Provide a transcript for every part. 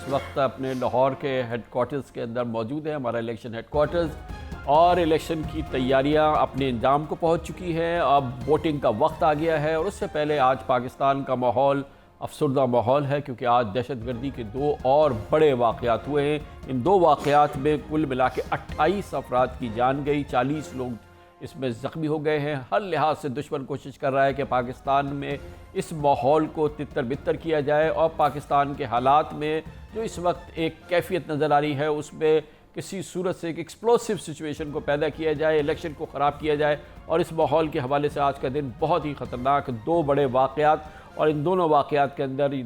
इस वक्त अपने लाहौर के हेडकोार्टर्स के अंदर मौजूद है, हमारा इलेक्शन हेडकोार्टर्स, और इलेक्शन की तैयारियां अपने अंजाम को पहुंच चुकी हैं। अब वोटिंग का वक्त आ गया है और उससे पहले आज पाकिस्तान का माहौल अफसरदा माहौल है, क्योंकि आज दहशतगर्दी के दो और बड़े वाक़यात हुए हैं। इन दो वाक़यात में कुल मिला के 28 अफराद की जान गई, 40 लोग इसमें ज़ख्मी हो गए हैं। हर लिहाज से दुश्मन कोशिश कर रहा है कि पाकिस्तान में इस माहौल को तितर बितर किया जाए और पाकिस्तान के हालात में जो इस वक्त एक कैफियत नज़र आ रही है उसमें किसी सूरत से एक एक्सप्लोसिव सिचुएशन को पैदा किया जाए, इलेक्शन को ख़राब किया जाए। और इस माहौल के हवाले से आज का दिन बहुत ही ख़तरनाक, दो बड़े वाक़यात, और इन दोनों वाक़यात के अंदर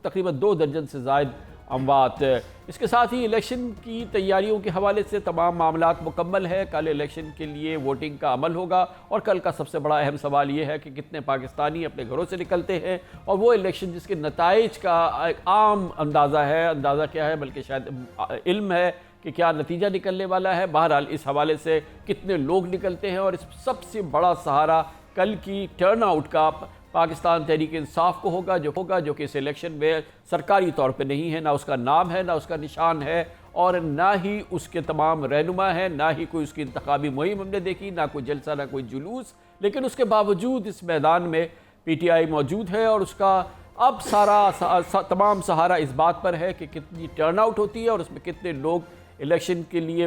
तकरीबन 2 दर्जन से ज़ायद अमवात। इसके साथ ही इलेक्शन की तैयारियों के हवाले से तमाम मामलात मुकम्मल है। कल इलेक्शन के लिए वोटिंग का अमल होगा और कल का सबसे बड़ा अहम सवाल ये है कि कितने पाकिस्तानी अपने घरों से निकलते हैं, और वो इलेक्शन जिसके नताइज का एक आम अंदाज़ा है, अंदाज़ा क्या है बल्कि शायद इल्म है कि क्या नतीजा निकलने वाला है। बहरहाल इस हवाले से कितने लोग निकलते हैं, और इस सबसे बड़ा सहारा कल की टर्न आउट का पाकिस्तान तहरीक इंसाफ को होगा जो कि इस इलेक्शन में सरकारी तौर पे नहीं है, ना उसका नाम है, ना उसका निशान है, और ना ही उसके तमाम रहनुमा हैं, ना ही कोई उसकी इंतखाबी मुहिम हमने देखी, ना कोई जलसा, ना कोई जुलूस। लेकिन उसके बावजूद इस मैदान में PTI मौजूद है, और उसका अब तमाम सहारा इस बात पर है कि कितनी टर्न आउट होती है और उसमें कितने लोग इलेक्शन के लिए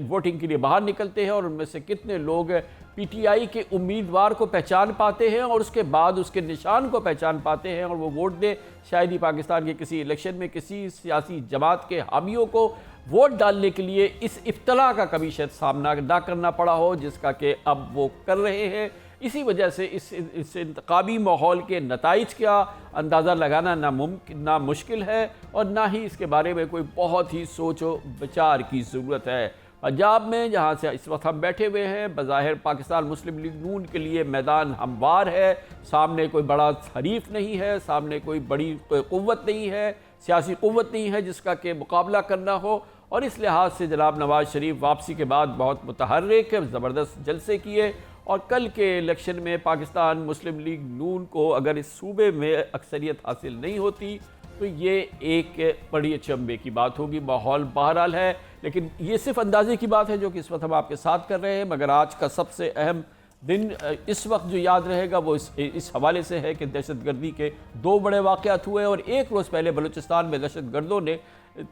वोटिंग के लिए बाहर निकलते हैं, और उनमें से कितने लोग PTI के उम्मीदवार को पहचान पाते हैं और उसके बाद उसके निशान को पहचान पाते हैं और वो वोट दे। शायद ही पाकिस्तान के किसी इलेक्शन में किसी सियासी जमात के हामियों को वोट डालने के लिए इस इब्तला का कभी शायद सामना ना करना पड़ा हो, जिसका कि अब वो कर रहे हैं। इसी वजह से इस इंतखाबी माहौल के नताइज का अंदाज़ा लगाना ना मुश्किल है, और ना ही इसके बारे में कोई बहुत ही सोचो विचार की ज़रूरत है। पंजाब में जहाँ से इस वक्त हम बैठे हुए हैं, बज़ाहिर पाकिस्तान मुस्लिम लीग नून के लिए मैदान हमवार है। सामने कोई बड़ा हरीफ नहीं है, सामने कोई बड़ी क़ुव्वत नहीं है, सियासी क़ुव्वत नहीं है जिसका के मुकाबला करना हो। और इस लिहाज से जनाब नवाज़ शरीफ वापसी के बाद बहुत मुतहर्रिक ज़बरदस्त जलसे किए, और कल के इलेक्शन में पाकिस्तान मुस्लिम लीग नून को अगर इस सूबे में अक्सरियत हासिल नहीं होती तो ये एक बड़ी अचंभे की बात होगी। माहौल बहरहाल है, लेकिन ये सिर्फ अंदाजे की बात है जो कि इस वक्त हम आपके साथ कर रहे हैं। मगर आज का सबसे अहम दिन इस वक्त जो याद रहेगा वो इस हवाले से है कि दहशतगर्दी के 2 बड़े वाक़यात हुए, और एक रोज़ पहले बलूचिस्तान में दहशतगर्दों ने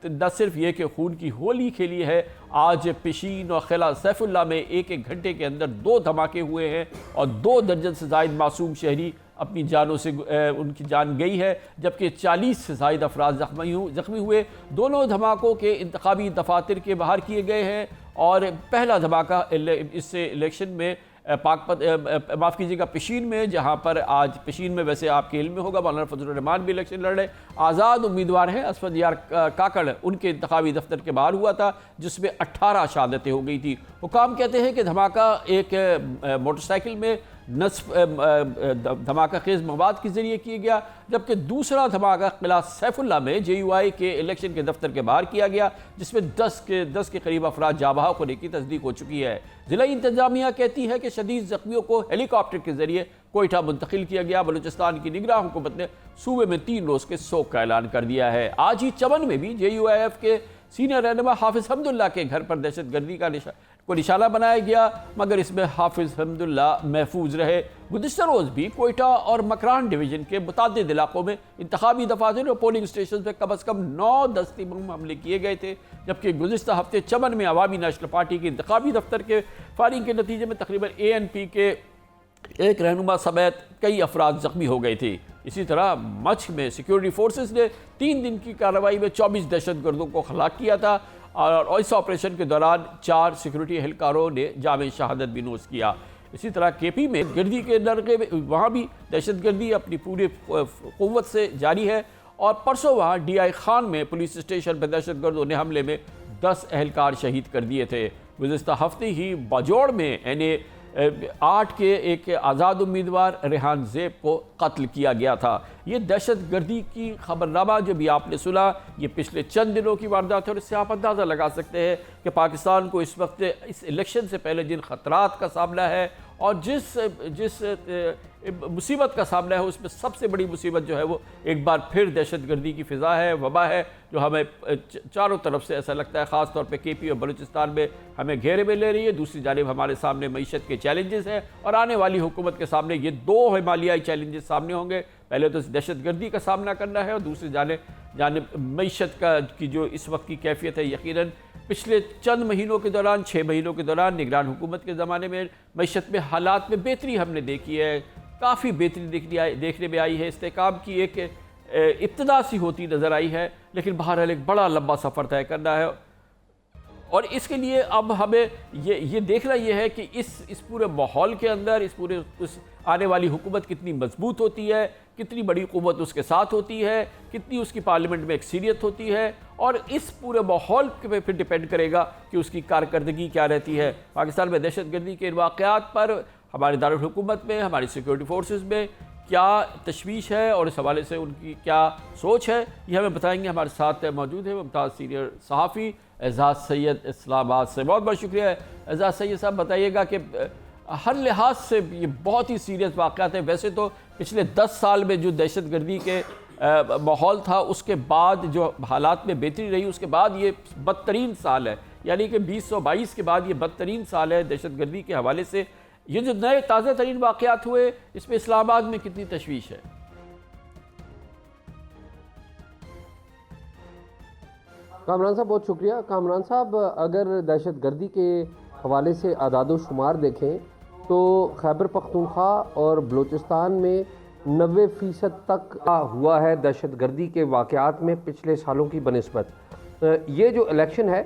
न सिर्फ ये कि खून की होली खेली है, आज पिशीन और खिला सैफुल्ला में एक घंटे के अंदर 2 धमाके हुए हैं और 2 दर्जन से ज़ायद मासूम शहरी अपनी जानों से उनकी जान गई है, जबकि 40 से ज़ायद अफराद ज़ख्मी हुए। दोनों धमाकों के इंतखाबी दफातर के बाहर किए गए हैं, और पहला धमाका इससे इलेक्शन में माफ़ कीजिएगा पिशीन में, जहाँ पर आज पिशीन में वैसे आपके इल्म में होगा मौलाना फजलुर रहमान भी इलेक्शन लड़ रहे, आज़ाद उम्मीदवार हैं असफद यार काकड़, उनके इंतखाबी दफ्तर के बाहर हुआ था जिसमें 18 शहादतें हो गई थी। हुकाम कहते हैं कि धमाका एक मोटरसाइकिल में धमाका खेज़ मवाद के ज़रिए किया गया, जबकि दूसरा धमाका किला सैफुल्ला में JUI के इलेक्शन के दफ्तर के बाहर किया गया, जिसमें 10 के करीब अफराद जाबाह होने की तस्दीक हो चुकी है। ज़िला इंतजामिया कहती है कि शदीद ज़ख्मियों को हेलीकॉप्टर के ज़रिए कोयटा मुंतकिल किया गया। बलूचिस्तान की निगरान हुकूमत ने सूबे में 3 रोज़ के शोक का ऐलान कर दिया है। आज ही चमन में भी JUIF के सीनियर रहनुमा हाफिज़ हमदुल्ला के घर पर दहशतगर्दी को निशाना बनाया गया, मगर इसमें हाफिज़ हमदुल्ला महफूज रहे। गुज़िश्ता रोज़ भी कोयटा और मकरान डिवीज़न के मुतादिद इलाकों में इंतखाबी दफातर और पोलिंग स्टेशन पर कम अज़ कम 9 दस्ती बम हमले किए गए थे, जबकि गुज़िश्ता हफ्ते चमन में अवामी नेशनल पार्टी के इंतखाबी दफ्तर के फायरिंग के नतीजे में तकरीबन ANP के एक रहनुमा समेत कई अफराद ज़ख्मी हो गए थे। इसी तरह मच्छ में सिक्योरिटी फोर्सेस ने 3 दिन की कार्रवाई में 24 दहशतगर्दों को हलाक किया था, और इस ऑपरेशन के दौरान 4 सिक्योरिटी एहलकारों ने जामे शहादत भी नोश किया। इसी तरह KP में गिरदी के दरगे वहाँ भी दहशतगर्दी अपनी पूरी क़ुव्वत से जारी है, और परसों वहाँ DI खान में पुलिस स्टेशन पर दहशतगर्दों ने हमले में 10 एहलकार शहीद कर दिए थे। गुज़िश्ता हफ्ते ही बाजौड़ में NA 8 के एक आज़ाद उम्मीदवार रेहान ज़ेब को कत्ल किया गया था। ये दहशतगर्दी की खबरनामा जो भी आपने सुना, ये पिछले चंद दिनों की वारदात है, और इससे आप अंदाज़ा लगा सकते हैं कि पाकिस्तान को इस वक्त इस इलेक्शन से पहले जिन ख़तरात का सामना है और जिस जिस मुसीबत का सामना है उसमें सबसे बड़ी मुसीबत जो है वो एक बार फिर दहशतगर्दी की फ़िज़ा है, वबा है, जो हमें चारों तरफ से ऐसा लगता है, ख़ास तौर पे केपी और बलूचिस्तान में हमें घेरे में ले रही है। दूसरी जानिब हमारे सामने मईशत के चैलेंजेस हैं और आने वाली हुकूमत के सामने ये दो हिमालयाई चैलेंजेस सामने होंगे। पहले तो दहशतगर्दी का सामना करना है और दूसरी जानिब मईशत का की जो इस वक्त की कैफियत है, यकीनन पिछले चंद महीनों के दौरान, 6 महीनों के दौरान निगरान हुकूमत के ज़माने में मईशत में हालात में बेहतरी हमने देखी है, काफ़ी बेहतरी देखने में आई है। इस्तेकाम की एक इब्तिदा सी होती नज़र आई है, लेकिन बहरहाल एक बड़ा लंबा सफ़र तय करना है और इसके लिए अब हमें ये देखना ये है कि इस पूरे माहौल के अंदर उस आने वाली हुकूमत कितनी मजबूत होती है, कितनी बड़ी क़ुव्वत उसके साथ होती है, कितनी उसकी पार्लियामेंट में अक्सरियत होती है और इस पूरे माहौल पे फिर डिपेंड करेगा कि उसकी कारकर्दगी क्या रहती है। पाकिस्तान में दहशतगर्दी के इन वाक़यात पर हमारे दारुल हुकूमत में, हमारी सिक्योरिटी फोर्सेस में क्या तशवीश है और इस हवाले से उनकी क्या सोच है, ये हमें बताएंगे। हमारे साथ मौजूद है मुमताज़ सीनियर सहाफ़ी एजाज़ सैयद इस्लामाबाद से। बहुत बहुत शुक्रिया एजाज़ सैयद साहब। बताइएगा कि हर लिहाज से ये बहुत ही सीरियस वाक़यात है। वैसे तो पिछले 10 साल में जो दहशतगर्दी के माहौल था उसके बाद जो हालात में बेहतरी रही, उसके बाद ये बदतरीन साल है, यानी कि 2022 के बाद ये बदतरीन साल है दहशतगर्दी के हवाले से। ये जो नए ताज़ा तरीन वाक़यात हुए इसमें इस्लामाबाद में कितनी तशवीश है? कामरान साहब बहुत शुक्रिया। कामरान साहब, अगर दहशतगर्दी के हवाले से आदाद शुमार देखें तो खैबर पख्तूनख्वा और बलूचिस्तान में 90% तक हुआ है दहशतगर्दी के वाक़यात में पिछले सालों की बनिस्बत। ये जो इलेक्शन है,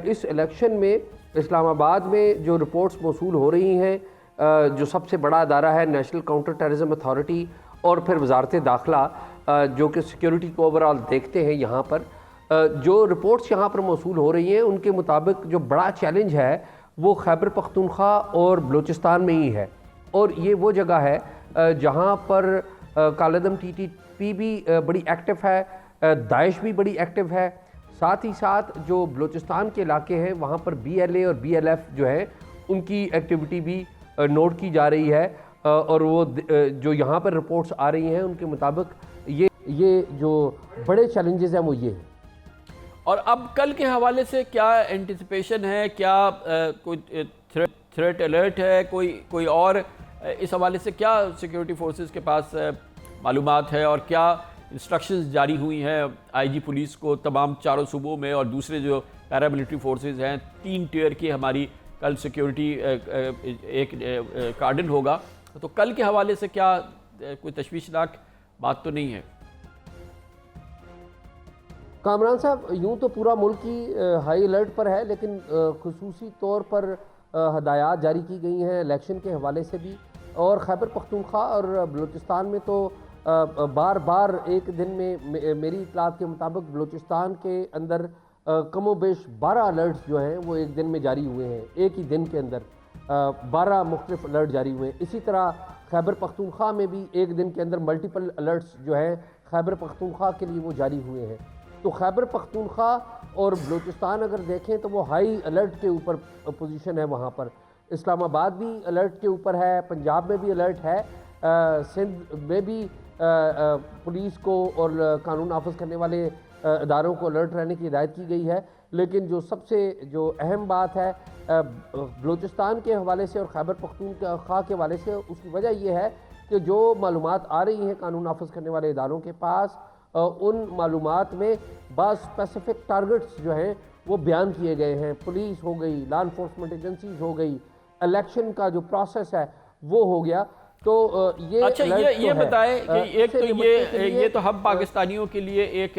इस इलेक्शन में इस्लामाबाद में जो रिपोर्ट्स मौसूल हो रही हैं, जो सबसे बड़ा अदारा है नेशनल काउंटर टेररिज्म अथॉरिटी और फिर वजारत दाखिला जो कि सिक्योरिटी को ओवरऑल देखते हैं, यहाँ पर जो रिपोर्ट्स यहाँ पर मौसूल हो रही हैं उनके मुताबिक जो बड़ा चैलेंज है वो खैबर पख्तूनख्वा और बलूचिस्तान में ही है। और ये वो जगह है जहाँ पर कालदम TTP भी बड़ी एक्टिव है, दाइश भी बड़ी एक्टिव है। साथ ही साथ जो बलूचिस्तान के इलाके हैं वहाँ पर BLA और BLF जो है उनकी एक्टिविटी भी नोट की जा रही है और वो जो यहाँ पर रिपोर्ट्स आ रही हैं उनके मुताबिक ये जो बड़े चैलेंजेस हैं वो ये हैं। और अब कल के हवाले से क्या एंटिसिपेशन है, क्या कोई थ्रेट अलर्ट है, कोई और इस हवाले से क्या सिक्योरिटी फोर्सेस के पास मालूमात है और क्या इंस्ट्रक्शंस जारी हुई हैं IG पुलिस को तमाम चारों सूबों में और दूसरे जो पैरामिलिट्री फोर्सेस हैं, 3 टियर की हमारी कल सिक्योरिटी एक कार्डन होगा, तो कल के हवाले से क्या कोई तशवीशनाक बात तो नहीं है? कामरान साहब, यूँ तो पूरा मुल्क ही हाई अलर्ट पर है, लेकिन खुसूसी तौर पर हदायत जारी की गई हैं इलेक्शन के हवाले से भी। और खैबर पख्तूनख्वा और बलूचिस्तान में तो बार बार एक दिन में मेरी इतलात के मुताबिक बलूचिस्तान के अंदर कमो बेश 12 अलर्ट्स जो हैं वो एक दिन में जारी हुए हैं। एक ही दिन के अंदर 12 मुख्तलिफ अलर्ट जारी हुए हैं। इसी तरह खैबर पख्तूनख्वा में भी एक दिन के अंदर मल्टीपल अलर्ट्स जो हैं खैबर पख्तूनख्वा के लिए वो जारी हुए हैं। तो खैबर पख्तूनख्वा और बलूचिस्तान अगर देखें तो वो हाई अलर्ट के ऊपर पोजीशन है वहाँ पर। इस्लामाबाद भी अलर्ट के ऊपर है, पंजाब में भी अलर्ट है, सिंध में भी पुलिस को और कानून नाफिज करने वाले इदारों को अलर्ट रहने की हिदायत की गई है। लेकिन जो सबसे अहम बात है बलूचिस्तान के हवाले से और खैबर पख्तूनख्वा के हवाले से, उसकी वजह यह है कि जो मालूमात आ रही हैं कानून नाफिज करने वाले इदारों के पास, उन मालूमात में बाज़ स्पेसिफिक टारगेट्स जो हैं वो बयान किए गए हैं। पुलिस हो गई, लॉ इन्फोर्समेंट एजेंसीज हो गई, इलेक्शन का जो प्रोसेस है वो हो गया। तो ये अच्छा, ये बताएं कि एक तो ये तो हम पाकिस्तानियों के लिए एक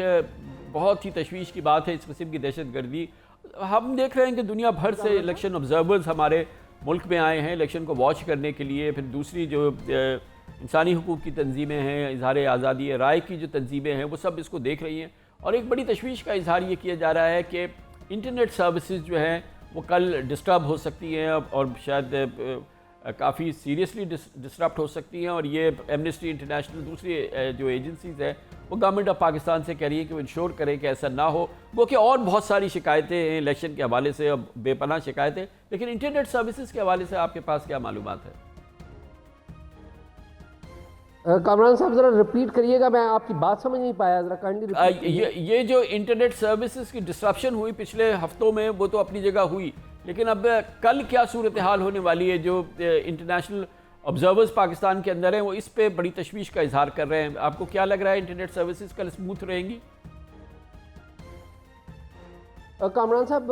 बहुत ही तशवीश की बात है इस किस्म की दहशतगर्दी। हम देख रहे हैं कि दुनिया भर से इलेक्शन ऑब्जर्वर्स हमारे मुल्क में आए हैं इलेक्शन को वॉच करने के लिए। फिर दूसरी जो इंसानी हुकूक की तंजीमें हैं, इजहार आज़ादी राय की जो तंजीमें हैं, वो सब इसको देख रही हैं। और एक बड़ी तशवीश का इजहार ये किया जा रहा है कि इंटरनेट सर्विसेज जो हैं वो कल डिस्टर्ब हो सकती हैं और शायद काफ़ी सीरियसली डिस्टर्ब हो सकती हैं। और ये एमनेस्टी इंटरनेशनल, दूसरी जो एजेंसीज़ हैं, वो गवर्नमेंट ऑफ पाकिस्तान से कह रही है कि वो इंश्योर करें कि ऐसा ना हो। वो कि और बहुत सारी शिकायतें हैं इलेक्शन के हवाले से, बेपनाह शिकायतें, लेकिन इंटरनेट सर्विसेज के हवाले से आपके पास क्या मालूमात है? कामरान साहब ज़रा रिपीट करिएगा, मैं आपकी बात समझ नहीं पाया, ज़रा काइंडली रिपीट कीजिए। ये जो इंटरनेट सर्विसेज की डिस्ट्रप्शन हुई पिछले हफ्तों में, वो तो अपनी जगह हुई, लेकिन अब कल क्या सूरत हाल होने वाली है? जो इंटरनेशनल ऑब्जर्वर्स पाकिस्तान के अंदर हैं वो इस पे बड़ी तशवीश का इजहार कर रहे हैं। आपको क्या लग रहा है, इंटरनेट सर्विसेज कल स्मूथ रहेंगी? कामरान साहब,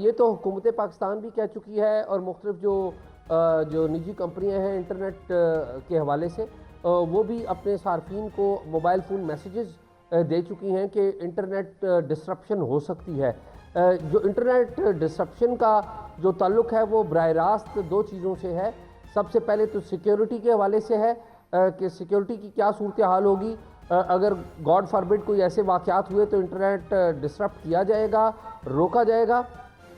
ये तो हुकूमत पाकिस्तान भी कह चुकी है और मुख्तलिफ जो निजी कंपनियां हैं इंटरनेट के हवाले से, वो भी अपने सार्फिन को मोबाइल फ़ोन मैसेजेस दे चुकी हैं कि इंटरनेट डिस्ट्रप्शन हो सकती है। जो इंटरनेट डिस्ट्रप्शन का जो ताल्लुक़ है वो बराह रास्त दो चीज़ों से है। सबसे पहले तो सिक्योरिटी के हवाले से है कि सिक्योरिटी की क्या सूरत हाल होगी अगर गॉड फॉरबिड कोई ऐसे वाक़यात हुए तो इंटरनेट डिस्टर्ब किया जाएगा, रोका जाएगा।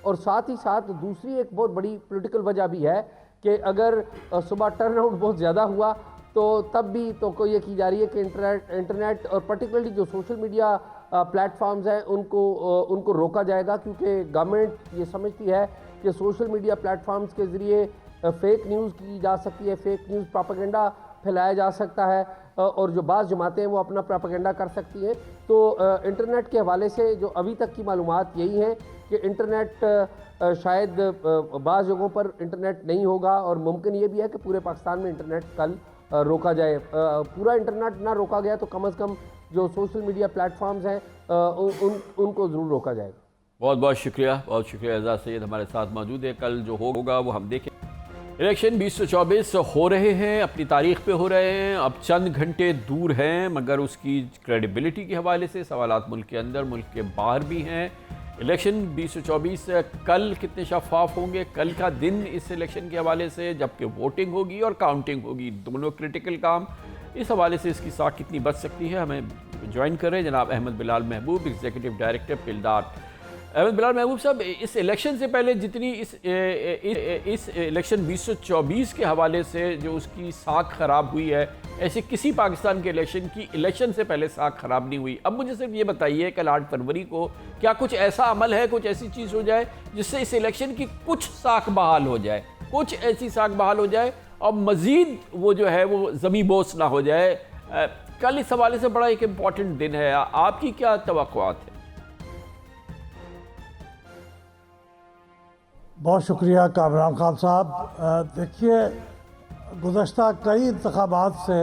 और साथ ही साथ दूसरी एक बहुत बड़ी पॉलिटिकल वजह भी है कि अगर सुबह टर्नआउट बहुत ज़्यादा हुआ तो तब भी तो ये की जा रही है कि इंटरनेट और पर्टिकुलरली जो सोशल मीडिया प्लेटफॉर्म्स हैं उनको रोका जाएगा, क्योंकि गवर्नमेंट ये समझती है कि सोशल मीडिया प्लेटफॉर्म्स के ज़रिए फेक न्यूज़ की जा सकती है, फेक न्यूज़ प्रोपेगेंडा फैलाया जा सकता है और जो बाज़ जमातें हैं वो अपना प्रोपेगेंडा कर सकती हैं। तो इंटरनेट के हवाले से जो अभी तक की मालूमात यही है कि इंटरनेट शायद बाज़ जगहों पर इंटरनेट नहीं होगा और मुमकिन ये भी है कि पूरे पाकिस्तान में इंटरनेट कल रोका जाए। पूरा इंटरनेट ना रोका गया तो कम से कम जो सोशल मीडिया प्लेटफॉर्म्स हैं उनको ज़रूर रोका जाएगा। बहुत बहुत शुक्रिया एजाज सैयद हमारे साथ मौजूद है। कल जो होगा वो हम देखें। इलेक्शन 2024 हो रहे हैं, अपनी तारीख पे हो रहे हैं, अब चंद घंटे दूर हैं, मगर उसकी क्रेडिबिलिटी के हवाले से सवालात मुल्क के अंदर मुल्क के बाहर भी हैं। इलेक्शन 2024 कल कितने शफाफ होंगे, कल का दिन इस इलेक्शन के हवाले से, जबकि वोटिंग होगी और काउंटिंग होगी, दोनों क्रिटिकल काम, इस हवाले से इसकी साख कितनी बच सकती है। हमें ज्वाइन कर रहे हैं जनाब अहमद बिलाल महबूब, एग्जीक्यूटिव डायरेक्टर पिलदार। अहमद बिलाल महबूब साहब, इस इलेक्शन से पहले जितनी इस इलेक्शन 2024 के हवाले से जो उसकी साख ख़राब हुई है, ऐसे किसी पाकिस्तान के इलेक्शन से पहले साख ख़राब नहीं हुई। अब मुझे सिर्फ ये बताइए, कल 8 फरवरी को क्या कुछ ऐसा अमल है, कुछ ऐसी चीज़ हो जाए जिससे इस इलेक्शन की कुछ साख बहाल हो जाए, कुछ ऐसी साख बहाल हो जाए और मज़ीद वो जो है वो ज़मी बोस ना हो जाए? कल इस हवाले से बड़ा एक इम्पॉर्टेंट दिन है, आपकी क्या तवक्कुआत है? बहुत शुक्रिया कामरान खान साहब। देखिए, गुज़श्ता कई इंतखाबात से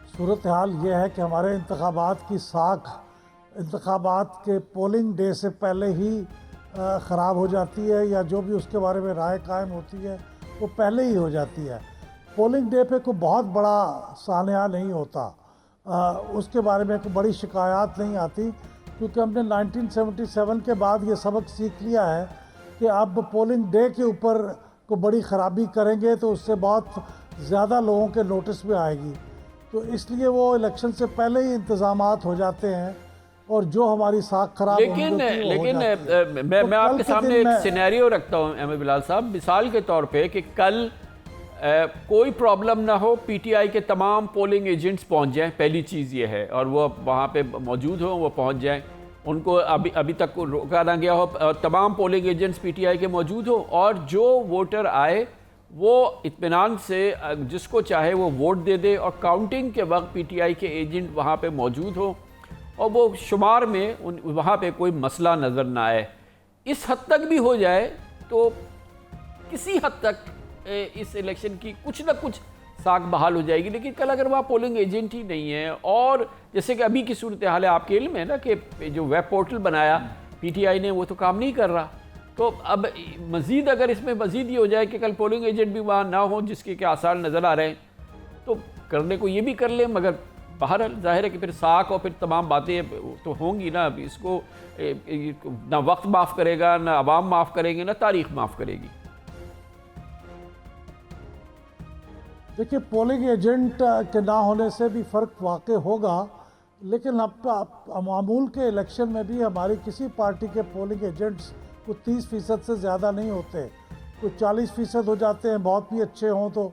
सूरत हाल ये है कि हमारे इंतखाबात की साख इंतखाबात के पोलिंग डे से पहले ही ख़राब हो जाती है, या जो भी उसके बारे में राय कायम होती है वो पहले ही हो जाती है। पोलिंग डे पे कोई बहुत बड़ा सान्या नहीं होता, उसके बारे में कोई बड़ी शिकायत नहीं आती, क्योंकि हमने 1977 के बाद ये सबक सीख लिया है कि अब पोलिंग डे के ऊपर को बड़ी ख़राबी करेंगे तो उससे बहुत ज़्यादा लोगों के नोटिस में आएगी। तो इसलिए वो इलेक्शन से पहले ही इंतज़ामात हो जाते हैं और जो हमारी साख खराब लेकिन मैं आपके सामने एक सिनेरियो रखता हूँ अहमद बिलाल साहब, मिसाल के तौर पे कि कल कोई प्रॉब्लम ना हो, पीटीआई के तमाम पोलिंग एजेंट्स पहुँच जाएँ, पहली चीज़ ये है, और वो वहाँ पे मौजूद हों, वो पहुँच जाएँ, उनको अभी तक रोका ना गया हो, तमाम पोलिंग एजेंट्स पीटीआई के मौजूद हो, और जो वोटर आए वो इत्मीनान से जिसको चाहे वो वोट दे दे, और काउंटिंग के वक्त पीटीआई के एजेंट वहाँ पे मौजूद हो और वो शुमार में वहाँ पे कोई मसला नज़र ना आए। इस हद तक भी हो जाए तो किसी हद तक इस इलेक्शन की कुछ ना कुछ साख बहाल हो जाएगी। लेकिन कल अगर वहाँ पोलिंग एजेंट ही नहीं है, और जैसे कि अभी की सूरत हाल है, आपके इल्म है ना कि जो वेब पोर्टल बनाया पीटीआई ने वो तो काम नहीं कर रहा, तो अब मज़ीद अगर इसमें मज़ीद ये हो जाए कि कल पोलिंग एजेंट भी वहाँ ना हो जिसके के आसार नज़र आ रहे हैं, तो करने को ये भी कर लें, मगर बाहर जाहिर है कि फिर साख और फिर तमाम बातें तो होंगी ना। अब इसको ना वक्त माफ़ करेगा, ना अवाम माफ़ करेंगे, ना तारीख़ माफ़ करेगी। देखिए, पोलिंग एजेंट के ना होने से भी फ़र्क वाक़ई होगा, लेकिन अब मामूल के इलेक्शन में भी हमारी किसी पार्टी के पोलिंग एजेंट्स को 30% से ज़्यादा नहीं होते, कुछ 40% हो जाते हैं, बहुत भी अच्छे हों तो।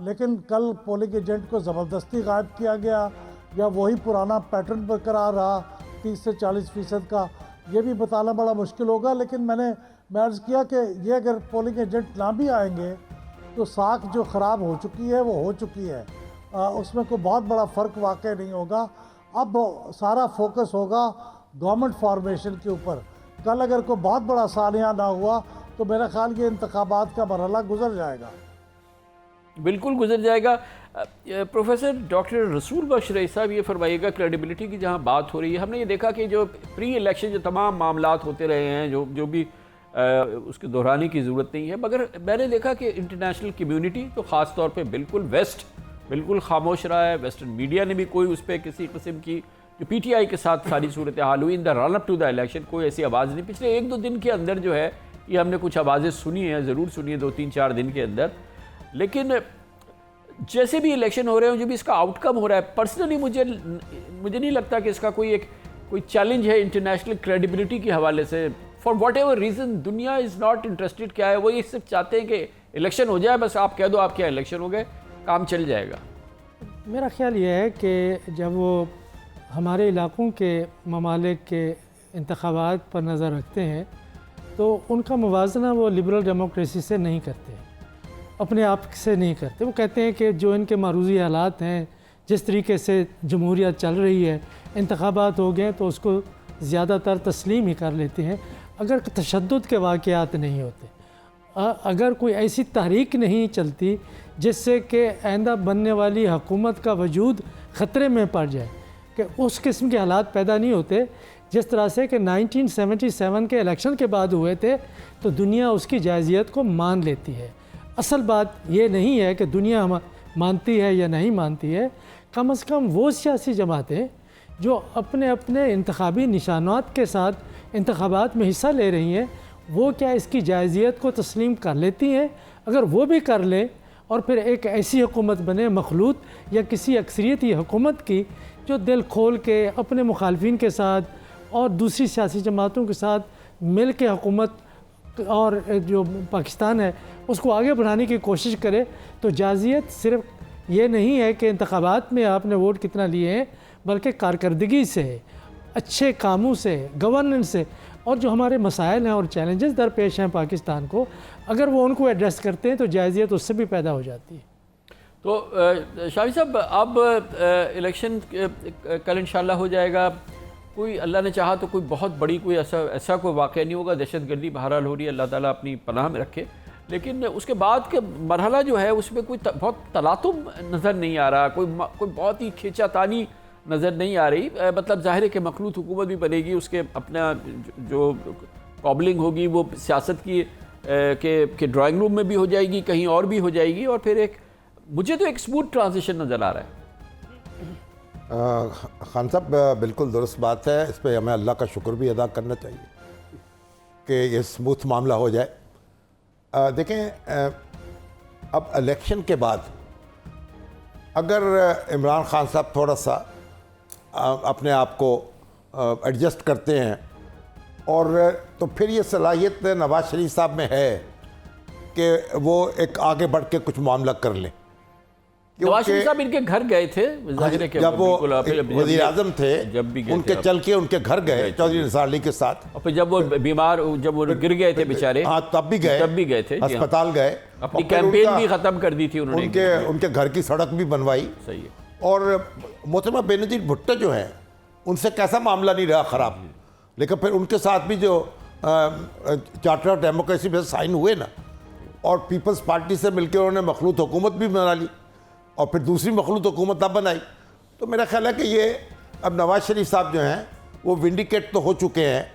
लेकिन कल पोलिंग एजेंट को ज़बरदस्ती गायब किया गया या वही पुराना पैटर्न बरकरार रहा 30 से 40% का, ये भी बताना बड़ा मुश्किल होगा। लेकिन मैंने अर्ज़ किया कि ये अगर पोलिंग एजेंट ना भी आएंगे तो साख जो ख़राब हो चुकी है वो हो चुकी है, उसमें कोई बहुत बड़ा फ़र्क वाकई नहीं होगा। अब सारा फोकस होगा गवर्नमेंट फॉर्मेशन के ऊपर। कल अगर कोई बहुत बड़ा सालिया ना हुआ तो मेरा ख्याल ये इंतखाबात का मरहला गुजर जाएगा। बिल्कुल गुजर जाएगा। प्रोफेसर डॉक्टर रसूल बख्श रईस साहब, ये फरमाइएगा क्रेडिबिलिटी की जहाँ बात हो रही है, हमने ये देखा कि जो प्री इलेक्शन जो तमाम मामलात होते रहे हैं, जो भी उसके दोहराने की ज़रूरत नहीं है, मगर मैंने देखा कि इंटरनेशनल कम्युनिटी तो ख़ास तौर पे बिल्कुल वेस्ट बिल्कुल खामोश रहा है। वेस्टर्न मीडिया ने भी कोई उस पर किसी किस्म की, जो PTI के साथ सारी सूरत हाल हुई in the run up to the election, कोई ऐसी आवाज़ नहीं। पिछले 1-2 दिन के अंदर जो है ये हमने कुछ आवाज़ें सुनी हैं, ज़रूर सुनी है 2-3-4 दिन के अंदर। लेकिन जैसे भी इलेक्शन हो रहे हैं, जो भी इसका आउटकम हो रहा है, पर्सनली मुझे नहीं लगता कि इसका कोई चैलेंज है इंटरनेशनल क्रेडिबिलिटी के हवाले से। फॉर वॉट एवर रीज़न दुनिया इज़ नॉट इंटरेस्टेड। क्या है, वो ये सिर्फ चाहते हैं कि इलेक्शन हो जाए, बस आप कह दो आपके यहाँ इलेक्शन हो गए, काम चल जाएगा। मेरा ख्याल ये है कि जब वो हमारे इलाक़ों के ममालिक के इंतखाबात पर नज़र रखते हैं तो उनका मुवाजना वो लिबरल डेमोक्रेसी से नहीं करते, अपने आप से नहीं करते। वो कहते हैं कि जो इनके मारूजी हालात हैं, जिस तरीके से जमहूरियत चल रही है, इंतखाबात हो गए तो उसको ज़्यादातर तस्लीम ही कर लेते हैं। अगर तशद्दुद के वाक़यात नहीं होते, अगर कोई ऐसी तहरीक नहीं चलती जिससे कि आइंदा बनने वाली हुकूमत का वजूद ख़तरे में पड़ जाए, कि उस किस्म के हालात पैदा नहीं होते जिस तरह से कि 1977 के इलेक्शन के बाद हुए थे, तो दुनिया उसकी जायज़ियत को मान लेती है। असल बात ये नहीं है कि दुनिया हम मानती है या नहीं मानती है, कम से कम वो सियासी जमातें जो अपने अपने इंतखाबी निशानात के साथ इंतखाबात में हिस्सा ले रही हैं, वो क्या इसकी जायज़ियत को तस्लीम कर लेती हैं? अगर वो भी कर लें और फिर एक ऐसी हुकूमत बने मखलूत या किसी अक्सरियती हुकूमत की जो दिल खोल के अपने मुखालफिन के साथ और दूसरी सियासी जमातों के साथ मिल के हुकूमत और जो पाकिस्तान है उसको आगे बढ़ाने की कोशिश करे, तो जायज़ियत सिर्फ ये नहीं है कि इंतखाबात में आपने वोट कितना लिए हैं, बल्कि कारकर्दगी से, अच्छे कामों से, गवर्नेंस से, और जो हमारे मसाइल हैं और चैलेंजेस दरपेश हैं पाकिस्तान को, अगर वो उनको एड्रेस करते हैं तो जायज़ियत उससे भी पैदा हो जाती है। तो शाही साहब, अब इलेक्शन कल इंशाल्लाह हो जाएगा। कोई अल्लाह ने चाहा तो कोई बहुत बड़ी कोई ऐसा कोई वाक़या नहीं होगा। दहशतगर्दी बहरहाल हो रही है, अल्लाह ताला अपनी पनाह में रखे। लेकिन उसके बाद के मरहला जो है उसमें कोई बहुत तलातुम नज़र नहीं आ रहा, कोई बहुत ही खींचातानी नज़र नहीं आ रही। मतलब ज़ाहिर है कि मखलूत हुकूमत भी बनेगी, उसके अपना जो कॉबलिंग होगी वो सियासत की के ड्राइंग रूम में भी हो जाएगी, कहीं और भी हो जाएगी, और फिर मुझे तो एक स्मूथ ट्रांजिशन नज़र आ रहा है। खान साहब, बिल्कुल दुरुस्त बात है। इस पर हमें अल्लाह का शुक्र भी अदा करना चाहिए कि ये स्मूथ मामला हो जाए। देखें, अब इलेक्शन के बाद अगर इमरान खान साहब थोड़ा सा अपने आप को एडजस्ट करते हैं, और तो फिर ये सलाहियत नवाज शरीफ साहब में है कि वो एक आगे बढ़ के कुछ मामला कर लें। नवाज शरीफ साहब इनके घर गए थे, जब वो वज़ीर आज़म थे, जब भी गए उनके चल के उनके घर गए चौधरी निसार अली के साथ, और फिर जब वो गिर गए थे बेचारे, हाँ तब भी गए थे, अस्पताल गए, अपनी कैंपेन भी ख़त्म कर दी थी उन्होंने, उनके घर की सड़क भी बनवाई। सही है। और मोहतरमा बेनज़ीर भुट्टो जो हैं, उनसे कैसा मामला नहीं रहा ख़राब, लेकिन फिर उनके साथ भी जो चार्टर ऑफ डेमोक्रेसी पे साइन हुए ना, और पीपल्स पार्टी से मिलकर उन्होंने मखलूत हुकूमत भी बना ली, और फिर दूसरी मखलूत हुकूमत अब बनाई। तो मेरा ख्याल है कि ये अब नवाज शरीफ साहब जो हैं वो विंडिकेट तो हो चुके हैं,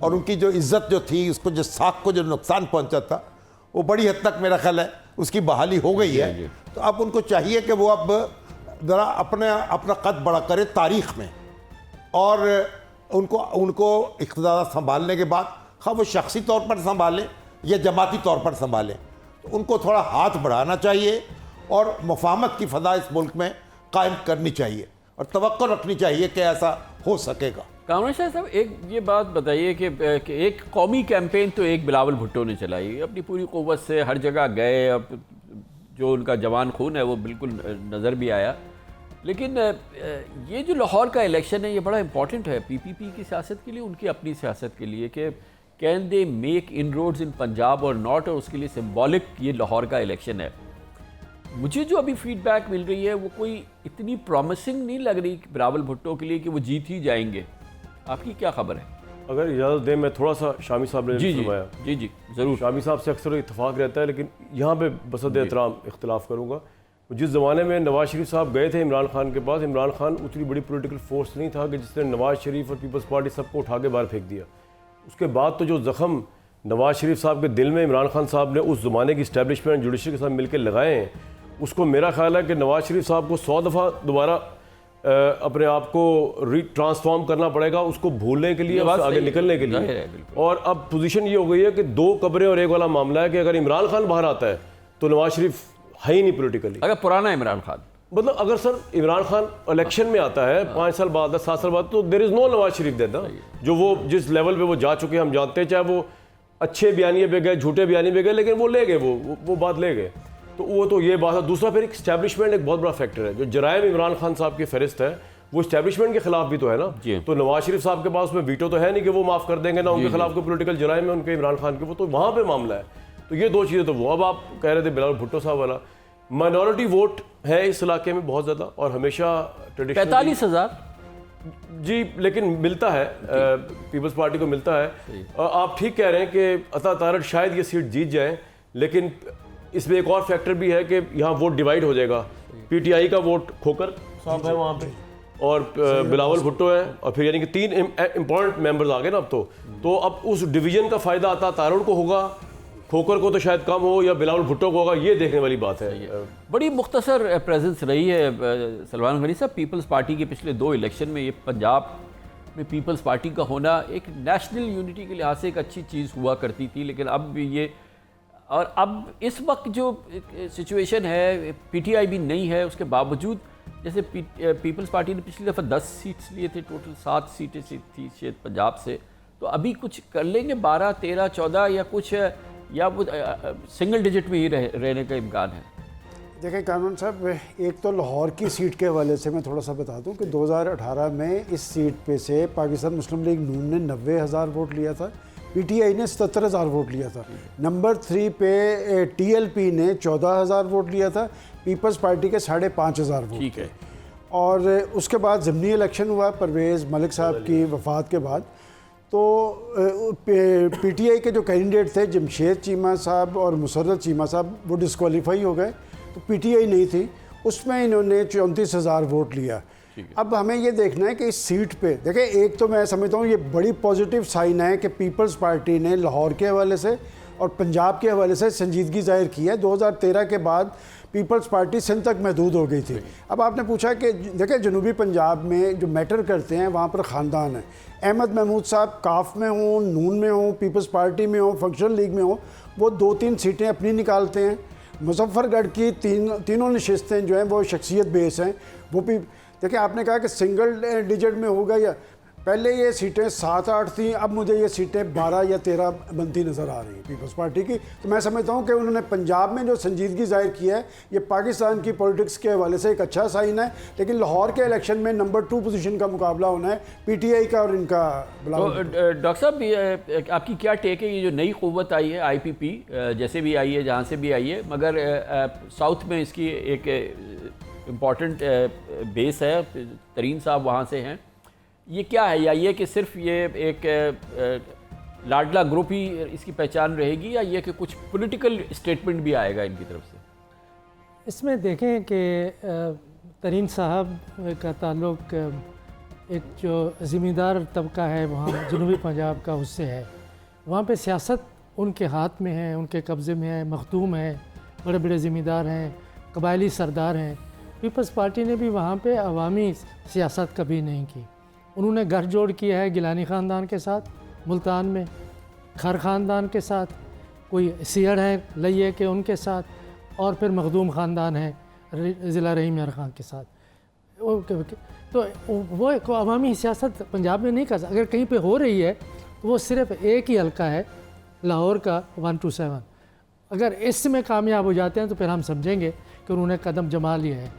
और उनकी जो इज़्ज़त जो थी, उसको जो साख को जो नुकसान पहुंचा था, वो बड़ी हद तक मेरा ख्याल है उसकी बहाली हो गई है। तो अब उनको चाहिए कि वो अब ज़रा अपना कद बड़ा करे तारीख़ में, और उनको इक़्तिदार संभालने के बाद हाँ वो शख्सी तौर पर संभालें या जमाती तौर पर संभालें, तो उनको थोड़ा हाथ बढ़ाना चाहिए और मुफाहमत की फ़ज़ा इस मुल्क में कायम करनी चाहिए, और तवक्को रखनी चाहिए कि ऐसा हो सकेगा। कामरान शाह साहब, एक ये बात बताइए कि एक कौमी कैंपेन तो एक बिलावल भुट्टो ने चलाई, अपनी पूरी क़ुव्वत से हर जगह गए, अब जो उनका जवान खून है वो बिल्कुल नज़र भी आया। लेकिन ये जो लाहौर का इलेक्शन है ये बड़ा इंपॉर्टेंट है PPP की सियासत के लिए, उनकी अपनी सियासत के लिए, कि कैन दे मेक इनरोड्स इन पंजाब और नॉट, और उसके लिए सिंबॉलिक ये लाहौर का इलेक्शन है। मुझे जो अभी फीडबैक मिल रही है वो कोई इतनी प्रॉमिसिंग नहीं लग रही बिलावल भुट्टो के लिए कि वो जीत ही जाएंगे। आपकी क्या खबर है? अगर इजाज़त दें मैं थोड़ा सा शामी साहब ने जी जी फरमाया, जी ज़रूर। शामी साहब से अक्सर इत्तेफाक रहता है, लेकिन यहाँ पे बसद एहतराम इख्तलाफ करूँगा। जिस ज़माने में नवाज़ शरीफ साहब गए थे इमरान खान के पास, इमरान खान उतनी बड़ी पॉलिटिकल फोर्स नहीं था कि जिसने नवाज़ शरीफ और पीपल्स पार्टी सबको उठा के बाहर फेंक दिया। उसके बाद तो जो ज़ख़म नवाज़ शरीफ साहब के दिल में इमरान खान साहब ने उस ज़माने की इस्टेब्लिशमेंट जुडिशरी के साथ मिलकर लगाए हैं, उसको मेरा ख्याल है कि नवाज़ शरीफ साहब को 100 दफ़ा दोबारा अपने आप को ट्रांसफॉर्म करना पड़ेगा उसको भूलने के लिए, उससे आगे निकलने के लिए। और अब पोजीशन ये हो गई है कि 2 कब्रें और एक वाला मामला है कि अगर इमरान खान बाहर आता है तो नवाज़ शरीफ है ही नहीं पोलिटिकली। अगर पुराना इमरान खान, मतलब अगर सर इमरान खान इलेक्शन में आता है 5 साल बाद 7 साल बाद, तो there is no Nawaz Sharif देना, जो वो जिस लेवल पे वो जा चुके हैं हम जानते हैं, चाहे वो अच्छे बयानिए पे गए झूठे बयानिए पे गए, लेकिन वो ले गए, वो बात ले गए। तो वो तो ये बात है। दूसरा फिर एक इस्टेब्लिशमेंट एक बहुत बड़ा फैक्टर है। जो जराइम इमरान खान साहब की फहरिस्त है वो इस्टेब्लिशमेंट के खिलाफ भी तो है ना। तो नवाज शरीफ साहब के पास उसमें वीटो तो है नहीं कि वो माफ़ कर देंगे ना उनके खिलाफ कोई पॉलिटिकल जराइम है उनके इमरान खान के, वो तो वहाँ पे मामला है। तो ये 2 चीज़ें तो वो। अब आप कह रहे थे बिलावल भुट्टो साहब वाला, माइनॉरिटी वोट है इस इलाके में बहुत ज़्यादा और हमेशा ट्रेडिशनल 45,000 जी, लेकिन मिलता है पीपल्स पार्टी को मिलता है। आप ठीक कह रहे हैं कि अता तारड़ शायद ये सीट जीत जाए, लेकिन इसमें एक और फैक्टर भी है कि यहाँ वोट डिवाइड हो जाएगा। पीटीआई का वोट खोकर साहब है वहाँ पे और बिलावल भुट्टो है, और फिर यानी कि 3 इंपॉर्टेंट मेंबर्स आ गए ना अब तो अब उस डिवीजन का फ़ायदा अता तारड़ को होगा, खोकर को तो शायद कम हो या बिलावल भुट्टो को होगा, ये देखने वाली बात है। बड़ी मुख्तसर प्रेजेंस रही है सलमान गनी साहब पीपल्स पार्टी के पिछले 2 इलेक्शन में। ये पंजाब में पीपल्स पार्टी का होना एक नेशनल यूनिटी के लिहाज से एक अच्छी चीज़ हुआ करती थी, लेकिन अब ये और अब इस वक्त जो सिचुएशन है, पीटीआई भी नहीं है, उसके बावजूद जैसे पीपल्स पार्टी ने पिछली दफ़ा 10 सीट्स लिए थे, टोटल 7 सीटें थी शायद पंजाब से, तो अभी कुछ कर लेंगे 12, 13, 14 या कुछ, या वो सिंगल डिजिट में ही रहने का इम्कान है? देखिए कामरान साहब, एक तो लाहौर की सीट के हवाले से मैं थोड़ा सा बता दूं कि 2018 में इस सीट पे से पाकिस्तान मुस्लिम लीग नून ने 90,000 वोट लिया था, पीटीआई ने 77,000 वोट लिया था। नंबर 3 पे टीएलपी ने 14,000 वोट लिया था, पीपल्स पार्टी के 5,500 वोट। ठीक है। और उसके बाद ज़मीनी इलेक्शन हुआ परवेज़ मलिक साहब की वफ़ात के बाद, तो पीटीआई के जो कैंडिडेट थे जमशेद चीमा साहब और मुसर्रत चीमा साहब वो डिस्क्वालीफाई हो गए, तो पीटीआई नहीं थी, उसमें इन्होंने 34,000 वोट लिया। अब हमें ये देखना है कि इस सीट पे देखिए, एक तो मैं समझता हूँ ये बड़ी पॉजिटिव साइन है कि पीपल्स पार्टी ने लाहौर के हवाले से और पंजाब के हवाले से संजीदगी जाहिर की है। 2013 के बाद पीपल्स पार्टी सिंध तक महदूद हो गई थी। अब आपने पूछा कि देखिए जनूबी पंजाब में जो मैटर करते हैं वहाँ पर ख़ानदान है। अहमद महमूद साहब काफ में हों, नून में हों, पीपल्स पार्टी में हों, फंक्शनल लीग में हों, वो 2-3 सीटें अपनी निकालते हैं। मुजफ्फरगढ़ की तीनों नशिस्तें जो हैं वो शख्सियत बेस हैं। वो भी देखिए, आपने कहा कि सिंगल डिजिट में होगा, या पहले ये सीटें 7-8 थी, अब मुझे ये सीटें 12 या 13 बनती नज़र आ रही हैं पीपल्स पार्टी की। तो मैं समझता हूँ कि उन्होंने पंजाब में जो संजीदगी जाहिर की है, ये पाकिस्तान की पॉलिटिक्स के हवाले से एक अच्छा साइन है। लेकिन लाहौर के इलेक्शन में नंबर 2 पोजीशन का मुकाबला होना है पीटीआई का और इनका। तो डॉक्टर साहब, आपकी क्या टेक है, ये जो नई क़ुव्वत आई है आईपीपी, जैसे भी आई है, जहाँ से भी आई है, मगर साउथ में इसकी एक इम्पॉर्टेंट बेस है, तरीन साहब वहाँ से हैं, ये क्या है? या ये कि सिर्फ ये एक लाडला ग्रुप ही इसकी पहचान रहेगी, या ये कि कुछ पॉलिटिकल स्टेटमेंट भी आएगा इनकी तरफ से? इसमें देखें कि तरीन साहब का ताल्लुक़ एक जो ज़मींदार तबका है वहाँ जनूबी पंजाब का, उससे है। वहाँ पे सियासत उनके हाथ में है, उनके कब्ज़े में है, मखदूम है, बड़े बड़े ज़मींदार हैं, कबायली सरदार हैं। पीपल्स पार्टी ने भी वहाँ पे अवामी सियासत कभी नहीं की। उन्होंने गठजोड़ किया है गिलानी ख़ानदान के साथ मुल्तान में, खर ख़ानदान के साथ, कोई सियर है लइये के उनके साथ, और फिर मखदूम ख़ानदान है ज़िला रहीम यार ख़ान के साथ। तो वो एक अवामी सियासत पंजाब में नहीं कर सकता। अगर कहीं पे हो रही है तो वो सिर्फ एक ही हल्का है लाहौर का 127। अगर इसमें कामयाब हो जाते हैं तो फिर हम समझेंगे कि उन्होंने कदम जमा लिया है।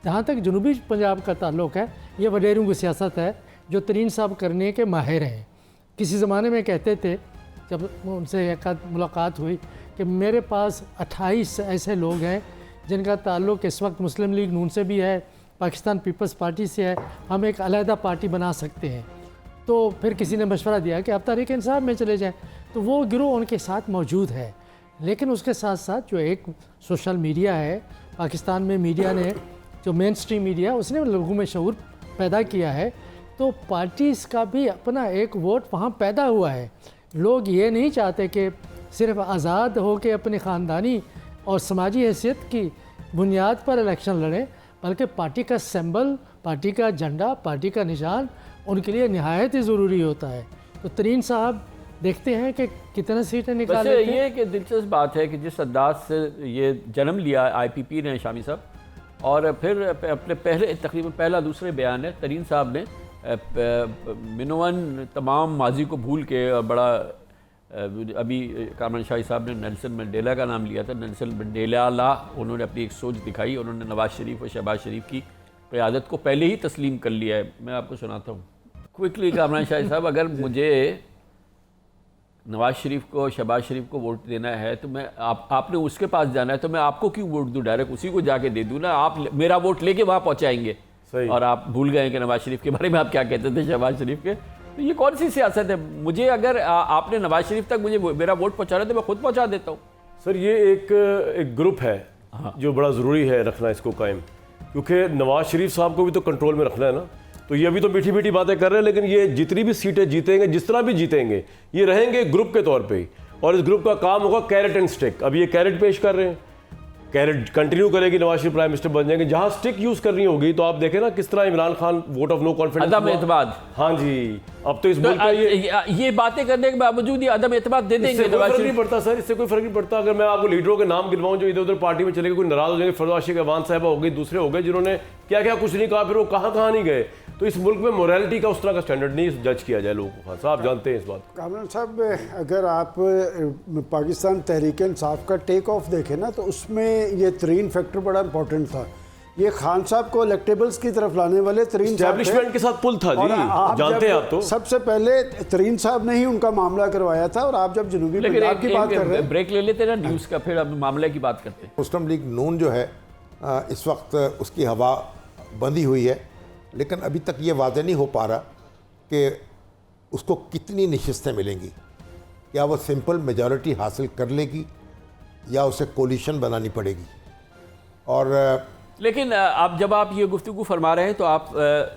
जहाँ तक जनूबी पंजाब का ताल्लुक़ है, ये वडेरों की सियासत है जो तरीन साहब करने के माहिर हैं। किसी ज़माने में कहते थे, जब उनसे एक मुलाकात हुई, कि मेरे पास 28 ऐसे लोग हैं जिनका ताल्लुक़ इस वक्त मुस्लिम लीग नून से भी है, पाकिस्तान पीपल्स पार्टी से है, हम एक अलहदा पार्टी बना सकते हैं। तो फिर किसी ने मशवरा दिया कि आप तहरीक इंसाफ में चले जाएं, तो वो गिरोह उनके साथ मौजूद है। लेकिन उसके साथ साथ जो एक सोशल मीडिया है, पाकिस्तान में मीडिया ने, जो मेन स्ट्रीम मीडिया, उसने लोगों में शऊर पैदा किया है। तो पार्टीज़ का भी अपना एक वोट वहाँ पैदा हुआ है। लोग ये नहीं चाहते कि सिर्फ आज़ाद हो के अपनी ख़ानदानी और समाजी हैसियत की बुनियाद पर इलेक्शन लड़ें, बल्कि पार्टी का सिंबल, पार्टी का झंडा, पार्टी का निशान उनके लिए निहायत ही ज़रूरी होता है। तो तरीन साहब देखते हैं कि कितने सीटें निकाल लेते हैं। ये कि दिलचस्प बात है कि जिस अंदाज से ये जन्म लिया IPP ने शामी साहब, और फिर अपने पहले तकरीबन पहला दूसरे बयान है तरीन साहब ने मिनवन तमाम माजी को भूल के, और बड़ा अभी कामरान शाही साहब ने नेल्सन मंडेला का नाम लिया था, नेल्सन मंडेला उन्होंने अपनी एक सोच दिखाई, उन्होंने नवाज़ शरीफ और शहबाज शरीफ की क़यादत को पहले ही तस्लीम कर लिया है। मैं आपको सुनाता हूँ क्विकली कामरान शाही साहब, अगर मुझे नवाज़ शरीफ को, शहबाज शरीफ को वोट देना है तो मैं आपने उसके पास जाना है तो मैं आपको क्यों वोट दूँ, डायरेक्ट उसी को जाके दे दूँ ना। आप मेरा वोट लेके वहाँ पहुँचाएंगे, और आप भूल गए कि नवाज़ शरीफ के बारे में आप क्या कहते थे, शहबाज शरीफ के। तो ये कौन सी सियासत है? मुझे अगर आपने नवाज़ शरीफ तक मुझे मेरा वोट पहुँचाना है तो मैं खुद पहुँचा देता हूँ। सर ये एक ग्रुप है जो बड़ा ज़रूरी है रखना इसको कायम, क्योंकि नवाज़ शरीफ साहब को भी तो कंट्रोल में रखना है ना। तो ये अभी तो मीठी मीठी बातें कर रहे हैं, लेकिन ये जितनी भी सीटें जीतेंगे, जिस तरह भी जीतेंगे, ये रहेंगे ग्रुप के तौर पे ही, और इस ग्रुप का काम होगा कैरेट एंड स्टिक। अब ये कैरेट पेश कर रहे हैं, कैरेट कंटिन्यू करेगी, नवाज शरीफ प्राइम मिनिस्टर बन जाएंगे। जहां स्टिक यूज करनी होगी तो आप देखें ना किस तरह Imran Khan vote of no confidence, अदम एतमाद। हाँ जी, अब तो इस मुल्क का ये बातें करने के बावजूद ही अदम एतमाद दे देंगे। इससे कोई फर्क नहीं पड़ता सर, इससे कोई फर्क नहीं पड़ता। अगर मैं आपको लीडरों के नाम गिनवाऊं जो इधर उधर पार्टी में चले गए, कोई नाराज हो जाएंगे, फरवा आशिक अवान साहबा हो गई, दूसरे हो गए जिन्होंने क्या क्या कुछ नहीं कहा, फिर वो कहाँ नहीं गए। तो इस मुल्क में मोरालिटी का उस तरह का स्टैंडर्ड नहीं जज किया जाए लोगों को। साहब जानते हैं इस बात को। कामरान साहब, अगर आप पाकिस्तान तहरीक इंसाफ का टेक ऑफ देखें ना, तो उसमें ये तरीन फैक्टर बड़ा इंपॉर्टेंट था। ये खान साहब को इलेक्टेबल्स की तरफ लाने वाले तरीन एस्टैब्लिशमेंट के साथ पुल था जी, जानते हैं आप। तो सबसे पहले तरीन साहब ने ही उनका मामला करवाया था। और आप जब जनूबी पंजाब की बात कर रहे हैं, ब्रेक ले लेते ना न्यूज़ का, फिर अब मामले की बात करते हैं। मुस्लिम लीग नून जो है इस वक्त उसकी हवा बंधी हुई है, लेकिन अभी तक ये वाज़ेह नहीं हो पा रहा कि उसको कितनी नशिस्तें मिलेंगी। क्या वो सिंपल मेजॉरिटी हासिल कर लेगी या उसे कोलिशन बनानी पड़ेगी। और लेकिन जब आप ये गुफ्तगू फरमा रहे हैं तो आप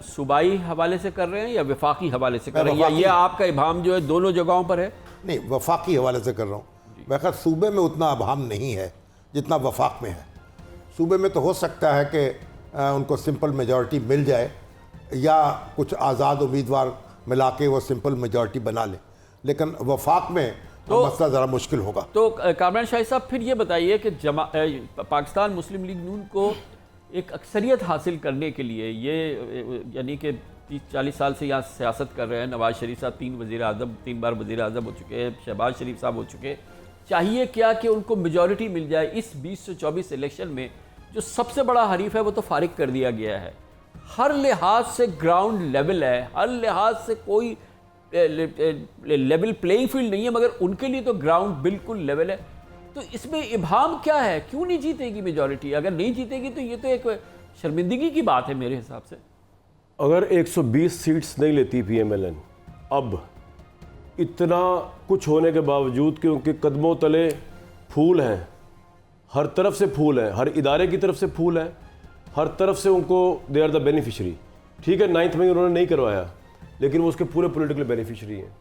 सूबाई हवाले से कर रहे हैं या वफाकी हवाले से कर रहे हैं, या ये आपका इबाम जो है दोनों जगहों पर है? नहीं, वफाकी हवाले से कर रहा हूँ। वैसे सूबे में उतना अभाम नहीं है जितना वफाक में है। सूबे में तो हो सकता है कि उनको सिंपल मेजॉरिटी मिल जाए या कुछ आज़ाद उम्मीदवार मिला के वो सिंपल मेजॉरिटी बना ले, लेकिन वफाक में तो मसला ज़रा मुश्किल होगा। तो कामरान शाही साहब फिर ये बताइए कि पाकिस्तान मुस्लिम लीग नून को एक अक्सरियत हासिल करने के लिए, ये यानी कि 30-40 साल से यहाँ सियासत कर रहे हैं, नवाज़ शरीफ साहब 3 बार वज़ीर आज़म हो चुके हैं, शहबाज शरीफ साहब हो चुके, चाहिए क्या कि उनको मेजॉरिटी मिल जाए इस 2024 इलेक्शन में? जो सबसे बड़ा हरीफ है वो तो फारिग कर दिया गया है, हर लिहाज से ग्राउंड लेवल है, हर लिहाज से कोई लेवल प्लेइंग फील्ड नहीं है, मगर उनके लिए तो ग्राउंड बिल्कुल लेवल है। तो इसमें इबाम क्या है, क्यों नहीं जीतेगी मेजॉरिटी? अगर नहीं जीतेगी तो ये तो एक शर्मिंदगी की बात है मेरे हिसाब से। अगर 120 सीट्स नहीं लेती PMLN, अब इतना कुछ होने के बावजूद कि उनके कदमों तले फूल हैं, हर तरफ से फूल हैं, हर इदारे की तरफ से फूल हैं, हर तरफ से उनको दे आर द बेनिफिशरी। ठीक है, 9th में उन्होंने नहीं करवाया, लेकिन वो उसके पूरे पॉलिटिकल बेनिफिशरी हैं।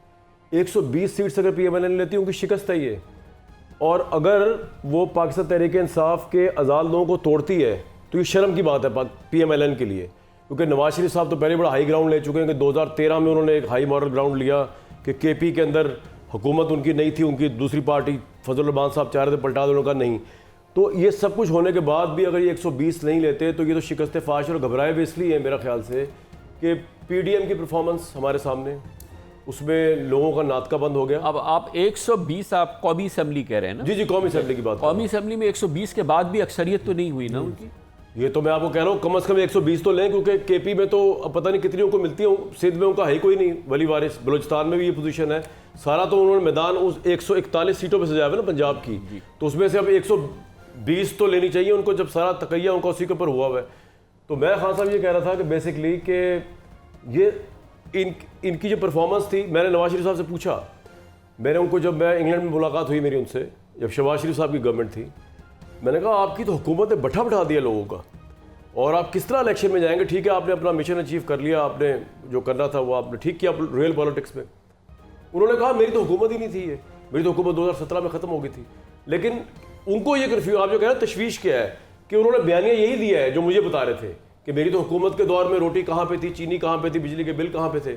120 सीट्स अगर PMLN लेती है, उनकी शिकस्त है ये। और अगर वो पाकिस्तान तहरीक इंसाफ के आज़ाद लोगों को तोड़ती है तो ये शर्म की बात है PMLN के लिए, क्योंकि नवाज शरीफ साहब तो पहले बड़ा हाई ग्राउंड ले चुके हैं कि 2013 में उन्होंने एक हाई मॉरल ग्राउंड लिया कि KP के अंदर हुकूमत उनकी नहीं थी, उनकी दूसरी पार्टी फजल रहमान साहब चाह रहे थे पलटा देने का, नहीं। तो ये सब कुछ होने के बाद भी अगर ये 120 नहीं लेते तो ये तो शिकस्त फाश और घबराए भी इसलिए है मेरा ख्याल से कि PDM की परफॉर्मेंस हमारे सामने, उसमें लोगों का नाटका बंद हो गया। अब आप 120 आप कौमी असम्बली कह रहे हैं ना? जी कौमी असम्बली की बात। कौमी असम्बली में 120 के बाद भी अक्सरियत तो नहीं हुई ना उनकी। ये तो मैं आपको कह रहा हूँ कम से कम 120 तो लें, क्योंकि KP में तो पता नहीं कितनी उनको मिलती है, सिंध में उनका है कोई नहीं वली वारिस, बलूचिस्तान में भी ये पोजीशन है। सारा तो उन्होंने मैदान उस 141 सीटों पर सजाया है ना पंजाब की, तो उसमें से अब 20 तो लेनी चाहिए उनको, जब सारा तकैया उनका उसी के ऊपर हुआ हुआ है। तो मैं खान साहब ये कह रहा था कि बेसिकली कि ये इनकी जो परफॉर्मेंस थी, मैंने नवाज शरीफ साहब से पूछा, मैंने उनको, जब मैं इंग्लैंड में मुलाकात हुई मेरी उनसे, जब शहबाज शरीफ साहब की गवर्नमेंट थी, मैंने कहा आपकी तो हुकूमत ने बैठा दिया लोगों का, और आप किस तरह इलेक्शन में जाएंगे? ठीक है, आपने अपना मिशन अचीव कर लिया, आपने जो करना था वो आपने ठीक किया रियल पॉलिटिक्स में। उन्होंने कहा मेरी तो हुकूमत ही नहीं थी, ये मेरी तो हुकूमत 2017 में ख़त्म हो गई थी। लेकिन उनको ये कन्फ्यूज, आप जो कह रहे हैं तशवीश क्या है कि उन्होंने बयानिया यही दिया है जो मुझे बता रहे थे कि मेरी तो हुकूमत के दौर में रोटी कहाँ पे थी, चीनी कहाँ पे थी, बिजली के बिल कहाँ पे थे।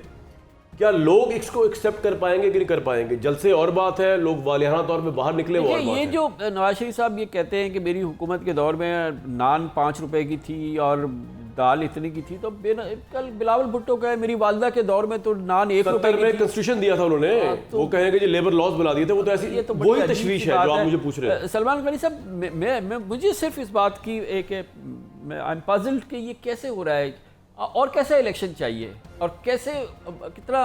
क्या लोग इसको एक्सेप्ट कर पाएंगे कि नहीं कर पाएंगे? जलसे और बात है, लोग वालियाना तौर पे बाहर निकले वो और बात ये है। जो नवाज शरीफ साहब ये कहते हैं कि मेरी हुकूमत के दौर में नान 5 रुपए की थी और दाल इतनी की थी, तो कल बिलावल भुट्टो कहे मेरी वालदा के दौर में तो नान 1 रुपए 70 में कॉन्स्टिट्यूशन दिया था उन्होंने, वो कहेंगे जी लेबर लॉस बना दिए थे, वो तो ऐसी ये तो वही तशवीश है जो आप मुझे पूछ रहे हैं। सलमान गनी साहब, मैं मुझे सिर्फ इस बात की एक आई एम पजल्ड कि ये कैसे हो रहा है और कैसा इलेक्शन चाहिए और कैसे कितना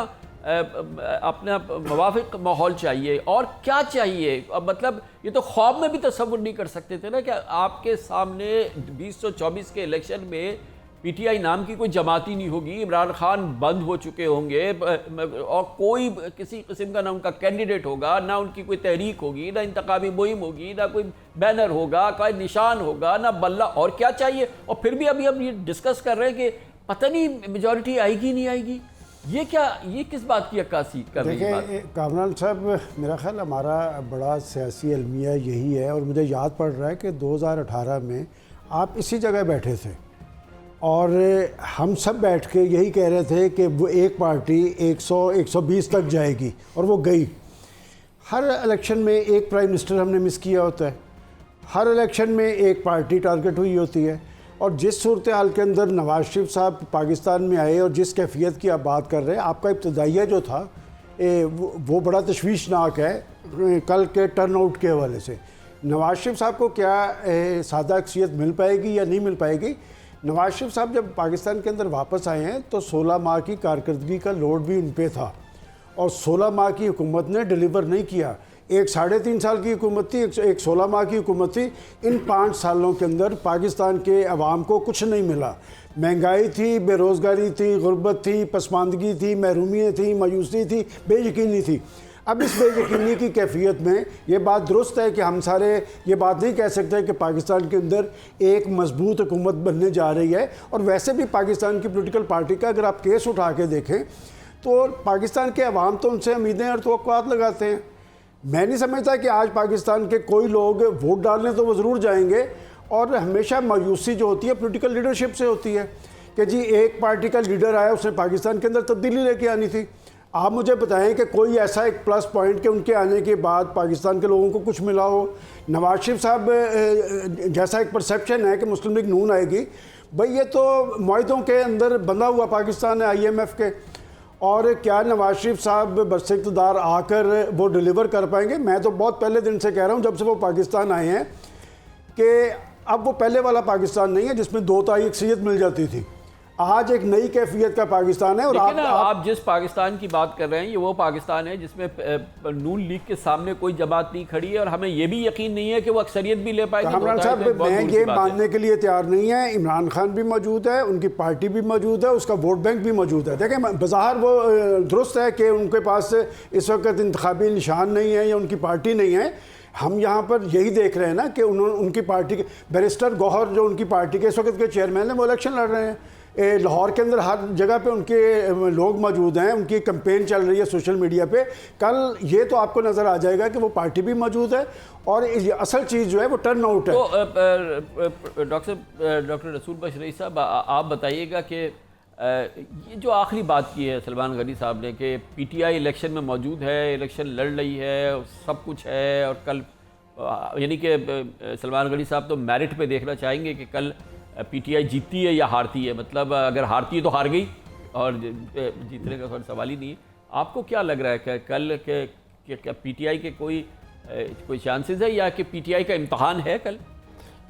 अपना मुवाफिक माहौल चाहिए और क्या चाहिए। मतलब ये तो ख्वाब में भी तसव्वुर नहीं कर सकते थे ना कि आपके सामने 2024 के इलेक्शन में पीटीआई नाम की कोई जमात ही नहीं होगी, इमरान खान बंद हो चुके होंगे और कोई किसी किस्म का ना उनका कैंडिडेट होगा, ना उनकी कोई तहरीक होगी, ना इंतखाबी मुहिम होगी, ना कोई बैनर होगा, कोई निशान होगा, ना बल्ला, और क्या चाहिए। और फिर भी अभी हम ये डिस्कस कर रहे हैं कि पता नहीं मेजॉरिटी आएगी नहीं आएगी। ये क्या, ये किस बात की अक्कासी कर रही है? देखिए कामरान साहब, मेरा ख्याल हमारा बड़ा सियासी अलमिया यही है, और मुझे याद पड़ रहा है कि 2018 में आप इसी जगह बैठे थे और हम सब बैठ के यही कह रहे थे कि वो एक पार्टी 100-120 तक जाएगी, और वो गई। हर इलेक्शन में एक प्राइम मिनिस्टर हमने मिस किया होता है, हर इलेक्शन में एक पार्टी टारगेट हुई होती है। और जिस सूरत हाल के अंदर नवाज शरीफ साहब पाकिस्तान में आए और जिस कैफियत की आप बात कर रहे हैं, आपका इब्तदाइया जो था वो बड़ा तशवीशनाक है कल के टर्न आउट के हवाले से। नवाज शरीफ साहब को क्या सादा अक्सियत मिल पाएगी या नहीं मिल पाएगी? नवाज शरीफ साहब जब पाकिस्तान के अंदर वापस आए हैं तो 16 माह की कारकर्दगी का लोड भी उन पे था, और 16 माह की हुकूमत ने डिलीवर नहीं किया। एक 3.5 साल की हुकूमत थी, एक 16 माह की हुकूमत थी। इन 5 सालों के अंदर पाकिस्तान के अवाम को कुछ नहीं मिला। महंगाई थी, बेरोज़गारी थी, गुर्बत थी, पसमानदगी थी, महरूमियाँ थी, मायूसी थी, बेयकीनी थी। अब इस बेयकीनी की कैफियत में ये बात दुरुस्त है कि हम सारे ये बात नहीं कह सकते कि पाकिस्तान के अंदर एक मजबूत हुकूमत बनने जा रही है। और वैसे भी पाकिस्तान की पोलिटिकल पार्टी का अगर आप केस उठा के देखें तो पाकिस्तान के अवाम तो उनसे उम्मीदें और तवक्कुआत लगाते हैं। मैं नहीं समझता कि आज पाकिस्तान के कोई लोग वोट डालने तो वो ज़रूर जाएंगे, और हमेशा मायूसी जो होती है पॉलिटिकल लीडरशिप से होती है कि जी एक पार्टी का लीडर आया, उसने पाकिस्तान के अंदर तब्दीली लेके आनी थी। आप मुझे बताएं कि कोई ऐसा एक प्लस पॉइंट कि उनके आने के बाद पाकिस्तान के लोगों को कुछ मिला हो। नवाज शरीफ साहब जैसा एक परसेप्शन है कि मुस्लिम लीग नून आएगी, भाई ये तो मुआहदों के अंदर बंधा हुआ पाकिस्तान है IMF के, और क्या नवाज शरीफ साहब बरसे इक़्तिदार आकर वो डिलीवर कर पाएंगे? मैं तो बहुत पहले दिन से कह रहा हूँ जब से वो पाकिस्तान आए हैं कि अब वो पहले वाला पाकिस्तान नहीं है जिसमें 2 तारीख अक्सरियत मिल जाती थी। आज एक नई कैफियत का पाकिस्तान है। और आप जिस पाकिस्तान की बात कर रहे हैं ये वो पाकिस्तान है जिसमें नून लीग के सामने कोई जमात नहीं खड़ी है, और हमें ये भी यकीन नहीं है कि वो अक्सरियत भी ले पाएगी। इमरान साहब, मैं ये मानने के लिए तैयार नहीं है। इमरान खान भी मौजूद है, उनकी पार्टी भी मौजूद है, उसका वोट बैंक भी मौजूद है। देखें, बज़ाहिर वो दुरुस्त है कि उनके पास इस वक्त इंतखाबी निशान नहीं है या उनकी पार्टी नहीं है। हम यहाँ पर यही देख रहे हैं ना कि उनकी पार्टी के बैरिस्टर गौहर जो उनकी पार्टी के इस वक्त के चेयरमैन हैं वो इलेक्शन लड़ रहे हैं। लाहौर के अंदर हर जगह पे उनके लोग मौजूद हैं, उनकी कैंपेन चल रही है सोशल मीडिया पे। कल ये तो आपको नज़र आ जाएगा कि वो पार्टी भी मौजूद है, और असल चीज़ जो है वो टर्न आउट है। तो डॉक्टर रसूल बशरी साहब, आप बताइएगा कि ये जो आखिरी बात की है सलमान गनी साहब ने कि PTI इलेक्शन में मौजूद है, इलेक्शन लड़ रही है, सब कुछ है, और कल यानी कि सलमान गनी साहब तो मेरिट पे देखना चाहेंगे कि कल PTI जीतती है या हारती है। मतलब अगर हारती है तो हार गई और जीतने का कोई सवाल ही नहीं है। आपको क्या लग रहा है कि कल के PTI के कोई चांसेस है या कि PTI का इम्तहान है? कल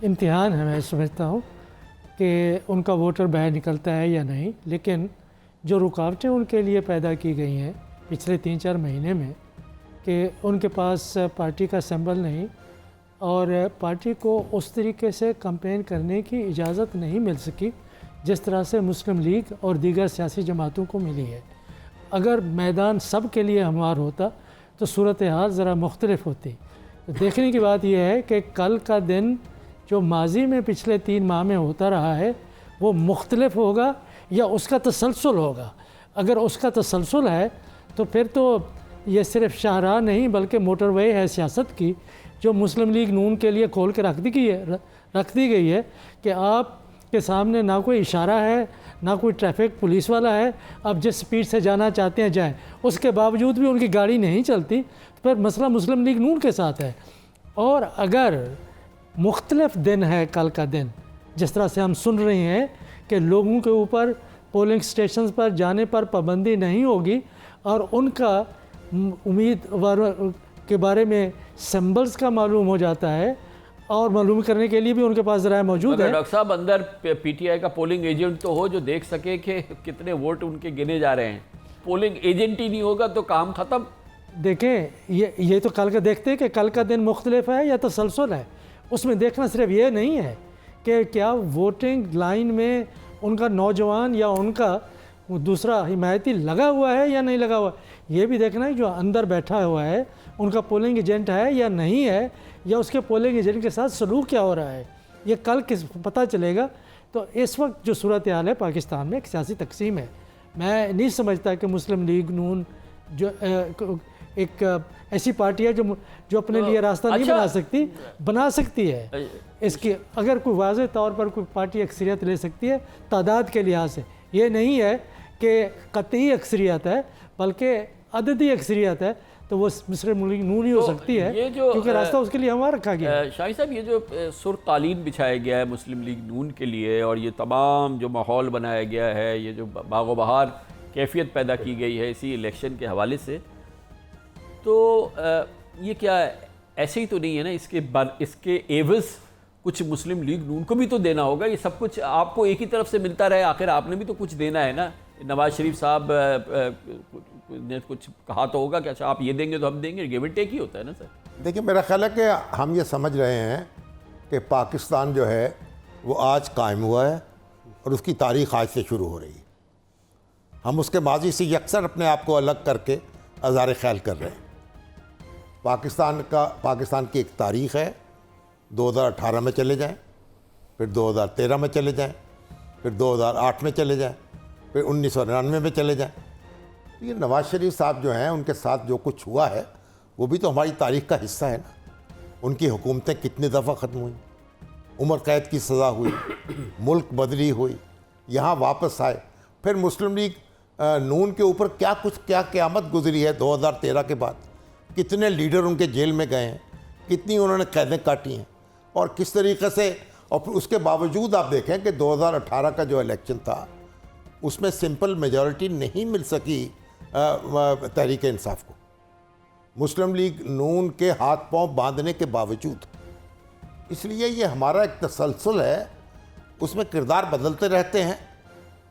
इम्तिहान है, मैं समझता हूँ कि उनका वोटर बाहर निकलता है या नहीं। लेकिन जो रुकावटें उनके लिए पैदा की गई हैं पिछले 3-4 महीने में कि उनके पास पार्टी का सिंबल नहीं, और पार्टी को उस तरीके से कैंपेन करने की इजाज़त नहीं मिल सकी जिस तरह से मुस्लिम लीग और दीगर सियासी जमातों को मिली है। अगर मैदान सब के लिए हमवार होता तो सूरत हाल ज़रा मुख्तलिफ होती। तो देखने की बात यह है कि कल का दिन जो माजी में पिछले 3 माह में होता रहा है वो मुख्तलिफ होगा या उसका तसलसल होगा। अगर उसका तसलसल है तो फिर तो ये सिर्फ शाहराह नहीं बल्कि मोटरवे है सियासत की, जो मुस्लिम लीग नून के लिए खोल के रख दी गई है कि आपके सामने ना कोई इशारा है ना कोई ट्रैफिक पुलिस वाला है, आप जिस स्पीड से जाना चाहते हैं जाएं। उसके बावजूद भी उनकी गाड़ी नहीं चलती, तो फिर मसला मुस्लिम लीग नून के साथ है। और अगर मुख्तलिफ दिन है कल का दिन, जिस तरह से हम सुन रहे हैं कि लोगों के ऊपर पोलिंग स्टेशन पर जाने पर पाबंदी नहीं होगी और उनका उम्मीदवारों के बारे में सिंबल्स का मालूम हो जाता है और मालूम करने के लिए भी उनके पास ज़राए मौजूद है। डॉक्टर साहब, अंदर पीटीआई का पोलिंग एजेंट तो हो जो देख सके कि कितने वोट उनके गिने जा रहे हैं। पोलिंग एजेंट ही नहीं होगा तो काम ख़त्म। देखें, ये तो कल का देखते हैं कि कल का दिन मुख्तलिफ है या तसलसल है। उसमें देखना सिर्फ ये नहीं है कि क्या वोटिंग लाइन में उनका नौजवान या उनका दूसरा हिमायती लगा हुआ है या नहीं लगा हुआ, ये भी देखना है जो अंदर बैठा हुआ है उनका पोलिंग एजेंट है या नहीं है, या उसके पोलिंग एजेंट के साथ सलूक क्या हो रहा है, ये कल किस पता चलेगा। तो इस वक्त जो सूरत हाल है पाकिस्तान में एक सियासी तकसीम है। मैं नहीं समझता कि मुस्लिम लीग नून जो एक ऐसी पार्टी है जो अपने लिए रास्ता नहीं बना सकती है। इसकी अगर कोई वाज़ेह तौर पर कोई पार्टी अक्सरियत ले सकती है तादाद के लिहाज से, ये नहीं है कि कतई अक्सरियत है बल्कि अददी अक्सरियत है, तो वो मुस्लिम लीग नून ही हो सकती है क्योंकि रास्ता उसके लिए हमारा रखा गया है। शाही साहब, ये जो सुर्ख कालीन बिछाया गया है मुस्लिम लीग नून के लिए और ये तमाम जो माहौल बनाया गया है, ये जो बागो बहार कैफियत पैदा की गई है इसी इलेक्शन के हवाले से, तो ये क्या ऐसे ही तो नहीं है ना, इसके एवज़ कुछ मुस्लिम लीग नून को भी तो देना होगा। ये सब कुछ आपको एक ही तरफ से मिलता रहे, आखिर आपने भी तो कुछ देना है ना। नवाज शरीफ साहब ने कुछ कहा तो होगा कि अच्छा आप ये देंगे तो हम देंगे, गिव एंड टेक ही होता है ना सर। देखिए, मेरा ख्याल है कि हम ये समझ रहे हैं कि पाकिस्तान जो है वो आज कायम हुआ है और उसकी तारीख़ आज से शुरू हो रही है। हम उसके माजी से यकसर अपने आप को अलग करके अज़ार ख्याल कर रहे हैं। पाकिस्तान की एक तारीख़ है, 2018 में चले जाएं, फिर 2013 में चले जाएं, फिर 2008 में चले जाएं, फिर 1999 में चले जाएं। ये नवाज शरीफ साहब जो हैं उनके साथ जो कुछ हुआ है वो भी तो हमारी तारीख़ का हिस्सा है ना। उनकी हुकूमतें कितनी दफ़ा ख़त्म हुई, उम्र कैद की सज़ा हुई, मुल्क बदली हुई, यहाँ वापस आए, फिर मुस्लिम लीग नून के ऊपर क्या क़यामत गुजरी है 2013 के बाद। कितने लीडर उनके जेल में गए हैं, कितनी उन्होंने कैदें काटी हैं और किस तरीके से। और फिर उसके बावजूद आप देखें कि 2018 का जो इलेक्शन था उसमें सिंपल मेजॉरिटी नहीं मिल सकी तहरीक इंसाफ को, मुस्लिम लीग नून के हाथ पांव बांधने के बावजूद। इसलिए ये हमारा एक तसलसल है, उसमें किरदार बदलते रहते हैं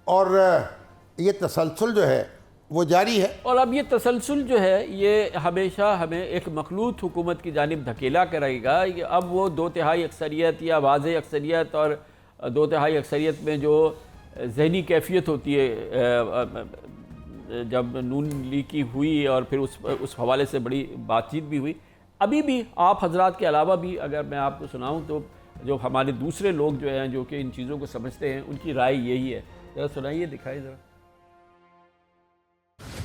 और ये तसलसल जो है वो जारी है। और अब ये तसलसल जो है ये हमेशा हमें एक मखलूत हुकूमत की जानिब धकेला करेगा। अब वो 2/3 अक्सरियत या वाज़ेह अक्सरियत और 2/3 अक्सरियत में जो जहनी कैफियत होती है जब नून लीग की हुई और फिर उस हवाले से बड़ी बातचीत भी हुई। अभी भी आप हजरात के अलावा भी अगर मैं आपको सुनाऊँ तो जो हमारे दूसरे लोग जो हैं जो कि इन चीज़ों को समझते हैं उनकी राय यही है। ज़रा सुनाइए, दिखाइए ज़रा।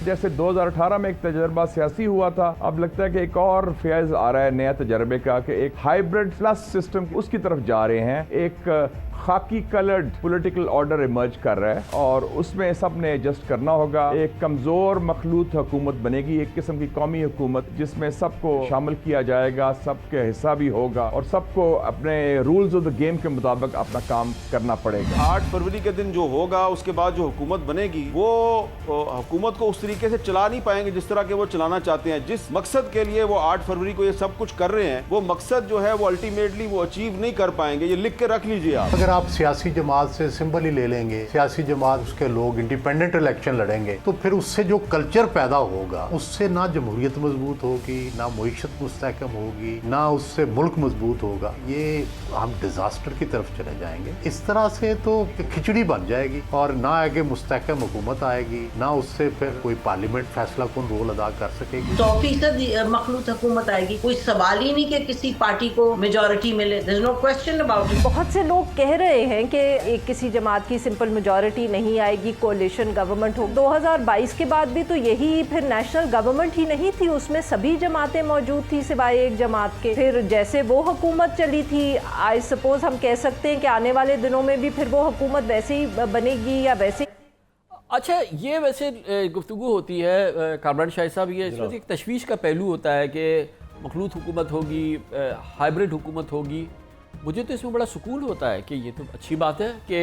जैसे 2018 में एक तजर्बा सियासी हुआ था, अब लगता है कि एक और फेज आ रहा है नया तजर्बे का कि एक हाइब्रिड प्लस सिस्टम उसकी तरफ जा रहे हैं। एक खाकी कलर्ड पॉलिटिकल ऑर्डर इमर्ज कर रहा है और उसमें सब ने एडजस्ट करना होगा। एक कमज़ोर मखलूत हुकूमत बनेगी, एक किस्म की कौमी हुकूमत जिसमें सबको शामिल किया जाएगा, सबके हिस्सा भी होगा और सबको अपने रूल्स ऑफ द गेम के मुताबिक अपना काम करना पड़ेगा। 8 फरवरी के दिन जो होगा उसके बाद जो हुकूमत बनेगी वो हुकूमत को उस तरीके से चला नहीं पाएंगे जिस तरह के वो चलाना चाहते हैं। जिस मकसद के लिए वो 8 फरवरी को ये सब कुछ कर रहे हैं वो मकसद जो है वो अल्टीमेटली वो अचीव नहीं कर पाएंगे। ये लिख के रख लीजिए आप। अगर अगर आप सियासी जमात से सिंबल ही ले लेंगे, सियासी जमात उसके लोग इंडिपेंडेंट इलेक्शन लड़ेंगे, तो फिर उससे जो कल्चर पैदा होगा उससे ना जमहूरियत मजबूत होगी, ना मुईशत मुस्तहकम होगी, ना उससे मुल्क मजबूत होगा। ये हम डिजास्टर की तरफ चले जाएंगे। इस तरह से तो खिचड़ी बन जाएगी और ना आगे मुस्तहकम हुकूमत आएगी, ना उससे फिर कोई पार्लियामेंट फैसला कौन रोल अदा कर सकेगी। 100% मखलूत हुकूमत आएगी, कोई सवाल ही नहीं कि किसी पार्टी को मेजॉरिटी मिले। There is no question about it. बहुत से लोग कह रहे हैं कि एक किसी जमात की सिंपल मेजॉरिटी नहीं आएगी, कोalition गवर्नमेंट हो। 2022 के बाद भी तो यही फिर नेशनल गवर्नमेंट ही नहीं थी, उसमें सभी जमातें मौजूद थी सिवाय एक जमात के। फिर जैसे वो हुकूमत चली थी, आई सपोज हम कह सकते हैं कि आने वाले दिनों में भी फिर वो हुकूमत वैसे ही बनेगी या वैसे। अच्छा, ये वैसे गुफ्तगू होती है कामरान शाहिद साहब, ये इसमें एक तशवीश का पहलू होता है कि मखलूत हुकूमत होगी, हाइब्रिड हुकूमत होगी। मुझे तो इसमें बड़ा सुकून होता है कि ये तो अच्छी बात है कि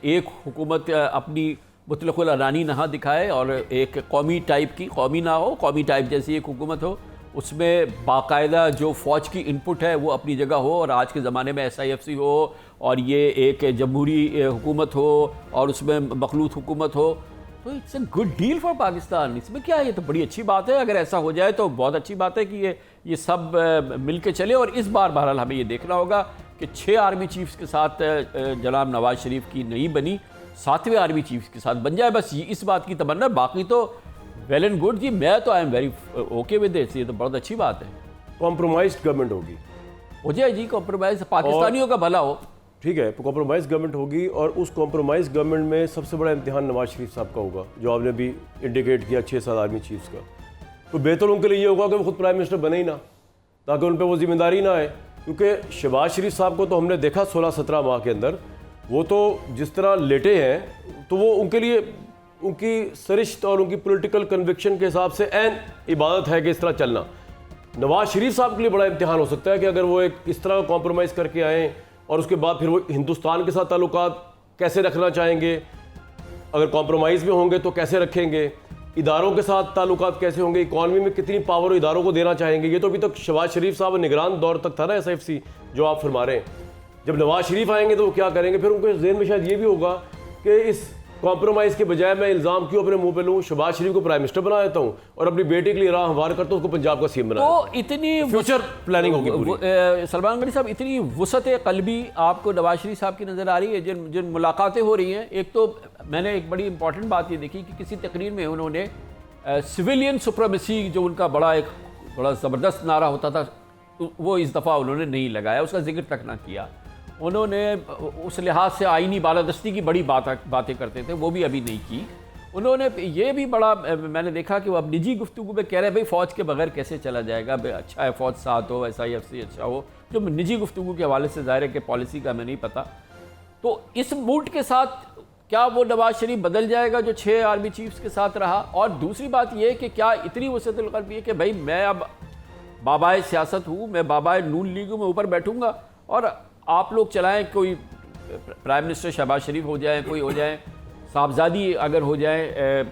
एक हुकूमत अपनी मुतलक़ुल अरानी ना दिखाए और एक कौमी टाइप की, कौमी ना हो, कौमी टाइप जैसी एक हुकूमत हो, उसमें बाकायदा जो फ़ौज की इनपुट है वो अपनी जगह हो, और आज के ज़माने में SIFC हो और ये एक जमहूरी हुकूमत हो और उसमें मखलूत हुकूमत हो, तो it's a good deal for Pakistan. इसमें क्या है, ये तो बड़ी अच्छी बात है। अगर ऐसा हो जाए तो बहुत अच्छी बात है कि ये सब मिल के चले। और इस बार बहरहाल हमें ये देखना होगा कि 6 आर्मी चीफ्स के साथ जनाब नवाज शरीफ की नहीं बनी, 7वें आर्मी चीफ के साथ बन जाए, बस ये इस बात की तमन्ना। बाकी तो वेल एंड गुड जी, मैं तो I am very okay with this, ये तो बहुत अच्छी बात है। कॉम्प्रोमाइज गवर्नमेंट होगी, हो जाए जी कॉम्प्रोमाइज, पाकिस्तानियों का भला हो। ठीक है, कॉम्प्रोमाइज़ गवर्नमेंट होगी और उस कॉम्प्रोमाइज़ गवर्नमेंट में सबसे बड़ा इम्तिहान नवाज शरीफ साहब का होगा, जो आपने भी इंडिकेट किया 6-7 आर्मी चीफ्स का। तो बेहतर उनके लिए ये होगा कि वो खुद प्राइम मिनिस्टर बने ही ना, ताकि उन पर वो जिम्मेदारी ना आए। क्योंकि शहबाज शरीफ साहब को तो हमने देखा 16-17 माह के अंदर, वो तो जिस तरह लेटे हैं, तो वो उनके लिए उनकी सरिश्त और उनकी पॉलिटिकल कन्विक्शन के हिसाब से ऐन इबादत है कि इस तरह चलना। नवाज शरीफ साहब के लिए बड़ा इम्तिहान हो सकता है कि अगर वो एक इस तरह कॉम्प्रोमाइज़ करके आएँ और उसके बाद फिर वो हिंदुस्तान के साथ ताल्लुकात कैसे रखना चाहेंगे, अगर कॉम्प्रोमाइज़ में होंगे तो कैसे रखेंगे, इदारों के साथ ताल्लुकात कैसे होंगे, इकॉनमी में कितनी पावर इदारों को देना चाहेंगे। ये तो अभी तक शहबाज शरीफ साहब निगरान दौर तक था ना SIFC जो आप फरमा रहे हैं। जब नवाज शरीफ आएंगे तो वो क्या करेंगे, फिर उनके ज़हन में शायद ये भी होगा कि इस कॉम्प्रोमाइज़ के बजाय मैं इल्ज़ाम क्यों अपने मुंह पे लूँ, शहबाज शरीफ को प्राइम मिनिस्टर बना देता हूँ और अपनी बेटे के लिए राह हमवार करता हूँ, उसको पंजाब का CM बना। तो इतनी फ्यूचर प्लानिंग होगी पूरी। सलमान गनी साहब, इतनी वुसअत क़ल्बी आपको नवाज शरीफ साहब की नज़र आ रही है जिन मुलाकातें हो रही हैं। एक तो मैंने एक बड़ी इंपॉर्टेंट बात ये देखी कि किसी तकरीर में उन्होंने सिविलियन सुप्रीमेसी, जो उनका बड़ा ज़बरदस्त नारा होता था, वो इस दफ़ा उन्होंने नहीं लगाया, उसका जिक्र तक ना किया। उन्होंने उस लिहाज से आईनी बालादस्ती की बड़ी बातें करते थे, वो भी अभी नहीं की। उन्होंने ये भी बड़ा, मैंने देखा कि वो अब निजी गुफ्तगू में कह रहे हैं भाई फ़ौज के बगैर कैसे चला जाएगा, भाई अच्छा है फ़ौज साथ हो, SIFC अच्छा हो, जो निजी गुफ्तगू के हवाले से ज़ाहिर है कि पॉलिसी का हमें नहीं पता। तो इस मूड के साथ क्या वो नवाज शरीफ बदल जाएगा जो 6 आर्मी चीफ्स के साथ रहा? और दूसरी बात ये कि क्या इतनी वसअतुल क़ल्ब है कि भाई मैं अब बाबाए सियासत हूँ, मैं बाबाए नून लीग में ऊपर बैठूँगा और आप लोग चलाएं, कोई प्राइम मिनिस्टर शहबाज शरीफ हो जाए, कोई हो जाए, साहबजादी अगर हो जाए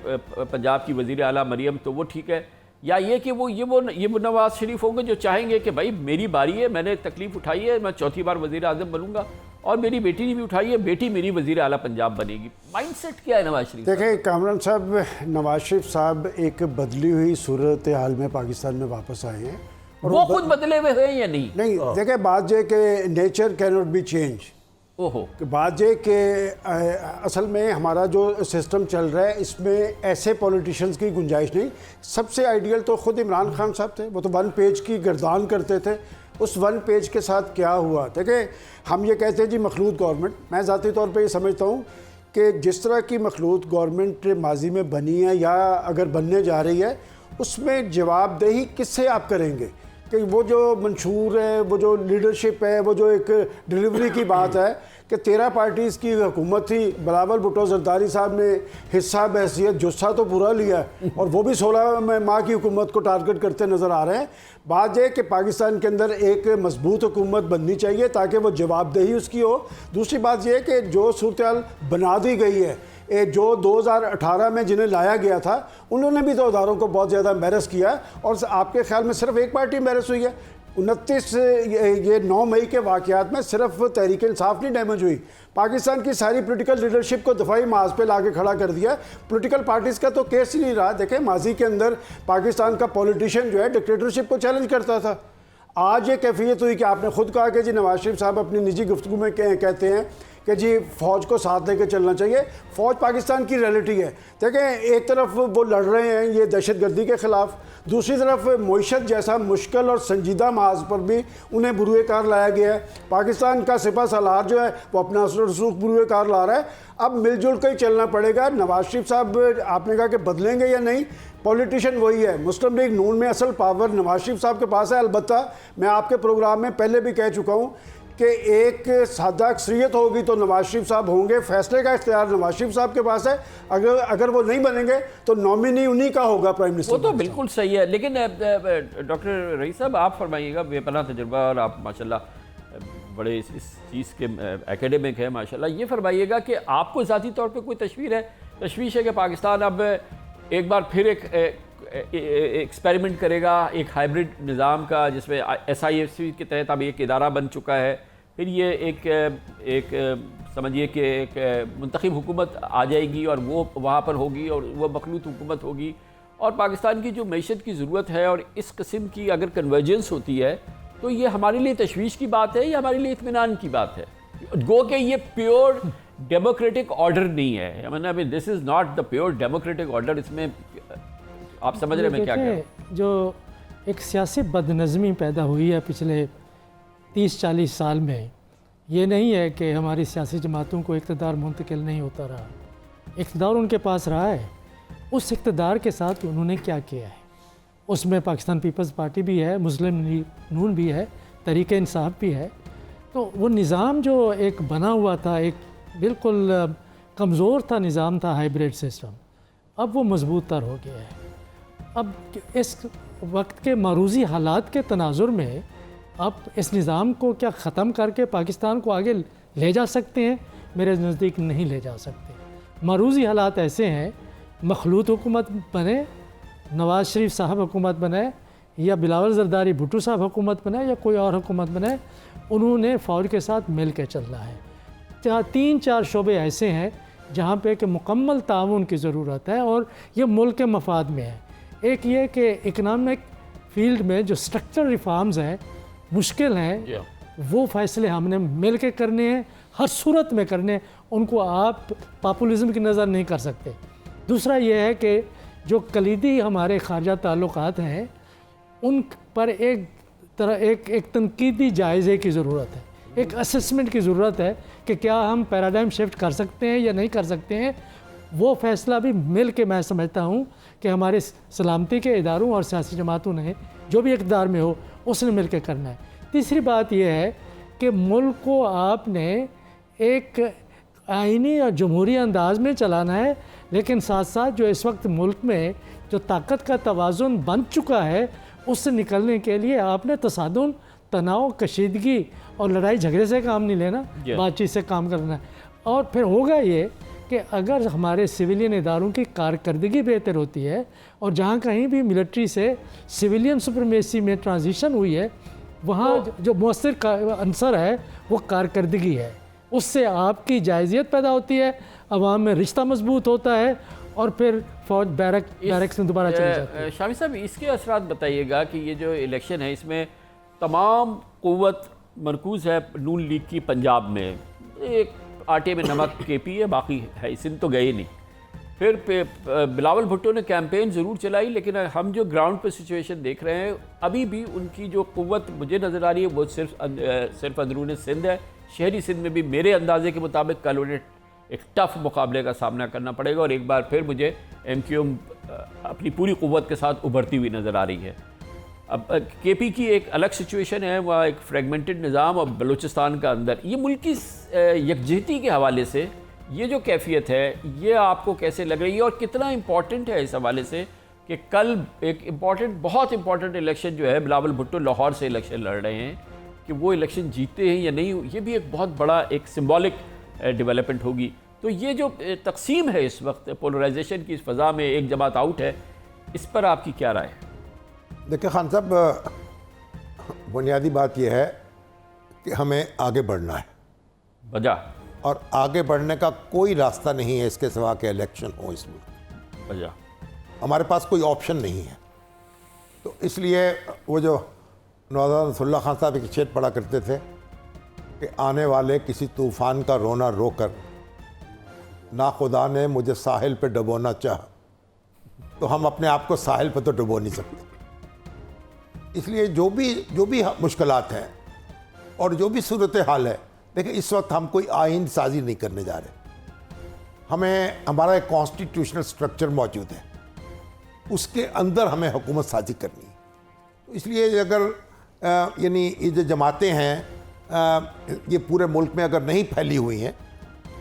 पंजाब की वज़ीर आला मरियम, तो वो ठीक है। या ये कि वो नवाज शरीफ होंगे जो चाहेंगे कि भाई मेरी बारी है, मैंने तकलीफ़ उठाई है, मैं चौथी बार वज़ीर आज़म बनूंगा और मेरी बेटी ने भी उठाई है, बेटी मेरी वज़ीर आला पंजाब बनेगी। माइंडसेट क्या है नवाज शरीफ? देखिए कामरान साहब, नवाज शरीफ साहब एक बदली हुई सूरत हाल में पाकिस्तान में वापस आए हैं और वो खुद बदले हुए हैं या नहीं? नहीं, देखिए बात ये कि nature can not be change. ओहो, बात ये कि असल में हमारा जो सिस्टम चल रहा है इसमें ऐसे पॉलिटिशियंस की गुंजाइश नहीं। सबसे आइडियल तो ख़ुद इमरान खान साहब थे, वो तो 1 पेज की गर्दान करते थे। उस 1 पेज के साथ क्या हुआ, देखिए हम ये कहते हैं जी मखलूत गवर्नमेंट, मैं ज़ाती तौर पे ये समझता हूँ कि जिस तरह की मखलूत गवर्नमेंट माजी में बनी है या अगर बनने जा रही है, उसमें जवाबदेही किससे आप करेंगे कि वो जो मंशूर है, वो जो लीडरशिप है, वो जो एक डिलीवरी की बात है कि 13 पार्टीज़ की हुकूमत थी, बिलावल भुट्टो जरदारी साहब ने हिस्सा बहसीत जुस्सा तो पूरा लिया और वो भी 16 माह की हुकूमत को टारगेट करते नज़र आ रहे हैं। बात यह कि पाकिस्तान के अंदर एक मजबूत हुकूमत बननी चाहिए ताकि वो जवाबदेही उसकी हो। दूसरी बात यह कि जो सूरत हाल बना दी गई है, जो 2018 में जिन्हें लाया गया था, उन्होंने भी तो इदारों को बहुत ज़्यादा एम्बेरस किया और आपके ख्याल में सिर्फ एक पार्टी एम्बेरस हुई है? 29 ये 9 मई के वाक़यात में सिर्फ तहरीक इंसाफ नहीं डैमेज हुई, पाकिस्तान की सारी पॉलिटिकल लीडरशिप को दफाई माज पे लाके खड़ा कर दिया। पॉलिटिकल पार्टीज़ का तो केस ही नहीं रहा। देखें, माजी के अंदर पाकिस्तान का पॉलिटिशियन जो है डिक्टेटरशिप को चैलेंज करता था। आज ये कैफियत हुई कि आपने खुद कहा कि जी नवाज शरीफ साहब अपनी निजी गुफ्तगू में कहते हैं कि जी फ़ौज को साथ लेकर चलना चाहिए। फ़ौज पाकिस्तान की रियलिटी है। देखें, एक तरफ वो लड़ रहे हैं ये दहशतगर्दी के ख़िलाफ़, दूसरी तरफ मईशत जैसा मुश्किल और संजीदा महाज पर भी उन्हें बुरुए कार लाया गया है। पाकिस्तान का सिपा सलार जो है वो अपना रसूख बुरुए कार ला रहा है। अब मिलजुल कर ही चलना पड़ेगा। नवाज शरीफ साहब आपने कहा कि बदलेंगे या नहीं, पॉलिटिशियन वही है। मुस्लिम लीग नून में असल पावर नवाज शरीफ साहब के पास है। अलबत्ता मैं आपके प्रोग्राम में पहले भी कह चुका हूँ कि एक सादा अक्सरियत होगी तो नवाज शरीफ साहब होंगे। फैसले का इख्तियार नवाज शरीफ साहब के पास है। अगर वो नहीं बनेंगे तो नॉमिनी उन्हीं का होगा प्राइम मिनिस्टर। वो तो बिल्कुल सही है, लेकिन डॉक्टर रईस साहब आप फरमाइएगा, बेपनाह तजुर्बा और आप माशाल्लाह बड़े इस चीज़ के एकेडमिक है माशाल्लाह, ये फरमाइएगा कि आपको ज़ाती तौर पे कोई तशवीश है कि पाकिस्तान अब एक बार फिर एक एक्सपेरिमेंट करेगा एक हाइब्रिड निज़ाम का, जिसमें SIFC के तहत अब एक इदारा बन चुका है, फिर ये एक समझिए कि एक मुंतखब हुकूमत आ जाएगी और वो वहाँ पर होगी और वो मखलूत हुकूमत होगी, और पाकिस्तान की जो मईशत की ज़रूरत है और इस किस्म की अगर कन्वर्जेंस होती है तो ये हमारे लिए तशवीश की बात है या हमारे लिए इत्मीनान की बात है? गो कि ये प्योर डेमोक्रेटिक ऑर्डर नहीं है, मतलब this is not the pure democratic order. इसमें आप समझ रहे हैं मैं क्या कह रहा हूँ? जो एक सियासी बदनज़मी पैदा हुई है पिछले 30-40 साल में, ये नहीं है कि हमारी सियासी जमातों को इक़्तिदार मुंतकिल नहीं होता रहा, इक़्तिदार उनके पास रहा है। उस इक़्तिदार के साथ उन्होंने क्या किया है, उसमें पाकिस्तान पीपल्स पार्टी भी है, मुस्लिम लीग नून भी है, तहरीक इंसाफ भी है। तो वो निज़ाम जो एक बना हुआ था, एक बिल्कुल कमज़ोर था निज़ाम था, हाइब्रिड सिस्टम, अब वो मजबूत तर हो गया है। अब इस वक्त के मरूज़ी हालात के तनाजुर में आप इस निज़ाम को क्या ख़त्म करके पाकिस्तान को आगे ले जा सकते हैं? मेरे नज़दीक नहीं ले जा सकते। मरूज़ी हालात ऐसे हैं, मखलूत हुकूमत बने, नवाज़ शरीफ साहब हुकूमत बनाए या बिलावल ज़रदारी भुट्टो साहब हुकूमत बनाए या कोई और हुकूमत बनाए, उन्होंने फ़ौज के साथ मिल के चलना है। जहाँ 3-4 शोबे ऐसे हैं जहाँ पे कि मुकम्मल ताउन की ज़रूरत है और ये मुल्क के मफाद में है। एक ये कि इकनॉमिक फील्ड में जो स्ट्रक्चरल रिफॉर्म्स हैं मुश्किल हैं, वो फ़ैसले हमने मिल के करने हैं, हर सूरत में करने हैं, उनको आप पॉपुलिज़म की नज़र नहीं कर सकते। दूसरा ये है कि जो कलीदी हमारे खारजा ताल्लुकात हैं उन पर एक तनकीदी जायज़े की ज़रूरत है, एक असेसमेंट की ज़रूरत है कि क्या हम पैराडाइम शिफ्ट कर सकते हैं या नहीं कर सकते हैं। वो फ़ैसला भी मिल के मैं समझता हूँ कि हमारे सलामती के इदारों और सियासी जमातों ने जो भी इक़्तिदार में हो उसने मिल के करना है। तीसरी बात यह है कि मुल्क को आपने एक आइनी और जमहूरी अंदाज में चलाना है, लेकिन साथ साथ जो इस वक्त मुल्क में जो ताकत का तवाज़ुन बन चुका है उससे निकलने के लिए आपने तसादुम, तनाव, कशीदगी और लड़ाई झगड़े से काम नहीं लेना, बातचीत से काम करना है। और फिर होगा ये कि अगर हमारे सिविलियन इदारों की कारकर्दगी बेहतर होती है और जहाँ कहीं भी मिलिट्री से सिविलियन सुपरमेसी में ट्रांजिशन हुई है, वहाँ जो मौसर अंसर है वो कारकर्दगी है, उससे आपकी जायज़ियत पैदा होती है, अवाम में रिश्ता मजबूत होता है और फिर फौज बैरक्स में दोबारा चली जाती है। शामी साहब, इसके असरात बताइएगा कि ये जो इलेक्शन है इसमें तमाम क़ुव्वत मरकूज़ है नून लीग की पंजाब में, एक आटे में नमक KP है, बाकी है सिंध तो गए नहीं। फिर बिलावल भुट्टो ने कैंपेन ज़रूर चलाई, लेकिन हम जो ग्राउंड पे सिचुएशन देख रहे हैं अभी भी उनकी जो क़ुव्वत मुझे नज़र आ रही है वो सिर्फ अंदरूनी सिंध है। शहरी सिंध में भी मेरे अंदाजे के मुताबिक कल उन्हें एक टफ मुकाबले का सामना करना पड़ेगा और एक बार फिर मुझे MQM अपनी पूरी क़ुव्वत के साथ उभरती हुई नज़र आ रही है। अब KP की एक अलग सिचुएशन है, वह एक फ्रेगमेंटेड निज़ाम और बलूचिस्तान का अंदर ये मुल्क की यकजहती के हवाले से ये जो कैफियत है ये आपको कैसे लग रही है और कितना इम्पॉर्टेंट है इस हवाले से कि कल एक बहुत इम्पॉर्टेंट इलेक्शन जो है, बिलावल भुट्टो लाहौर से इलेक्शन लड़ रहे हैं, कि वो इलेक्शन जीते हैं या नहीं, ये भी एक बहुत बड़ा एक सिम्बॉलिक डेवलपमेंट होगी। तो ये जो तकसीम है इस वक्त पोलराइजेशन की इस फ़ज़ा में, एक जमात आउट है, इस पर आपकी क्या राय है? देखिए खान साहब, बुनियादी बात यह है कि हमें आगे बढ़ना है, वजह और आगे बढ़ने का कोई रास्ता नहीं है इसके सिवा के इलेक्शन हो इसमें। वजह हमारे पास कोई ऑप्शन नहीं है। तो इसलिए वो जो नवाज़ रसूलुल्लाह खान साहब एक शेर पढ़ा करते थे कि आने वाले किसी तूफ़ान का रोना रोकर ना खुदा ने मुझे साहिल पे डुबोना चाहा, तो हम अपने आप को साहिल पे तो डुबो नहीं सकते। इसलिए जो भी मुश्किलात हैं और जो भी सूरत हाल है, देखिए इस वक्त हम कोई आइन साजी नहीं करने जा रहे। हमारा एक कॉन्स्टिट्यूशनल स्ट्रक्चर मौजूद है, उसके अंदर हमें हुकूमत साजी करनी है। तो इसलिए अगर यानी ये जो जमातें हैं ये पूरे मुल्क में अगर नहीं फैली हुई हैं,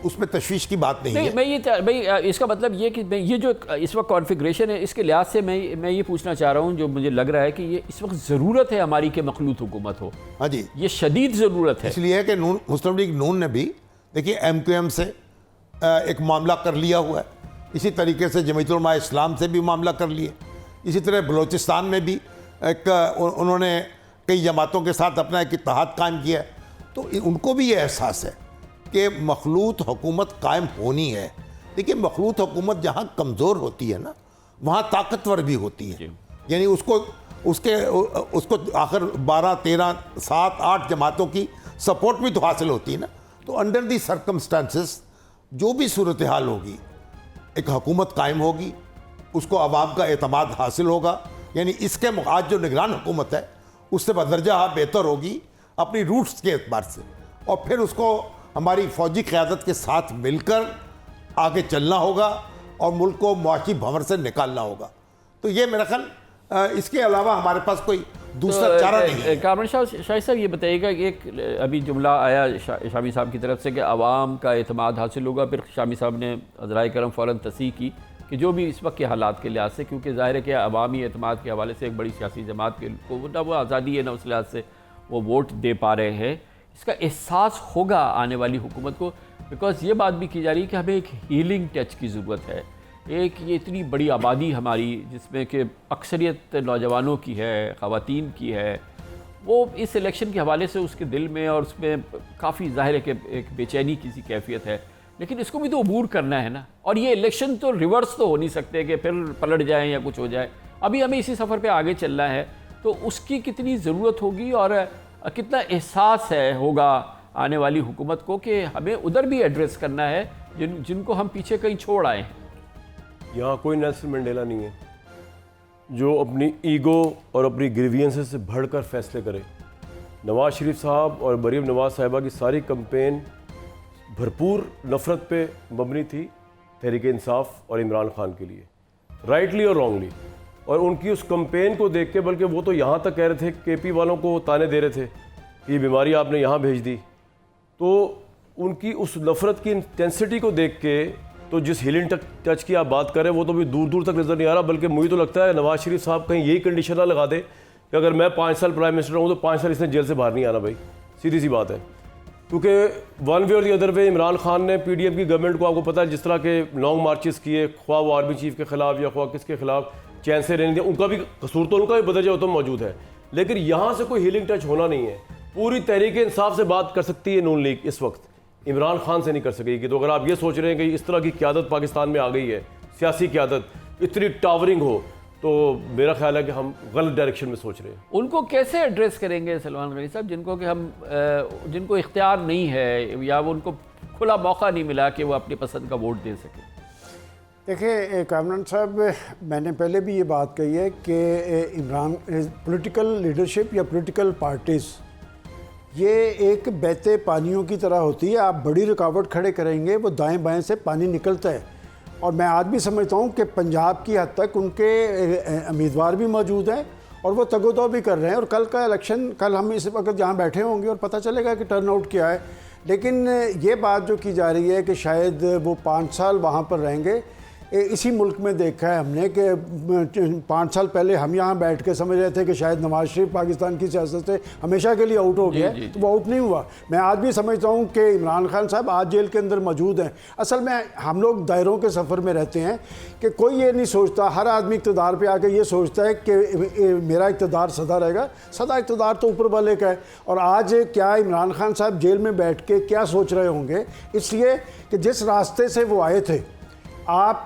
उसमें तशवीश की बात नहीं है। मैं इसका मतलब ये कि ये जो इस वक्त कॉन्फ़िगरेशन है, इसके लिहाज से मैं ये पूछना चाह रहा हूँ, जो मुझे लग रहा है कि ये इस वक्त ज़रूरत है हमारी कि मखलूत हुकूमत हो। हाँ जी, ये शदीद ज़रूरत है। इसलिए कि मुस्लिम लीग नून ने भी देखिए MQM से एक मामला कर लिया हुआ है, इसी तरीके से जमीयत उलमा इस्लाम से भी मामला कर लिए, इसी तरह बलूचिस्तान में भी उन्होंने कई जमातों के साथ अपना एक इत्तेहाद कायम किया है। तो उनको भी ये एहसास है कि मखलूत हुकूमत कायम होनी है। देखिए मखलूत हुकूमत जहाँ कमज़ोर होती है ना, वहाँ ताकतवर भी होती है। यानी उसको आखिर 12, 13, 7, 8 जमातों की सपोर्ट भी तो हासिल होती है ना। तो अंडर दी सर्कमस्टांसेस जो भी सूरत हाल होगी, एक हुकूमत कायम होगी, उसको आवाम का एतमाद हासिल होगा। यानी इसके आज जो निगरान हुकूमत है उससे बदरजा बेहतर होगी अपनी रूट्स के एतबार से, और फिर उसको हमारी फ़ौजी क़यादत के साथ मिलकर आगे चलना होगा और मुल्क को मुआशी भंवर से निकालना होगा। तो ये मेरा ख्याल इसके अलावा हमारे पास कोई दूसरा चारा नहीं है। कामरान शाहिद साहब ये बताइएगा कि एक अभी जुमला आया शामी साहब की तरफ से कि आवाम का एतमाद हासिल होगा, फिर शामी साहब ने अज़राए करम फ़ौरन तस्दीक की कि जो भी इस वक्त के हालात के लिहाज से, क्योंकि ज़ाहिर है कि अवामी एतमाद के हवाले से एक बड़ी सियासी जमात के को ना वो आज़ादी है ना उस लिहाज से वो वोट दे पा रहे हैं, इसका एहसास होगा आने वाली हुकूमत को। बिकॉज़ ये बात भी की जा रही है कि हमें एक हीलिंग टच की ज़रूरत है। एक ये इतनी बड़ी आबादी हमारी जिसमें कि अक्सरियत नौजवानों की है, ख़वातीन की है, वो इस इलेक्शन के हवाले से उसके दिल में और उसमें काफ़ी ज़ाहिर है कि एक बेचैनी की सी कैफियत है। लेकिन इसको भी तो अबूर करना है ना, और ये इलेक्शन तो रिवर्स तो हो नहीं सकते कि फिर पलट जाए या कुछ हो जाए। अभी हमें इसी सफ़र पे आगे चलना है, तो उसकी कितनी ज़रूरत होगी और कितना एहसास होगा आने वाली हुकूमत को कि हमें उधर भी एड्रेस करना है जिनको हम पीछे कहीं छोड़ आए हैं। यहाँ कोई नेल्सन मंडेला नहीं है जो अपनी ईगो और अपनी ग्रीवियंसेस से बढ़कर फैसले करे। नवाज़ शरीफ साहब और मरीम नवाज़ साहिबा की सारी कैंपेन भरपूर नफ़रत पे मबनी थी, तहरीक इंसाफ और इमरान खान के लिए, राइटली और रॉन्गली। और उनकी उस कैंपेन को देख के, बल्कि वो तो यहाँ तक कह रहे थे, KP वालों को ताने दे रहे थे कि ये बीमारी आपने यहाँ भेज दी। तो उनकी उस नफ़रत की इंटेंसिटी को देख के तो जिस हीलिंग टच की आप बात करें वो तो भी दूर दूर तक नज़र नहीं आ रहा। बल्कि मुझे तो लगता है नवाज़ शरीफ साहब कहीं यही कंडीशन ना लगा दे कि अगर मैं 5 साल प्राइम मिनिस्टर हूँ तो 5 साल इसने जेल से बाहर नहीं आना। भाई सीधी सी बात है, क्योंकि वन वे और the other way Imran Khan ने PDM की गवर्नमेंट को, आपको पता है, जिस तरह के लॉन्ग मार्चेस किए, ख्वाह वो आर्मी चीफ के खिलाफ या ख्वाह किसके खिलाफ, चैन से रहने दिया। उनका भी कसूर तो उनका भी बदल तो मौजूद है, लेकिन यहाँ से कोई हीलिंग टच होना नहीं है। पूरी तहरीक इंसाफ से बात कर सकती है नून लीग, इस वक्त इमरान खान से नहीं कर सकेगी। तो अगर आप ये सोच रहे हैं कि इस तरह की क़यादत पाकिस्तान में आ गई है, सियासी क़यादत इतनी टावरिंग हो, तो मेरा ख्याल है कि हम गलत डायरेक्शन में सोच रहे हैं। उनको कैसे एड्रेस करेंगे सलमान गनी साहब, जिनको इख्तियार नहीं है या वो उनको खुला मौका नहीं मिला कि वो अपनी पसंद का वोट दे सके? देखिए कामरान साहब, मैंने पहले भी ये बात कही है कि इमरान पॉलिटिकल लीडरशिप या पॉलिटिकल पार्टीज़ ये एक बहते पानियों की तरह होती है। आप बड़ी रुकावट खड़े करेंगे, वो दाएं बाएं से पानी निकलता है। और मैं आज भी समझता हूँ कि पंजाब की हद तक उनके उम्मीदवार भी मौजूद हैं और वो तगोदो भी कर रहे हैं। और कल का इलेक्शन, कल हम इस वक्त जहाँ बैठे होंगे और पता चलेगा कि टर्नआउट क्या है। लेकिन ये बात जो की जा रही है कि शायद वो 5 साल वहाँ पर रहेंगे, इसी मुल्क में देखा है हमने कि 5 साल पहले हम यहाँ बैठ के समझ रहे थे कि शायद नवाज शरीफ पाकिस्तान की सियासत से हमेशा के लिए आउट हो गया, तो वो आउट नहीं हुआ। मैं आज भी समझता हूँ कि इमरान खान साहब आज जेल के अंदर मौजूद हैं। असल में हम लोग दायरों के सफ़र में रहते हैं कि कोई ये नहीं सोचता, हर आदमी इक़्तिदार पे आके ये सोचता है कि मेरा इक़्तिदार सदा रहेगा। सदा इक़्तिदार तो ऊपर वाले का है। और आज क्या इमरान खान साहब जेल में बैठ के क्या सोच रहे होंगे, इसलिए कि जिस रास्ते से वो आए थे, आप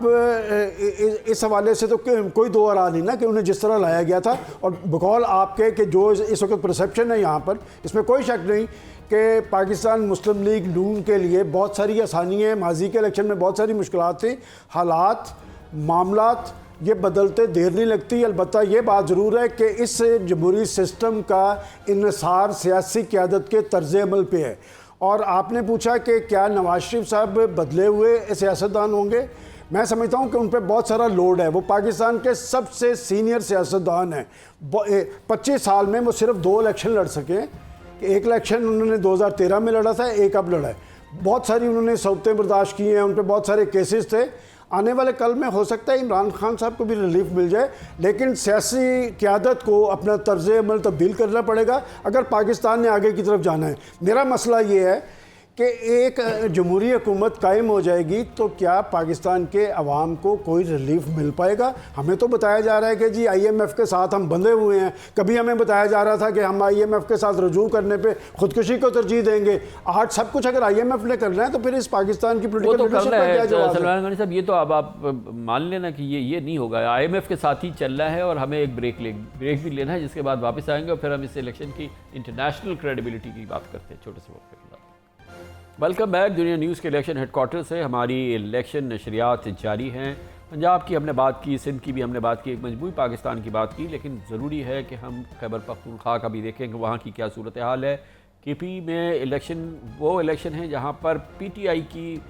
इस हवाले से तो कोई दो राह नहीं ना कि उन्हें जिस तरह लाया गया था। और बकौल आपके कि जो इस वक्त परसेप्शन है यहाँ पर, इसमें कोई शक नहीं कि पाकिस्तान मुस्लिम लीग नून के लिए बहुत सारी आसानियाँ, माजी के इलेक्शन में बहुत सारी मुश्किलात थी, हालात मामलात ये बदलते देर नहीं लगती। अलबत्ता ये बात ज़रूर है कि इस जमहूरी सिस्टम का इन्हिसार सियासी क़यादत के तर्ज़ अमल पे है। और आपने पूछा कि क्या नवाज शरीफ साहब बदले हुए सियासतदान होंगे, मैं समझता हूँ कि उन पर बहुत सारा लोड है। वो पाकिस्तान के सबसे सीनियर सियासतदान हैं। 25 साल में वो सिर्फ 2 इलेक्शन लड़ सके। एक इलेक्शन उन्होंने 2013 में लड़ा था, एक अब लड़ा है। बहुत सारी उन्होंने सौतें बर्दाश्त की हैं, उन पर बहुत सारे केसेस थे। आने वाले कल में हो सकता है इमरान खान साहब को भी रिलीफ मिल जाए, लेकिन सियासी क़यादत को अपना तर्ज़ अमल तब्दील करना पड़ेगा अगर पाकिस्तान ने आगे की तरफ जाना है। मेरा मसला ये है कि एक जमहूरी हुकूमत कायम हो जाएगी तो क्या पाकिस्तान के अवाम को कोई रिलीफ मिल पाएगा? हमें तो बताया जा रहा है कि जी IMF के साथ हम बंधे हुए हैं। कभी हमें बताया जा रहा था कि हम IMF के साथ रजू करने पे खुदकुशी को तरजीह देंगे। आज सब कुछ अगर IMF ने करना है तो फिर इस पाकिस्तान की पोलिटिकल लीडरशिप का क्या जवाब है? सलमान गनी साहब, ये तो अब आप मान लेना कि ये नहीं होगा। IMF के साथ ही चल रहा है और हमें एक ब्रेक भी लेना है, जिसके बाद वापस आएंगे और फिर हम इस इलेक्शन की इंटरनेशनल क्रेडिबिलिटी की बात करते हैं छोटे से वक्त के खिलाफ। Welcome back. दुनिया न्यूज़ के इलेक्शन हेडक्वार्टर से हमारी इलेक्शन नशरियात जारी हैं। पंजाब की हमने बात की, सिंध की भी हमने बात की, एक मजबूरी पाकिस्तान की बात की, लेकिन ज़रूरी है कि हम खैबर पख्तूनख्वा का भी देखें कि वहाँ की क्या सूरत हाल है। KP में इलेक्शन वो इलेक्शन है जहाँ पर PTI की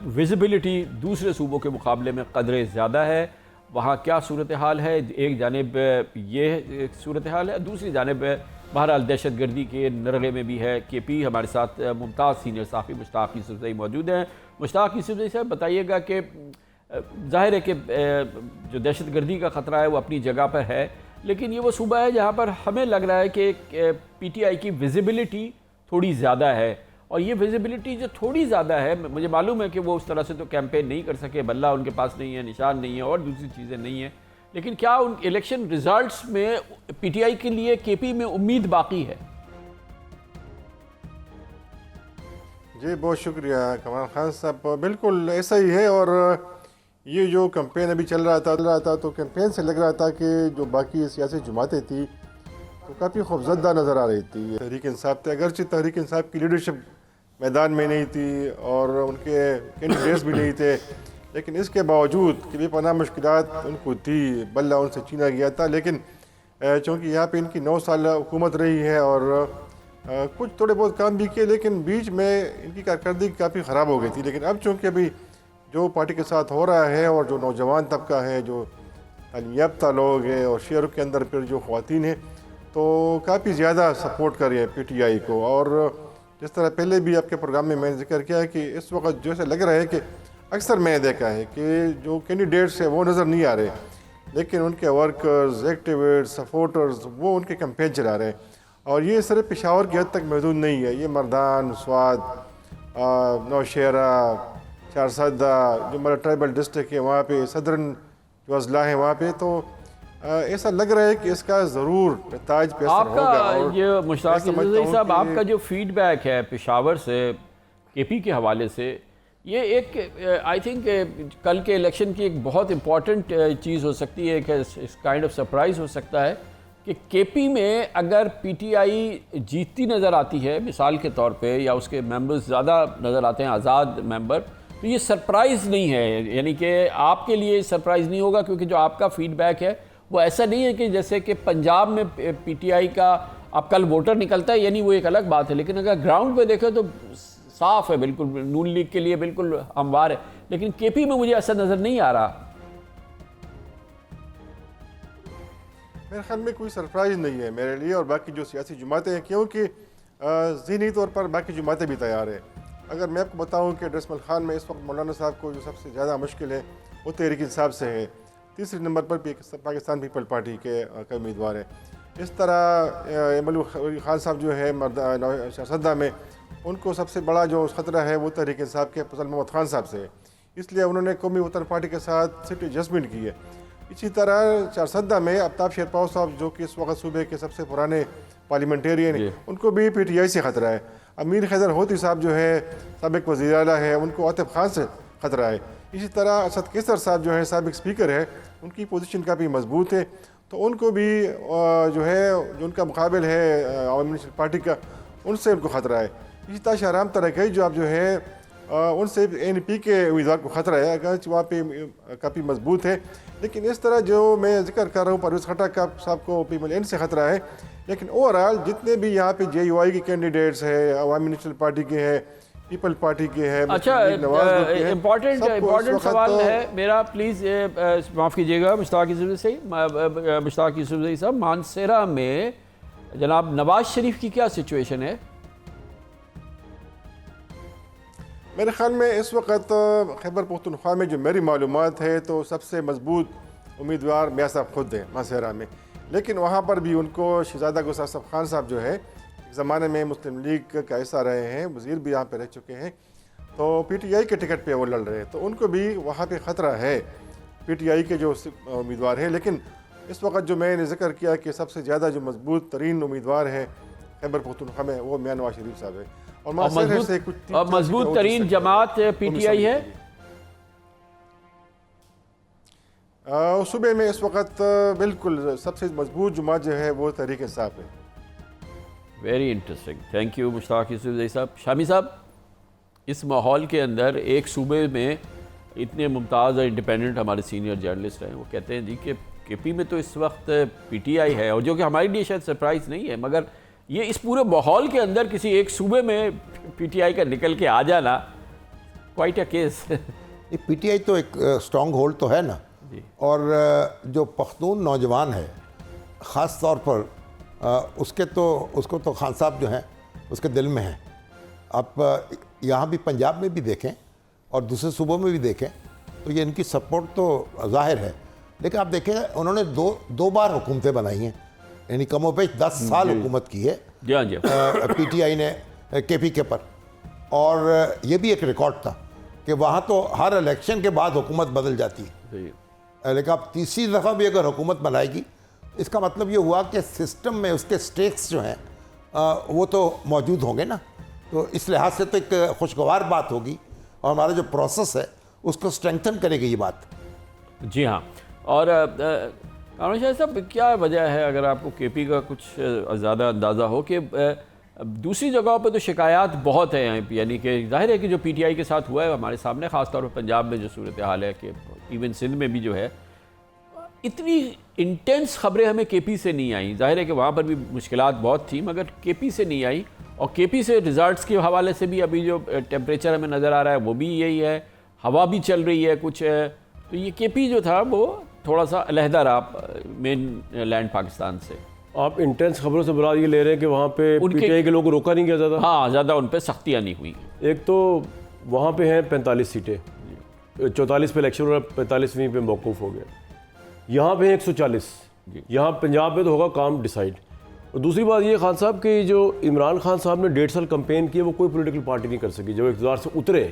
विजिबिलिटी दूसरे सूबों के मुकाबले में कदरे ज़्यादा है। वहाँ क्या सूरत हाल है? एक जानिब ये सूरत हाल है, दूसरी जानिब बहरहाल दहशत गर्दी के नरगे में भी है KP। हमारे साथ मुमताज़ सीनियर साफ़ी मुश्ताक़ यूसुफ़ज़ई मौजूद हैं। मुश्ताक़ यूसुफ़ज़ई साहब, बताइएगा कि ज़ाहिर है कि जो दहशत गर्दी का ख़तरा है वो अपनी जगह पर है, लेकिन ये वो सूबा है जहाँ पर हमें लग रहा है कि PTI की विजिबिलिटी थोड़ी ज़्यादा है। और ये विजिबिलिटी जो थोड़ी ज़्यादा है, मुझे मालूम है कि वो उस तरह से तो कैंपेन नहीं कर सके, बल्ला उनके पास नहीं है, निशान नहीं है और दूसरी चीज़ें नहीं हैं, लेकिन क्या उन इलेक्शन रिजल्ट्स में PTI के लिए KP में उम्मीद बाकी है? जी बहुत शुक्रिया कमाल खान साहब, बिल्कुल ऐसा ही है। और ये जो कैंपेन अभी चल रहा था तो कैंपेन से लग रहा था कि जो बाकी सियासी जमातें थी तो काफ़ी खौफजदा नज़र आ रही थी। तहरीक इंसाफ थे, अगरचे तहरीक इंसाफ की लीडरशिप मैदान में नहीं थी और उनके कैंडिडेट्स भी नहीं थे, लेकिन इसके बावजूद कि बेपनाह मुश्किलात उनको थी, बल्ला उनसे छीना गया था। लेकिन चूँकि यहाँ पे इनकी 9 साल हुकूमत रही है और कुछ थोड़े बहुत काम भी किए, लेकिन बीच में इनकी कारकर्दगी काफ़ी ख़राब हो गई थी। लेकिन अब चूँकि अभी जो पार्टी के साथ हो रहा है और जो नौजवान तबका है, जो तालीम याफ्ता लोग हैं और शहरों के अंदर फिर जो ख़वातीन हैं, तो काफ़ी ज़्यादा सपोर्ट कर रही है PTI को। और जिस तरह पहले भी आपके प्रोग्राम में मैंने जिक्र किया है कि इस वक्त जो ऐसा लग रहा है कि अक्सर मैंने देखा है कि जो कैंडिडेट्स हैं वो नज़र नहीं आ रहे, लेकिन उनके वर्कर्स, एक्टिविस्ट, सपोर्टर्स वो उनके कैंपेन चला रहे हैं। और ये सिर्फ पेशावर की हद तक महदूद नहीं है, ये मर्दान, स्वाद, नौशहरा, चारसदा जो हमारा ट्राइबल डिस्ट्रिक्ट है वहाँ पे, सदरन जो अजला है वहाँ पे, तो ऐसा लग रहा है कि इसका ज़रूर नताज पे असर होगा। आपका ये मुश्ताक़ यूसुफ़ज़ई साहब, आपका जो फीडबैक है पेशावर से KP के हवाले से, ये एक आई थिंक कल के इलेक्शन की एक बहुत इम्पॉर्टेंट चीज़ हो सकती है कि इस काइंड ऑफ सरप्राइज़ हो सकता है कि KP में अगर PTI जीतती नज़र आती है मिसाल के तौर पे, या उसके मेंबर्स ज़्यादा नज़र आते हैं आज़ाद मेंबर, तो ये सरप्राइज़ नहीं है, यानी कि आपके लिए सरप्राइज़ नहीं होगा, क्योंकि जो आपका फीडबैक है वो ऐसा नहीं है कि जैसे कि पंजाब में PTI का अब कल वोटर निकलता है, यानी वो एक अलग बात है, लेकिन अगर ग्राउंड पे देखें तो साफ है, बिल्कुल नून लीग के लिए बिल्कुल हमवार है। लेकिन KP में मुझे ऐसा नज़र नहीं आ रहा। मेरे ख्याल में कोई सरप्राइज़ नहीं है मेरे लिए और बाकी जो सियासी जमातें हैं, क्योंकि ज़हनी तौर पर बाकी जमातें भी तैयार हैं। अगर मैं आपको बताऊं कि डसमल खान में इस वक्त मौलाना साहब को जो सबसे ज़्यादा मुश्किल है वो तहरीक इंसाफ से है। तीसरे नंबर पर पाकिस्तान पीपल पार्टी के उम्मीदवार है। इस तरह मलूक खान साहब जो है शारसदा में, उनको सबसे बड़ा जो ख़तरा है वो तहरीक इंसाफ के फजल मोहम्मद खान साहब से है, इसलिए उन्होंने कौमी वतन पार्टी के साथ सीट एडजस्टमेंट की है। इसी तरह शारसदा में आफ्ताब शेरपाव साहब जो कि इस वक्त सूबे के सबसे पुराने पार्लियामेंटेरियन हैं, उनको भी PTI से ख़तरा है। अमीर खैदर होती साहब जो है साबिक वज़ीर आला है, उनको आतिफ खान से ख़तरा है। इसी तरह असद केसर साहब जो है साबिक स्पीकर है, उनकी पोजीशन काफ़ी मजबूत है, तो उनको भी जो है जो उनका मुकाबिल है अवामी नेशनल पार्टी का, उनसे उनको ख़तरा है। इसी तरह शाहराम तरक़ई जो आप जो है उनसे NP के उम्मीदवार को ख़तरा है, अगर वहाँ पे काफ़ी मजबूत है। लेकिन इस तरह जो मैं जिक्र कर रहा हूँ परवेज़ खट्टक साहब को PMLN से ख़तरा है, लेकिन ओवरऑल जितने भी यहाँ पे JUI के कैंडिडेट्स है, अवामी नेशनल पार्टी के हैं, पीपल पार्टी के हैं। अच्छा, इम्पॉर्टेंट सवाल है मेरा, प्लीज़ माफ़ कीजिएगा मुश्ताक यूसुफ़ज़ई साहब, मानसेरा में जनाब नवाज शरीफ की क्या सिचुएशन है? मेरे ख्याल में इस वक्त खैबर पख्तूनख्वा में जो मेरी मालूमात है तो सबसे मजबूत उम्मीदवार मियां साहब खुद हैं मानसेरा में, लेकिन वहाँ पर भी उनको शहजादा गुस्ताफ़ साहब खान साहब जो है ज़माने में मुस्लिम लीग का हिस्सा रहे हैं, वज़ीर भी यहाँ पे रह चुके हैं, तो PTI के टिकट पे वो लड़ रहे हैं, तो उनको भी वहाँ पे ख़तरा है PTI के जो उम्मीदवार हैं। लेकिन इस वक्त जो मैंने जिक्र किया कि सबसे ज़्यादा जो मजबूत तरीन उम्मीदवार हैं खैबर पख्तूनख्वा में, वो मियां नवाज शरीफ साहब है। और मजबूत तरीन जमात PTI है सूबे में इस वक्त बिल्कुल सबसे मजबूत जमात जो है वो तहरीक इंसाफ है। Very interesting, thank you Mushtaq Yousafzai साहब। शामी साहब, इस माहौल के अंदर एक सूबे में इतने मुमताज़ और इंडिपेंडेंट हमारे सीनियर जर्नलिस्ट हैं, वो कहते हैं जी कि KP में तो इस वक्त PTI है, और जो कि हमारे लिए शायद सरप्राइज़ नहीं है, मगर ये इस पूरे माहौल के अंदर किसी एक सूबे में PTI का निकल के आ जाना क्वाइट अ केस। PTI तो एक स्ट्रॉन्ग होल्ड तो है ना, और जो पख्तून नौजवान है ख़ास तौर पर उसको तो खान साहब जो हैं उसके दिल में है। आप यहाँ भी पंजाब में भी देखें और दूसरे सूबों में भी देखें तो ये इनकी सपोर्ट तो ज़ाहिर है, लेकिन आप देखें उन्होंने दो बार हुकूमतें बनाई हैं, यानी कमोपेश 10 साल हुकूमत की है PTI ने KP के पर, और ये भी एक रिकॉर्ड था कि वहाँ तो हर इलेक्शन के बाद हुकूमत बदल जाती है, लेकिन अब तीसरी दफ़ा भी अगर हुकूमत बनाएगी, इसका मतलब ये हुआ कि सिस्टम में उसके स्टेक्स जो हैं वो तो मौजूद होंगे ना, तो इस लिहाज से तो एक खुशगवार बात होगी, और हमारा जो प्रोसेस है उसको स्ट्रेंथन करेगी ये बात। जी हाँ, और कामरान शाह साहब, क्या वजह है, अगर आपको KP का कुछ ज़्यादा अंदाज़ा हो, कि दूसरी जगहों पे तो शिकायत बहुत है, यानी कि जाहिर है कि जो PTI के साथ हुआ है हमारे सामने, ख़ास तौर पर पंजाब में जो सूरत हाल है, कि इवन सिंध में भी जो है इतनी इंटेंस खबरें हमें KP से नहीं आई। जाहिर है कि वहाँ पर भी मुश्किलात बहुत थी, मगर KP से नहीं आई, और KP से रिज़ल्ट्स के हवाले से भी अभी जो टेम्परेचर हमें नज़र आ रहा है वो भी यही है, हवा भी चल रही है कुछ, तो ये KP जो था वो थोड़ा सा अलहदा रहा मेन लैंड पाकिस्तान से। आप इंटेंस खबरों से बुरा ये ले रहे हैं कि वहाँ पे PTI के लोगों को रोका नहीं गया ज़्यादा? हाँ, ज़्यादा उन पर सख्तियाँ नहीं हुई। एक तो वहाँ पे हैं 45 सीटें, 44 पे इलेक्शन और 45वीं पे मौकूफ़ हो गया, यहाँ पे 140, यहाँ पंजाब में तो होगा काम डिसाइड। और दूसरी बात ये खान साहब कि जो इमरान खान साहब ने 1.5 साल कैंपेन किए, वो कोई पॉलिटिकल पार्टी नहीं कर सकी। जब इक़्तिदार से उतरे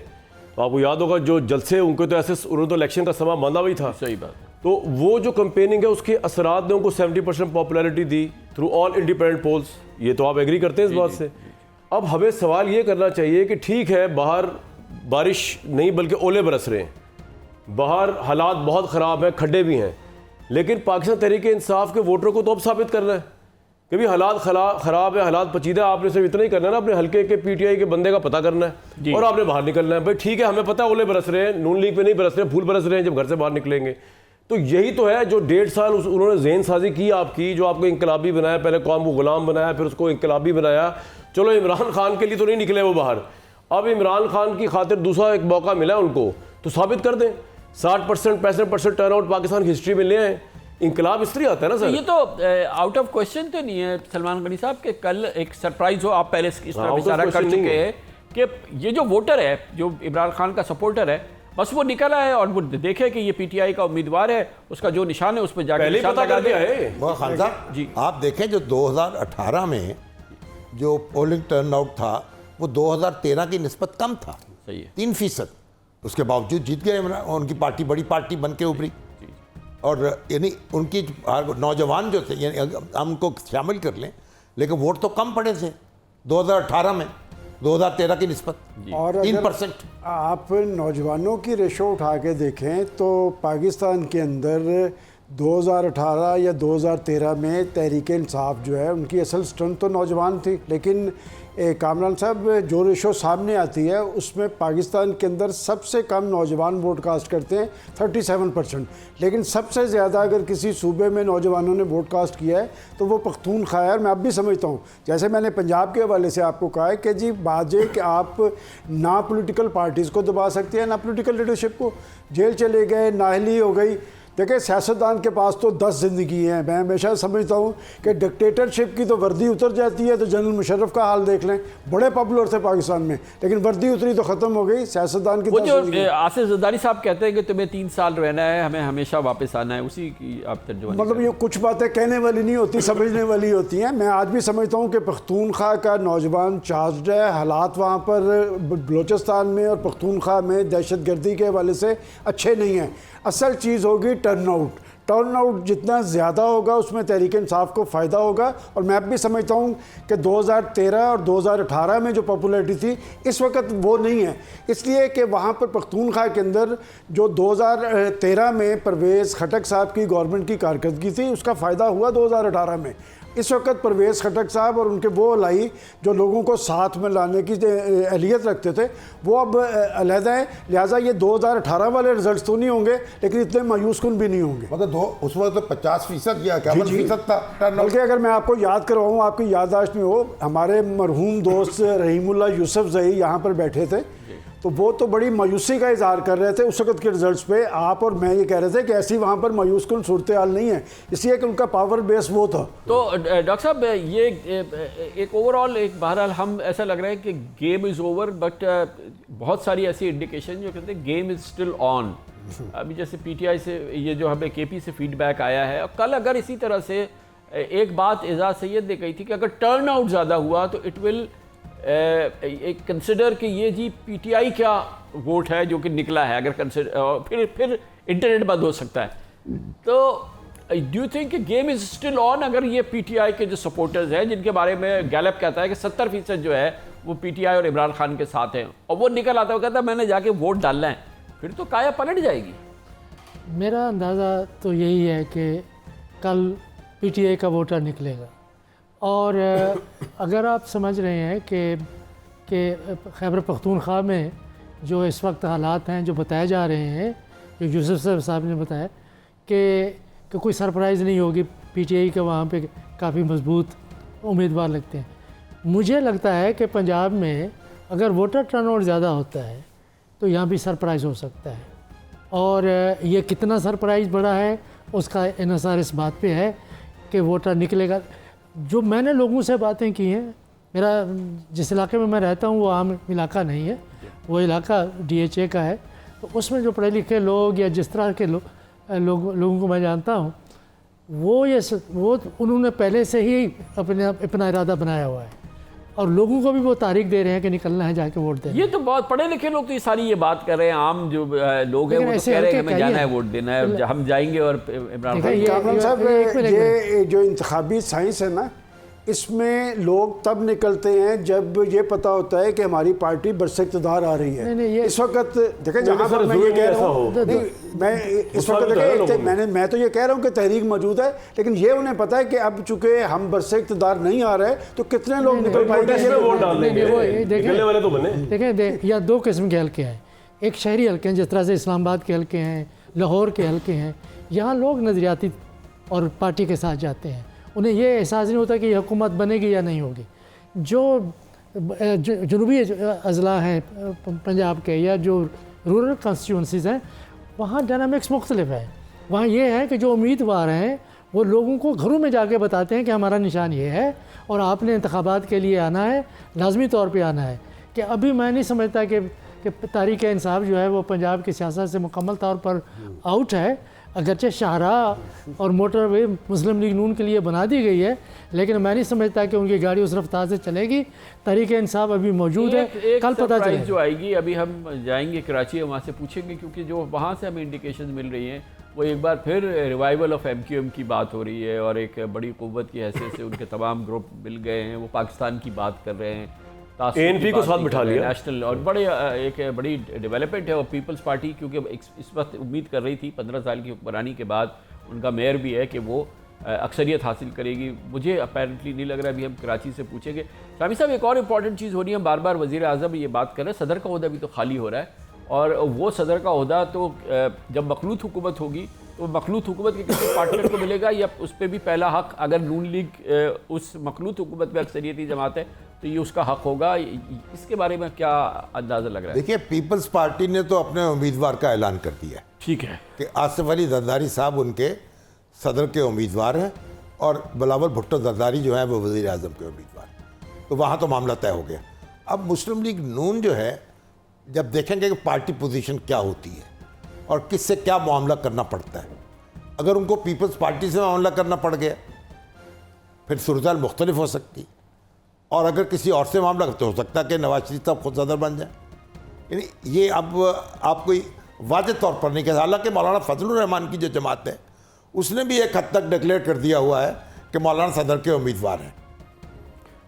तो आपको याद होगा जो जलसे उनको तो ऐसे, उन्होंने तो इलेक्शन का समा बांधा हुई था। सही बात। तो वो जो कैंपेनिंग है उसके असरात ने उनको 70% popularity the through all independent poles. ये तो आप एग्री करते हैं इस बात से? अब हमें सवाल ये करना चाहिए कि ठीक है, बाहर बारिश नहीं बल्कि ओले बरस रहे हैं, बाहर हालात बहुत ख़राब हैं, खड्डे भी हैं, लेकिन पाकिस्तान तहरीक इंसाफ के वोटरों को तो अब साबित करना है कि भी हालात ख़राब है, हालात पचीदा। आपने सिर्फ इतना ही करना है ना, अपने हल्के के PTI के बंदे का पता करना है और आपने बाहर निकलना है। भाई ठीक है, हमें पता है ओले बरस रहे हैं, नून लीग पे नहीं बरस रहे, फूल बरस रहे हैं जब घर से बाहर निकलेंगे। तो यही तो है जो 1.5 साल उन्होंने ज़हन साजी की आपकी, जो आपको इंकलाबी बनाया, पहले कौम को गुलाम बनाया, फिर उसको इंकलाबी बनाया। चलो इमरान खान के लिए तो नहीं निकले वो बाहर, अब इमरान खान की खातिर दूसरा एक मौका मिला उनको, तो साबित कर दें। 60% 65% टर्नआउट पाकिस्तान की हिस्ट्री में ले आए। इंकलाब इस तरह आता है ना सर। ये तो आउट ऑफ क्वेश्चन तो नहीं है सलमान गनी साहब के कल एक सरप्राइज हो, आप पहले इस तरह इशारा कर चुके हैं कि ये जो वोटर है, जो इमरान खान का सपोर्टर है, बस वो निकला है और वो देखे कि ये पीटीआई का उम्मीदवार है, उसका जो निशान है उस पर जाकर पहले निशान पता लगा कर दिया दे। है। वो खान साहब जी। आप देखें जो 2018 में जो पोलिंग टर्नआउट था वो 2013 की निस्बत कम था, सही है। 3%। उसके बावजूद जीत गए उनकी पार्टी, बड़ी पार्टी बन के उभरी। और यानी उनकी नौजवान जो थे, यानी हम उनको शामिल कर लें, लेकिन वोट तो कम पड़े थे 2018 में 2013 की निस्बत, और 3%। आप नौजवानों की रेशो उठा के देखें तो पाकिस्तान के अंदर 2018 या 2013 में तहरीक इंसाफ जो है उनकी असल स्ट्रेंथ तो नौजवान थी, लेकिन कामरान साहब जो रेशो सामने आती है उसमें पाकिस्तान के अंदर सबसे कम नौजवान वोट कास्ट करते हैं 37%, लेकिन सबसे ज़्यादा अगर किसी सूबे में नौजवानों ने वोट कास्ट किया है तो वो पख्तूनख्वा है। और मैं अब भी समझता हूँ, जैसे मैंने पंजाब के हवाले से आपको कहा है कि जी बात है कि आप ना पॉलिटिकल पार्टीज़ को दबा सकते हैं ना पॉलिटिकल लीडरशिप को। जेल चले गए, नाअहली हो गई। देखिए सियासतदान के पास तो 10 ज़िंदगी हैं। मैं हमेशा समझता हूँ कि डिक्टेटरशिप की तो वर्दी उतर जाती है, तो जनरल मुशर्रफ का हाल देख लें, बड़े पॉपुलर थे पाकिस्तान में, लेकिन वर्दी उतरी तो ख़त्म हो गई। सियासतदान की वो जो आसिफ ज़रदारी साहब कहते हैं कि तुम्हें 3 साल रहना है, हमें हमेशा वापस आना है, उसी की आप तर्जुमा मतलब ये कुछ बातें कहने वाली नहीं होती, समझने वाली होती हैं। मैं आज भी समझता हूँ कि पख्तूनख्वा का नौजवान चार्ज है। हालात वहाँ पर बलूचिस्तान में और पख्तूनख्वा में दहशत गर्दी के हवाले से अच्छे नहीं हैं। असल चीज़ होगी टर्नआउट जितना ज़्यादा होगा उसमें तहरीक इंसाफ को फ़ायदा होगा। और मैं अब भी समझता हूँ कि 2013 और 2018 में जो पॉपुलैरिटी थी इस वक्त वो नहीं है, इसलिए कि वहाँ पर पख्तूनख्वा के अंदर जो 2013 में परवेज़ खटक साहब की गवर्नमेंट की कारकर्दगी थी उसका फ़ायदा हुआ 2018 में। इस वक्त परवेज़ खटक साहब और उनके वो लाई जो लोगों को साथ में लाने की अहलियत रखते थे वो अब अलहदा है, लिहाजा ये 2018 वाले रिजल्ट्स तो नहीं होंगे लेकिन इतने मायूस कुन भी नहीं होंगे। मतलब उस वक्त तो 50% या 51% था। बल्कि अगर मैं आपको याद करवाऊँ, आपकी याददाश्त में हो, हमारे मरहूम दोस्त रहीमुल्लाह यूसुफ जही यहाँ पर बैठे थे तो वो तो बड़ी मायूसी का इजहार कर रहे थे उस वक्त के रिजल्ट्स पे। आप और मैं ये कह रहे थे कि ऐसी वहाँ पर मायूस कुन सूरत हाल नहीं है, इसलिए कि उनका पावर बेस वो था। तो डॉक्टर साहब ये एक ओवरऑल एक बहरहाल हम ऐसा लग रहा है कि गेम इज़ ओवर, बट बहुत सारी ऐसी इंडिकेशन जो कहते हैं गेम इज़ स्टिल ऑन। अभी जैसे पीटीआई से ये जो हमें केपी से फीडबैक आया है, और कल अगर इसी तरह से एक बात एजाज सैयद ने कही थी कि अगर टर्न आउट ज़्यादा हुआ तो इट विल एक कंसिडर कि ये जी पीटीआई क्या वोट है जो कि निकला है, अगर कंसिडर फिर इंटरनेट बंद हो सकता है। तो do you think game is still on? अगर ये पीटीआई के जो सपोर्टर्स हैं जिनके बारे में गैलप कहता है कि 70% जो है वो पीटीआई और इमरान खान के साथ हैं, और वो निकल आता है, वो कहता है मैंने जाके वोट डालना है, फिर तो काया पलट जाएगी। मेरा अंदाज़ा तो यही है कि कल पीटीआई का वोटर निकलेगा। और अगर आप समझ रहे हैं कि खैबर पख्तूनख्वा में जो इस वक्त हालात हैं जो बताए जा रहे हैं, जो यूसुफ साहब ने बताया कि कोई सरप्राइज़ नहीं होगी, पीटीआई के वहाँ पे काफ़ी मजबूत उम्मीदवार लगते हैं। मुझे लगता है कि पंजाब में अगर वोटर टर्नआउट ज़्यादा होता है तो यहाँ भी सरप्राइज़ हो सकता है, और ये कितना सरप्राइज़ बड़ा है उसका इन्हिसार इस बात पे है कि वोटर निकलेगा। जो मैंने लोगों से बातें की हैं, मेरा जिस इलाके में मैं रहता हूँ वो आम इलाका नहीं है, वो इलाका डीएचए का है, तो उसमें जो पढ़े लिखे लोग या जिस तरह के लोगों को मैं जानता हूँ वो उन्होंने पहले से ही अपना इरादा बनाया हुआ है, और लोगों को भी वो तारीख दे रहे हैं कि निकलना है जाके वोट देना। ये तो बहुत पढ़े लिखे लोग तो ये सारी ये बात कर रहे हैं, आम जो लोग हैं वो तो कह रहे हैं कि हमें जाना है वोट देना है, हम जाएंगे और इमरान खान साहब ये जो इंतखाबी साइंस है ना, इसमें लोग तब निकलते हैं जब ये पता होता है कि हमारी पार्टी बरसे-इक़्तिदार आ रही है। इस वक्त देखें जहाँ पर मैं ये कह रहा हूँ, मैं इस वक्त देखें मैं तो ये कह रहा हूँ कि तहरीक मौजूद है, लेकिन ये उन्हें पता है कि अब चूंकि हम बरसे-इक़्तिदार नहीं आ रहे तो कितने लोग निकल पाएंगे। देखें या दो किस्म के हल्के हैं, एक शहरी हल्के हैं जिस तरह से इस्लामाबाद के हल्के हैं, लाहौर के हल्के हैं, यहाँ लोग नज़रियाती और पार्टी के साथ जाते हैं, उन्हें ये एहसास नहीं होता कि ये हुकूमत बनेगी या नहीं होगी। जो जनूबी अजला हैं पंजाब के या जो रूरल कॉन्स्टिट्यूंसीज़ हैं वहाँ डायनामिक्स मुख्तलिफ है। वहाँ ये है कि जो उम्मीदवार हैं वो लोगों को घरों में जाके बताते हैं कि हमारा निशान ये है और आपने इंतखाबात के लिए आना है, लाजमी तौर पे आना है। कि अभी मैं नहीं समझता कि कि तहरीक इंसाफ जो है वो पंजाब की सियासत से मुकम्मल तौर पर आउट है। अगरचे शाहराह और मोटरवे मुस्लिम लीग नून के लिए बना दी गई है, लेकिन मैं नहीं समझता कि उनकी गाड़ी उस रफ्तार से चलेगी। तहरीक इंसाफ अभी मौजूद है, कल पता चलेगा जो आएगी। अभी हम जाएंगे कराची, वहाँ से पूछेंगे, क्योंकि जो वहाँ से हमें इंडिकेशन मिल रही हैं वो एक बार फिर रिवाइवल ऑफ MQM की बात हो रही है और एक बड़ी क़ुव्वत की हैसियत से उनके तमाम ग्रुप मिल गए हैं, वो पाकिस्तान की बात कर रहे हैं, ANP को साथ बिठा लिया नेशनल, और बड़े एक बड़ी डेवलपमेंट है। और पीपल्स पार्टी क्योंकि इस वक्त उम्मीद कर रही थी 15 साल की हुक्मरानी के बाद उनका मेयर भी है कि वो अक्सरियत हासिल करेगी। मुझे अपेरेंटली नहीं लग रहा, अभी हम कराची से पूछेंगे। शामी साहब, एक और इम्पॉर्टेंट चीज़ हो रही है, हम बार बार वज़ीर आज़म ये बात कर रहे हैं, सदर का ओहदा भी तो खाली हो रहा है, और वो सदर का ओहदा तो जब मखलूत हुकूमत होगी तो मखलूत हुकूमत के किसी पार्टनर को मिलेगा, या उस पर भी पहला हक, अगर नून लीग उस मखलूत हुकूमत में अक्सरियती जमात है तो ये उसका हक होगा। इसके बारे में क्या अंदाज़ा लग रहा है? देखिए, पीपल्स पार्टी ने तो अपने उम्मीदवार का ऐलान कर दिया, ठीक है, कि आसिफ अली जरदारी साहब उनके सदर के उम्मीदवार हैं और बिलावल भुट्टो जरदारी जो है वो वज़ीर आज़म के उम्मीदवार, तो वहाँ तो मामला तय हो गया। अब मुस्लिम लीग नून जो है, जब देखेंगे कि पार्टी पोजीशन क्या होती है और किससे क्या मामला करना पड़ता है, अगर उनको पीपल्स पार्टी से मामला करना पड़ गया फिर सूरत मुख्तलिफ हो सकती, और अगर किसी और से मामला तो हो सकता है कि नवाज शरीफ साहब खुद सदर बन जाए। यानी ये अब आप कोई वाज़ेह तौर पर नहीं कह, हालांकि मौलाना फजलुर रहमान की जो जमात है उसने भी एक हद तक डिक्लेयर कर दिया हुआ है कि मौलाना सदर के उम्मीदवार हैं।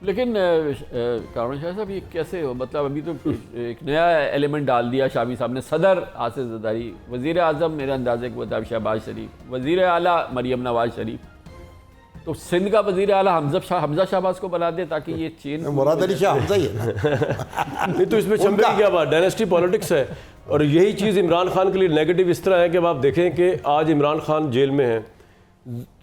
लेकिन कामरान शाह साहब, ये कैसे हो, मतलब अभी तो एक नया एलिमेंट डाल दिया शामी साहब ने, सदर आसिफ जरदारी, वज़ीर आज़म मेरे अंदाजे के मुताबिक शहबाज शरीफ, वज़ीर आला मरियम नवाज शरीफ, तो सिंध का वज़ीर आला हमजा शहबाज को बना दे ताकि ये चेन। मुराद अली शाह हमजा ही है नहीं तो इसमें चंबे की क्या बात, डायनेस्टी पॉलिटिक्स है। और यही चीज़ इमरान खान के लिए नेगेटिव इस तरह है कि अब आप देखें कि आज इमरान खान जेल में है,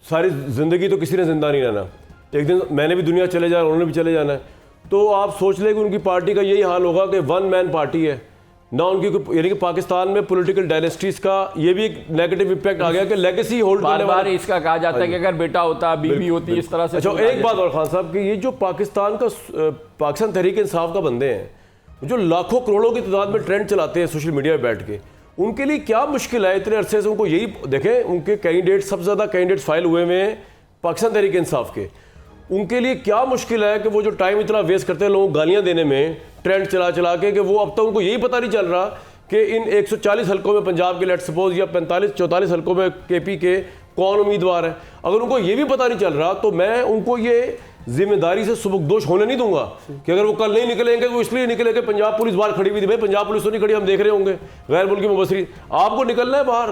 सारी ज़िंदगी तो किसी ने ज़िंदा नहीं रहना, एक दिन मैंने भी दुनिया चले जाना, उन्होंने भी चले जाना है, तो आप सोच लें कि उनकी पार्टी का यही हाल होगा कि वन मैन पार्टी है ना उनकी। यानी कि पाकिस्तान में पॉलिटिकल डायनेस्टीज का ये भी एक नेगेटिव इम्पैक्ट आ गया कि लेगेसी होल्ड करने बार इसका कहा जाता है कि अगर बेटा होता, बीवी होती, इस तरह से। अच्छा, एक बात और खान साहब कि ये जो पाकिस्तान तहरीक इंसाफ का बंदे हैं, जो लाखों करोड़ों की तादाद में ट्रेंड चलाते हैं सोशल मीडिया पर बैठ के, उनके लिए क्या मुश्किल है इतने अरसे से? उनको यही देखें, उनके कैंडिडेट सबसे ज़्यादा कैंडिडेट्स फाइल हुए हैं पाकिस्तान तहरीक इंसाफ के, उनके लिए क्या मुश्किल है कि वो जो टाइम इतना वेस्ट करते हैं लोगों को गालियां देने में, ट्रेंड चला चला के, कि वो अब तक उनको यही पता नहीं चल रहा कि इन 140 हलकों में पंजाब के लेट सपोज या 45-44 हलकों में KP के कौन उम्मीदवार है। अगर उनको ये भी पता नहीं चल रहा तो मैं उनको ये जिम्मेदारी से सुबकदोश होने नहीं दूंगा कि अगर वो कल नहीं निकलेंगे वो इसलिए निकले कि पंजाब पुलिस बाहर खड़ी हुई थी। भाई पंजाब पुलिस तो नहीं खड़ी, हम देख रहे होंगे गैर मुल्की मुबसरीन, आपको निकलना है बाहर।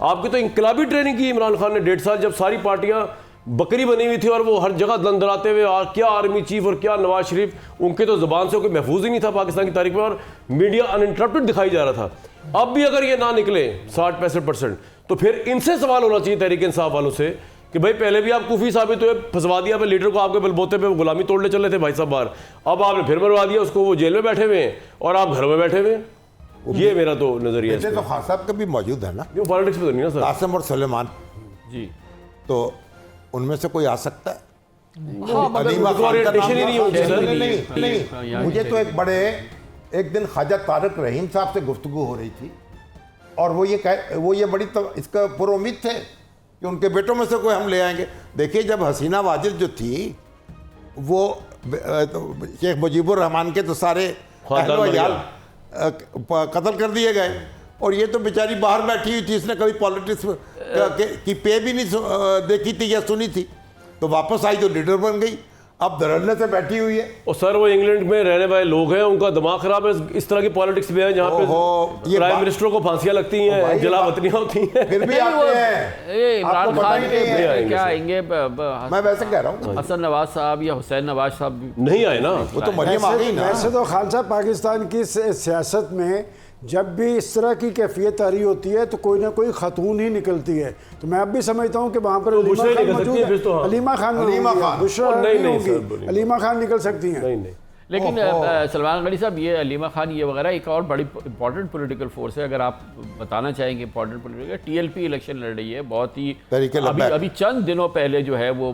आपकी तो इंकलाबी ट्रेनिंग की इमरान खान ने 1.5 साल, जब सारी पार्टियां बकरी बनी हुई थी और वो हर जगह दंदराते हुए क्या आर्मी चीफ और क्या नवाज शरीफ, उनके तो ज़बान से कोई महफूज ही नहीं था पाकिस्तान की तारीख में, और मीडिया अनइंटरप्टेड दिखाई जा रहा था। अब भी अगर ये ना निकले 60-65% तो फिर इनसे सवाल होना चाहिए तहरीक इंसाफ वालों से कि भाई पहले भी आप कुफी साबित हुए, फंसवा दिया पे लीडर को, आपके बलबोते पे गुलामी तोड़ने चल रहे थे भाई साहब बाहर, अब आपने फिर मरवा दिया उसको, वो जेल में बैठे हुए हैं और आप घर में बैठे हुए हैं। ये मेरा तो नजरिया है। तो खान साहब का भी मौजूद है ना, जो पॉलिटिक्स में तो नहीं ना सर, कासिम और सुलेमान जी, तो उनमें से कोई आ सकता है? हाँ, मुझे तो एक दिन ख्वाजा तारिक रहीम साहब से गुफ्तगू हो रही थी और वो ये बड़ी तो इसका पूरा उम्मीद थे कि उनके बेटों में से कोई हम ले आएंगे। देखिए, जब हसीना वाजिद जो थी वो शेख मुजीबुर रहमान के तो सारे अहल कत्ल कर दिए गए और ये तो बेचारी बाहर बैठी हुई थी, इसने कभी पॉलिटिक्स की पे भी नहीं देखी थी या सुनी थी, तो वापस आई तो लीडर बन गई, अब धड़ल्ले से बैठी हुई है। और सर वो इंग्लैंड में रहने वाले लोग हैं, उनका दिमाग खराब है, इस तरह की पॉलिटिक्स में है जहाँ पे प्राइम मिनिस्टरों को फांसियां लगती हैं, जलावतनियां होती हैं, फिर भी आते हैं। इमरान खान के क्या आएंगे? मैं वैसे कह रहा हूँ हसन नवाज साहब या हुसैन नवाज साहब नहीं आए ना, वो तो मरियम आ गई ना। वैसे तो खान साहब पाकिस्तान की सियासत में जब भी इस तरह की कैफियत आ रही होती है तो कोई ना कोई खातून ही निकलती है, तो मैं अब भी समझता हूँ कि वहाँ पर अलीमा खान अलीमा खान निकल सकती हैं। लेकिन सलमान गनी साहब, ये अलीमा खान ये वगैरह एक और बड़ी इंपॉर्टेंट पॉलिटिकल फोर्स है, अगर आप बताना चाहेंगे इंपॉर्टेंट पॉलिटिकल, TLP इलेक्शन लड़ रही है, बहुत ही अभी चंद दिनों पहले जो है वो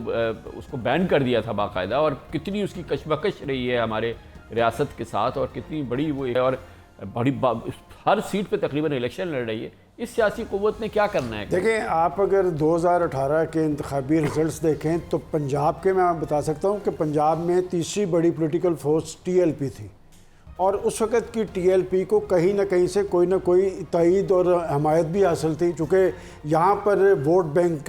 उसको बैन कर दिया था बाकायदा, और कितनी उसकी कशमकश रही है हमारे रियासत के साथ और कितनी बड़ी वो है। और हर सीट पे तकरीबन इलेक्शन लड़ रही है, इस सियासी क़ुव्वत ने क्या करना है? देखिए, आप अगर 2018 के इंतखाबी रिजल्ट्स देखें तो पंजाब के मैं बता सकता हूँ कि पंजाब में तीसरी बड़ी पॉलिटिकल फोर्स TLP थी, और उस वक़्त की TLP को कहीं ना कहीं से कोई ना कोई तईद और हमायत भी हासिल थी, चूँकि यहाँ पर वोट बैंक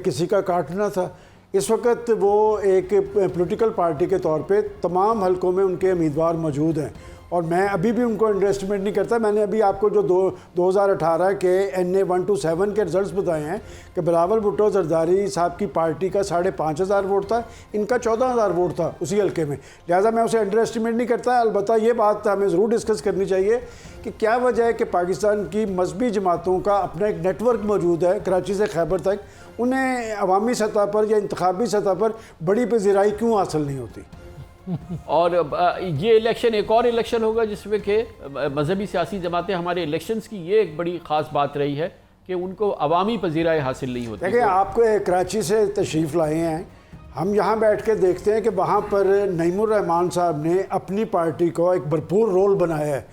किसी का काटना था। इस वक्त वो एक पॉलिटिकल पार्टी के तौर पे तमाम हलकों में उनके उम्मीदवार मौजूद हैं, और मैं अभी भी उनको अंडरएस्टिमेट नहीं करता। मैंने अभी आपको जो 2018 के NA 1 to 7 के रिजल्ट्स बताए हैं कि बिलावल भुट्टो जरदारी साहब की पार्टी का 5,500 वोट था, इनका 14,000 वोट था उसी हल्के में, लिहाजा मैं उसे अंडरएस्टिमेट नहीं करता। अलबत्ता ये बात हमें ज़रूर डिस्कस करनी चाहिए कि क्या वजह है कि पाकिस्तान की मजहबी जमातों का अपना एक नेटवर्क मौजूद है कराची से खैबर तक, उन्हें अवामी सतह पर या इंतखाबी सतह पर बड़ी पजीराई क्यों हासिल नहीं होती? और ये इलेक्शन एक और इलेक्शन होगा जिसमें कि मजहबी सियासी जमातें, हमारे इलेक्शंस की ये एक बड़ी ख़ास बात रही है कि उनको अवामी पजीराई हासिल नहीं होती। देखिए, आप कराची से तशरीफ़ लाए हैं, हम यहाँ बैठ के देखते हैं कि वहाँ पर नईमुर रहमान साहब ने अपनी पार्टी को एक भरपूर रोल बनाया है,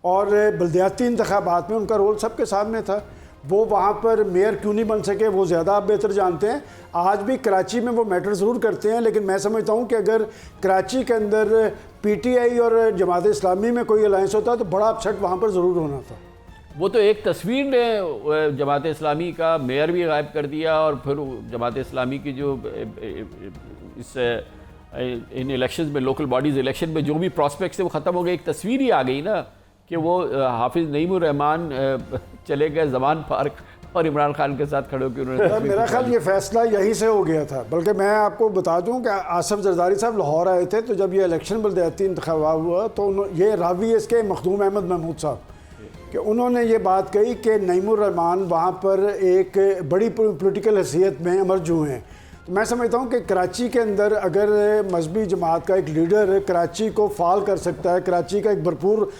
और बल्दियाती इंतखाबात में उनका रोल सबके सामने था। वो वहाँ पर मेयर क्यों नहीं बन सके वो ज़्यादा आप बेहतर जानते हैं। आज भी कराची में वो मैटर ज़रूर करते हैं, लेकिन मैं समझता हूँ कि अगर कराची के अंदर PTI और जमात इस्लामी में कोई अलायंस होता तो बड़ा अपसेट वहाँ पर ज़रूर होना था। वो तो एक तस्वीर ने जमात इस्लामी का मेयर भी गायब कर दिया, और फिर जमात इस्लामी की जो इस इन इलेक्शंस में, लोकल बॉडीज़ इलेक्शन में जो भी प्रॉस्पेक्ट्स थे वो ख़त्म हो गए। एक तस्वीर ही आ गई ना कि वो हाफिज़ नईमुर रहमान चले गए जमान पार्क और इमरान खान के साथ खड़े होकर उन्होंने मेरा ख्याल ये फैसला यहीं से हो गया था। बल्कि मैं आपको बता दूं कि आसफ जरदारी साहब लाहौर आए थे, तो जब ये इलेक्शन बल्दियाती इंतखाब हुआ तो ये रावी इसके मखदूम अहमद महमूद साहब कि उन्होंने ये बात कही कि नईमुर रहमान वहाँ पर एक बड़ी पॉलिटिकल हैसियत में एमर्ज हुए हैं। तो मैं समझता हूँ कि कराची के अंदर अगर मजहबी जमात का एक लीडर कराची को फाल कर सकता है, कराची का एक भरपूर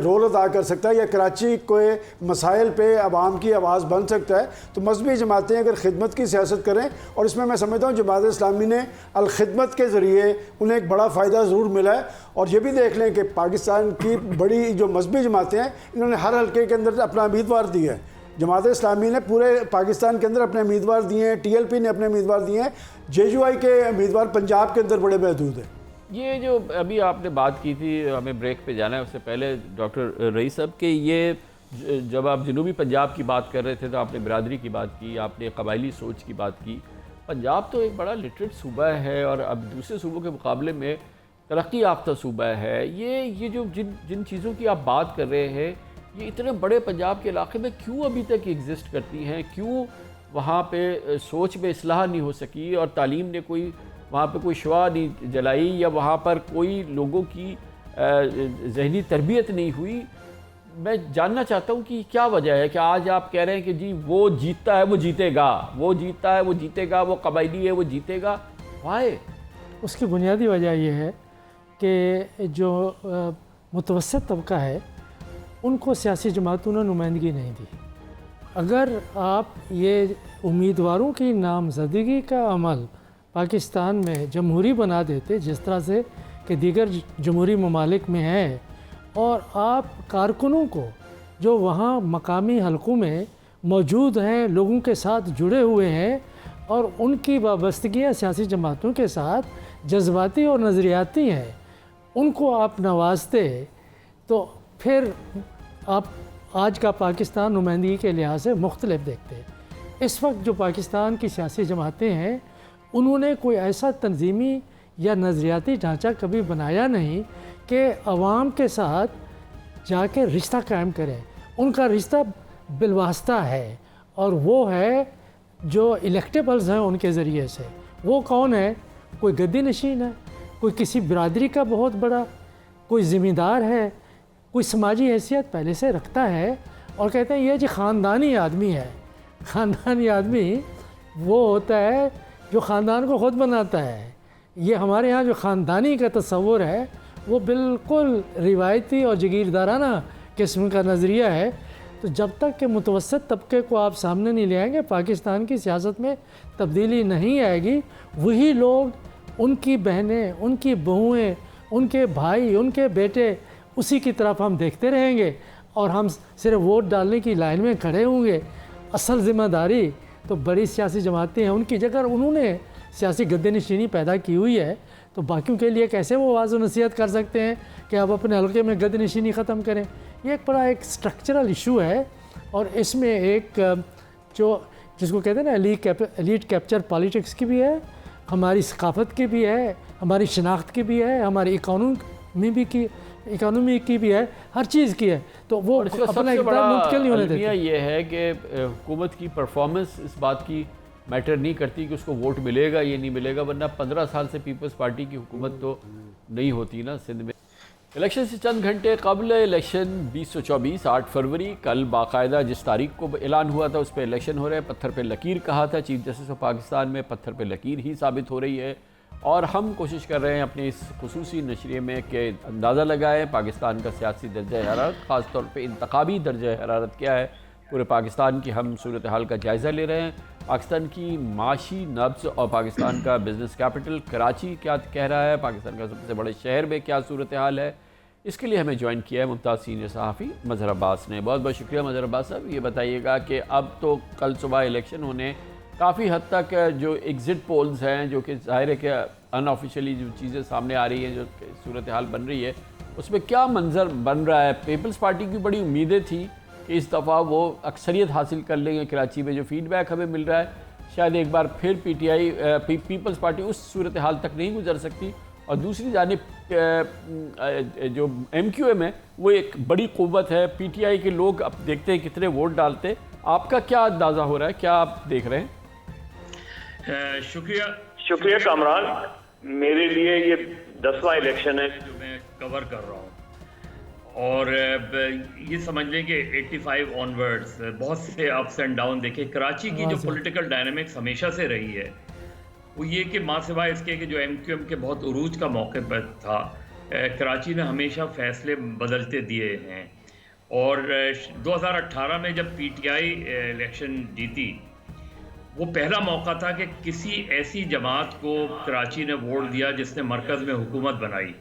रोल अदा कर सकता है, या कराची के मसाइल पे आवाम की आवाज़ बन सकता है, तो मजहबी जमातें अगर खिदमत की सियासत करें, और इसमें मैं समझता हूँ जमात इस्लामी ने अलखिदमत के ज़रिए उन्हें एक बड़ा फ़ायदा ज़रूर मिला है। और ये भी देख लें कि पाकिस्तान की बड़ी जो मजहबी जमातें हैं, इन्होंने हर हल्के के अंदर अपना उम्मीदवार दिया है। जमात इस्लामी ने पूरे पाकिस्तान के अंदर अपने उम्मीदवार दिए हैं, TLP ने अपने उम्मीदवार दिए हैं, JUI के उम्मीदवार पंजाब के अंदर बड़े महदूद हैं। ये जो अभी आपने बात की थी, हमें ब्रेक पे जाना है, उससे पहले डॉक्टर रईस साहब के ये जब आप जनूबी पंजाब की बात कर रहे थे तो आपने बिरादरी की बात की, आपने कबायली सोच की बात की। पंजाब तो एक बड़ा लिटरेट सूबा है और अब दूसरे सूबों के मुकाबले में तरक्की याफ्ता सूबा है। ये जो जिन चीज़ों की आप बात कर रहे हैं, ये इतने बड़े पंजाब के इलाके में क्यों अभी तक एग्जिस्ट करती हैं? क्यों वहाँ पे सोच में इस्लाह नहीं हो सकी और तालीम ने कोई वहाँ पे कोई शुआ नहीं जलाई, या वहाँ पर कोई लोगों की जहनी तरबियत नहीं हुई? मैं जानना चाहता हूँ कि क्या वजह है कि आज आप कह रहे हैं कि जी वो जीतता है वो जीतेगा, वो जीतता है वो जीतेगा, वो कबायली है वो जीतेगा। वाई? उसकी बुनियादी वजह यह है कि जो मुतवस्सित तबका है उनको सियासी जमातों ने नुमाइंदगी नहीं दी। अगर आप ये उम्मीदवारों की नामजदगी का अमल पाकिस्तान में जमहूरी बना देते जिस तरह से कि दीगर जमहूरी ममालिक में है, और आप कारकुनों को जो वहाँ मकामी हलकों में मौजूद हैं, लोगों के साथ जुड़े हुए हैं, और उनकी वाबस्तगियाँ सियासी जमातों के साथ जज्बाती और नज़रियाती हैं, उनको आप नवाजते, तो फिर आप आज का पाकिस्तान नुमाइंदगी के लिहाज से मुख्तलिफ देखते हैं। इस वक्त जो पाकिस्तान की सियासी जमातें हैं, उन्होंने कोई ऐसा तंजीमी या नज़रियाती ढांचा कभी बनाया नहीं कि अवाम के साथ जाके रिश्ता कायम करें। उनका रिश्ता बिलवास्ता है, और वो है जो इलेक्टेबल्स हैं उनके ज़रिए से। वो कौन है? कोई गद्दी नशीन है, कोई किसी बिरादरी का बहुत बड़ा कोई ज़िम्मेदार है, कोई समाजी हैसियत पहले से रखता है, और कहते हैं ये जी ख़ानदानी आदमी है। ख़ानदानी आदमी वो होता है जो ख़ानदान को ख़ुद बनाता है। ये हमारे यहाँ जो ख़ानदानी का तस्वुर है वो बिल्कुल रिवायती और जागीरदाराना किस्म का नज़रिया है। तो जब तक कि मुतवस्सित तबके को आप सामने नहीं ले आएंगे, पाकिस्तान की सियासत में तब्दीली नहीं आएगी। वही लोग, उनकी बहनें, उनकी बहुएँ, उनके भाई, उनके बेटे उसी की तरफ हम देखते रहेंगे और हम सिर्फ वोट डालने की लाइन में खड़े होंगे। असल ज़िम्मेदारी तो बड़ी सियासी जमातें हैं, उनकी जगह उन्होंने सियासी गद्देनशीनी पैदा की हुई है, तो बाकियों के लिए कैसे वो आवाज़ नसीहत कर सकते हैं कि आप अपने हल्के में गद्देनशीनी ख़त्म करें। ये एक बड़ा एक स्ट्रक्चरल इशू है और इसमें एक जो जिसको कहते हैं ना एलीट कैप्चर पॉलिटिक्स की भी है, हमारी सकाफत की भी है, हमारी शनाख्त की भी है, हमारी इकानमी की भी है, हर चीज़ की है। तो वो अपना इक़दार मुमकिन नहीं होने देते। ये है कि हुकूमत की परफॉर्मेंस इस बात की मैटर नहीं करती कि उसको वोट मिलेगा ये नहीं मिलेगा, वरना 15 साल से पीपल्स पार्टी की हुकूमत तो नहीं होती ना सिंध में। इलेक्शन से चंद घंटे कबल इलेक्शन 2024 8 फरवरी कल बाकायदा जिस तारीख को ऐलान हुआ था उस पर इलेक्शन हो रहे हैं। पत्थर पे लकीर कहा था चीफ जस्टिस ऑफ पाकिस्तान में, पत्थर पे लकीर ही साबित हो रही है। और हम कोशिश कर रहे हैं अपने इस खुसूसी नशरिए में कि अंदाज़ा लगाएं पाकिस्तान का सियासी दर्जा हरारत, ख़ास तौर पे इंतखाबी दर्जा हरारत क्या है। पूरे पाकिस्तान की हम सूरत हाल का जायज़ा ले रहे हैं, पाकिस्तान की माशी नब्ज़ और पाकिस्तान का बिज़नेस कैपिटल कराची क्या कह रहा है, पाकिस्तान का सबसे बड़े शहर में क्या सूरत हाल है। इसके लिए हमें ज्वाइन किया है मुमताज़ सीनियर सहाफ़ी मज़हर अब्बास ने। बहुत बहुत शुक्रिया मज़हर अब्बास साहब। ये बताइएगा कि अब तो कल सुबह इलेक्शन होने काफ़ी हद तक जो एग्ज़िट पोल्स हैं, जो कि ज़ाहिर है कि अनऑफिशियली जो चीज़ें सामने आ रही हैं, जो सूरत हाल बन रही है, उसमें क्या मंज़र बन रहा है। पीपल्स पार्टी की बड़ी उम्मीदें थी कि इस दफ़ा वो अक्सरियत हासिल कर लेंगे कराची में। जो फीडबैक हमें मिल रहा है शायद एक बार फिर पीपल्स पार्टी उस सूरत हाल तक नहीं गुजर सकती। और दूसरी जानिब जो MQM है वो एक बड़ी क़ुव्वत है, PTI के लोग अब देखते हैं कितने वोट डालते। आपका क्या अंदाज़ा हो रहा है, क्या आप देख रहे हैं? शुक्रिया कामरान। मेरे लिए ये 10वां इलेक्शन है जो मैं कवर कर रहा हूँ और ये समझ लें कि 85 ऑनवर्ड्स बहुत से अप्स एंड डाउन देखे। कराची की जो पॉलिटिकल डायनामिक्स हमेशा से रही है वो ये कि माँ सिवाय इसके कि जो MQM के बहुत उरूज का मौके पर था, कराची ने हमेशा फैसले बदलते दिए हैं। और 2018 में जब PTI इलेक्शन जीती, वो पहला मौका था कि किसी ऐसी जमात को कराची ने वोट दिया जिसने मरकज़ में हुकूमत बनाई।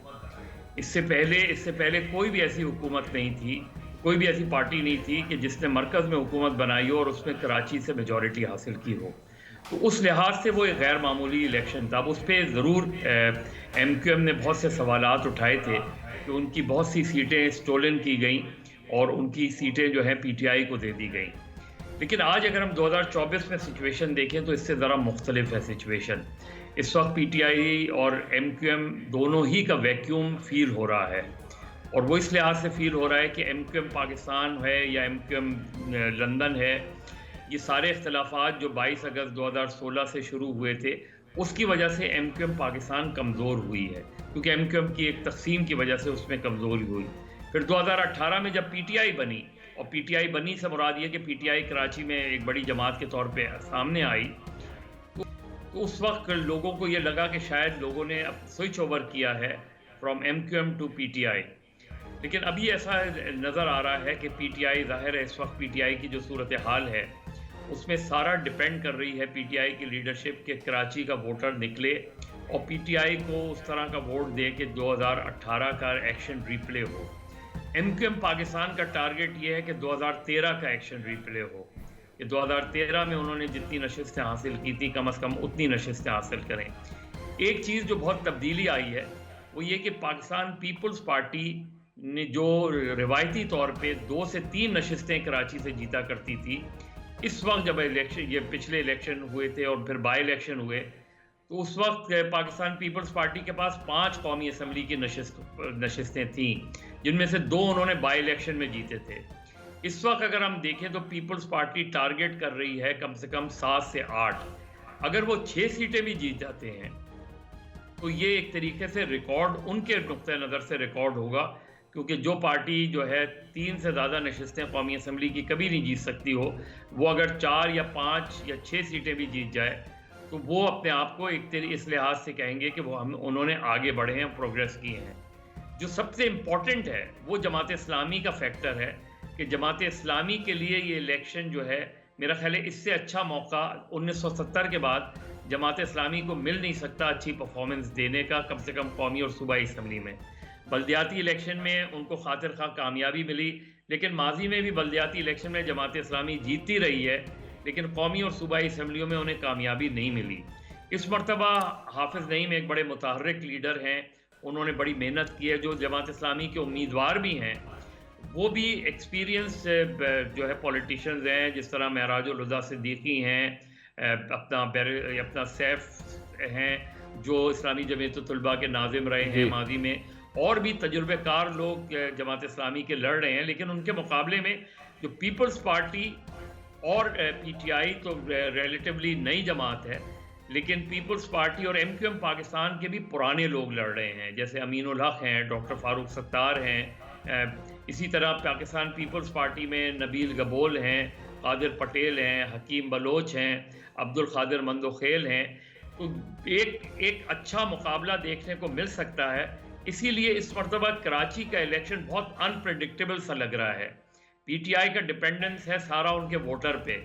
इससे पहले कोई भी ऐसी हुकूमत नहीं थी, कोई भी ऐसी पार्टी नहीं थी कि जिसने मरकज़ में हुकूमत बनाई हो और उसमें कराची से मेजॉरिटी हासिल की हो। तो उस लिहाज से वो एक गैर मामूली इलेक्शन था। उस पर ज़रूर MQM ने बहुत से सवालात उठाए थे कि उनकी बहुत सी सीटें स्टोलन की गई और उनकी सीटें जो हैं PTI को दे दी गई। लेकिन आज अगर हम 2024 में सिचुएशन देखें तो इससे ज़रा मुख्तलिफ है सिचुएशन। इस वक्त PTI और MQM दोनों ही का वैक्यूम फील हो रहा है और वो इस लिहाज से फील हो रहा है कि MQM पाकिस्तान है या MQM लंदन है, ये सारे इख्तलाफात जो 22 अगस्त 2016 से शुरू हुए थे उसकी वजह से MQM पाकिस्तान कमज़ोर हुई है, क्योंकि MQM की एक तकसीम की वजह से उसमें कमज़ोरी हुई। फिर 2018 में जब PTI बनी, और PTI बनी से मुराद ये कि PTI कराची में एक बड़ी जमात के तौर पे सामने आई, तो उस वक्त लोगों को ये लगा कि शायद लोगों ने अब स्विच ओवर किया है फ्रॉम MQM टू PTI। लेकिन अभी ऐसा नज़र आ रहा है कि PTI, ज़ाहिर है इस वक्त PTI की जो सूरत हाल है उसमें सारा डिपेंड कर रही है PTI की लीडरशिप के कराची का वोटर निकले और PTI को उस तरह का वोट दे कि 2018 का एक्शन रिप्ले हो। MQM पाकिस्तान का टारगेट ये है कि 2013 का एक्शन रिप्ले हो, कि 2013 में उन्होंने जितनी नशिस्तें हासिल की थी कम से कम उतनी नशिस्तें हासिल करें। एक चीज़ जो बहुत तब्दीली आई है वो ये कि पाकिस्तान पीपल्स पार्टी ने जो रिवायती तौर पे 2 से 3 नशिस्तें कराची से जीता करती थी, इस वक्त जब ये पिछले इलेक्शन हुए थे और फिर बाई इलेक्शन हुए, तो उस वक्त पाकिस्तान पीपल्स पार्टी के पास 5 कौमी असम्बली की नशिस्तें थीं, जिनमें से 2 उन्होंने बाई इलेक्शन में जीते थे। इस वक्त अगर हम देखें तो पीपल्स पार्टी टारगेट कर रही है कम से कम 7 से 8। अगर वो 6 सीटें भी जीत जाते हैं तो ये एक तरीके से रिकॉर्ड उनके नुक्ते नज़र से रिकॉर्ड होगा, क्योंकि जो पार्टी जो है 3 से ज़्यादा नशिस्तें कौमी असम्बली की कभी नहीं जीत सकती हो, वो अगर 4 या 5 या 6 सीटें भी जीत जाए तो वो अपने आप को एक इस लिहाज से कहेंगे कि वो उन्होंने आगे बढ़े हैं, प्रोग्रेस की हैं। जो सबसे इम्पॉर्टेंट है वो जमात इस्लामी का फैक्टर है कि जमात इस्लामी के लिए ये इलेक्शन जो है, मेरा ख्याल है इससे अच्छा मौका 1970 के बाद जमात इस्लामी को मिल नहीं सकता अच्छी परफॉर्मेंस देने का, कम से कम कौमी और सूबाई असम्बली में। बल्दियाती इलेक्शन में उनको खातिर खा कामयाबी मिली, लेकिन माजी में भी बल्दियाती इलेक्शन में जमात इस्लामी जीतती रही है, लेकिन कौमी और सूबाई असम्बलियों में उन्हें कामयाबी नहीं मिली। इस मरतबा हाफिज़ नईम एक बड़े मुतहर्रिक लीडर हैं, उन्होंने बड़ी मेहनत की है। जो जमात इस्लामी के उम्मीदवार भी हैं वो भी एक्सपीरियंस जो है पॉलिटिशियंस हैं, जिस तरह महराजुल हुदा सिद्दीकी हैं, अपना सैफ हैं जो इस्लामी जमीयत तलबा के नाजिम रहे हैं माजी में, और भी तजुर्बेकार लोग जमात इस्लामी के लड़ रहे हैं। लेकिन उनके मुकाबले में जो पीपल्स पार्टी और PTI तो रिलेटिवली नई जमात है, लेकिन पीपल्स पार्टी और MQM पाकिस्तान के भी पुराने लोग लड़ रहे हैं, जैसे अमीनुल हक हैं, डॉक्टर फारूक सत्तार हैं, इसी तरह पाकिस्तान पीपल्स पार्टी में नबील गबोल हैं, कादिर पटेल हैं, हकीम बलोच हैं, अब्दुल खादिर मंदोखेल हैं। तो एक अच्छा मुकाबला देखने को मिल सकता है। इसीलिए इस मरतबा कराची का इलेक्शन बहुत अनप्रेडिक्टेबल सा लग रहा है। PTI का डिपेंडेंस है सारा उनके वोटर पे,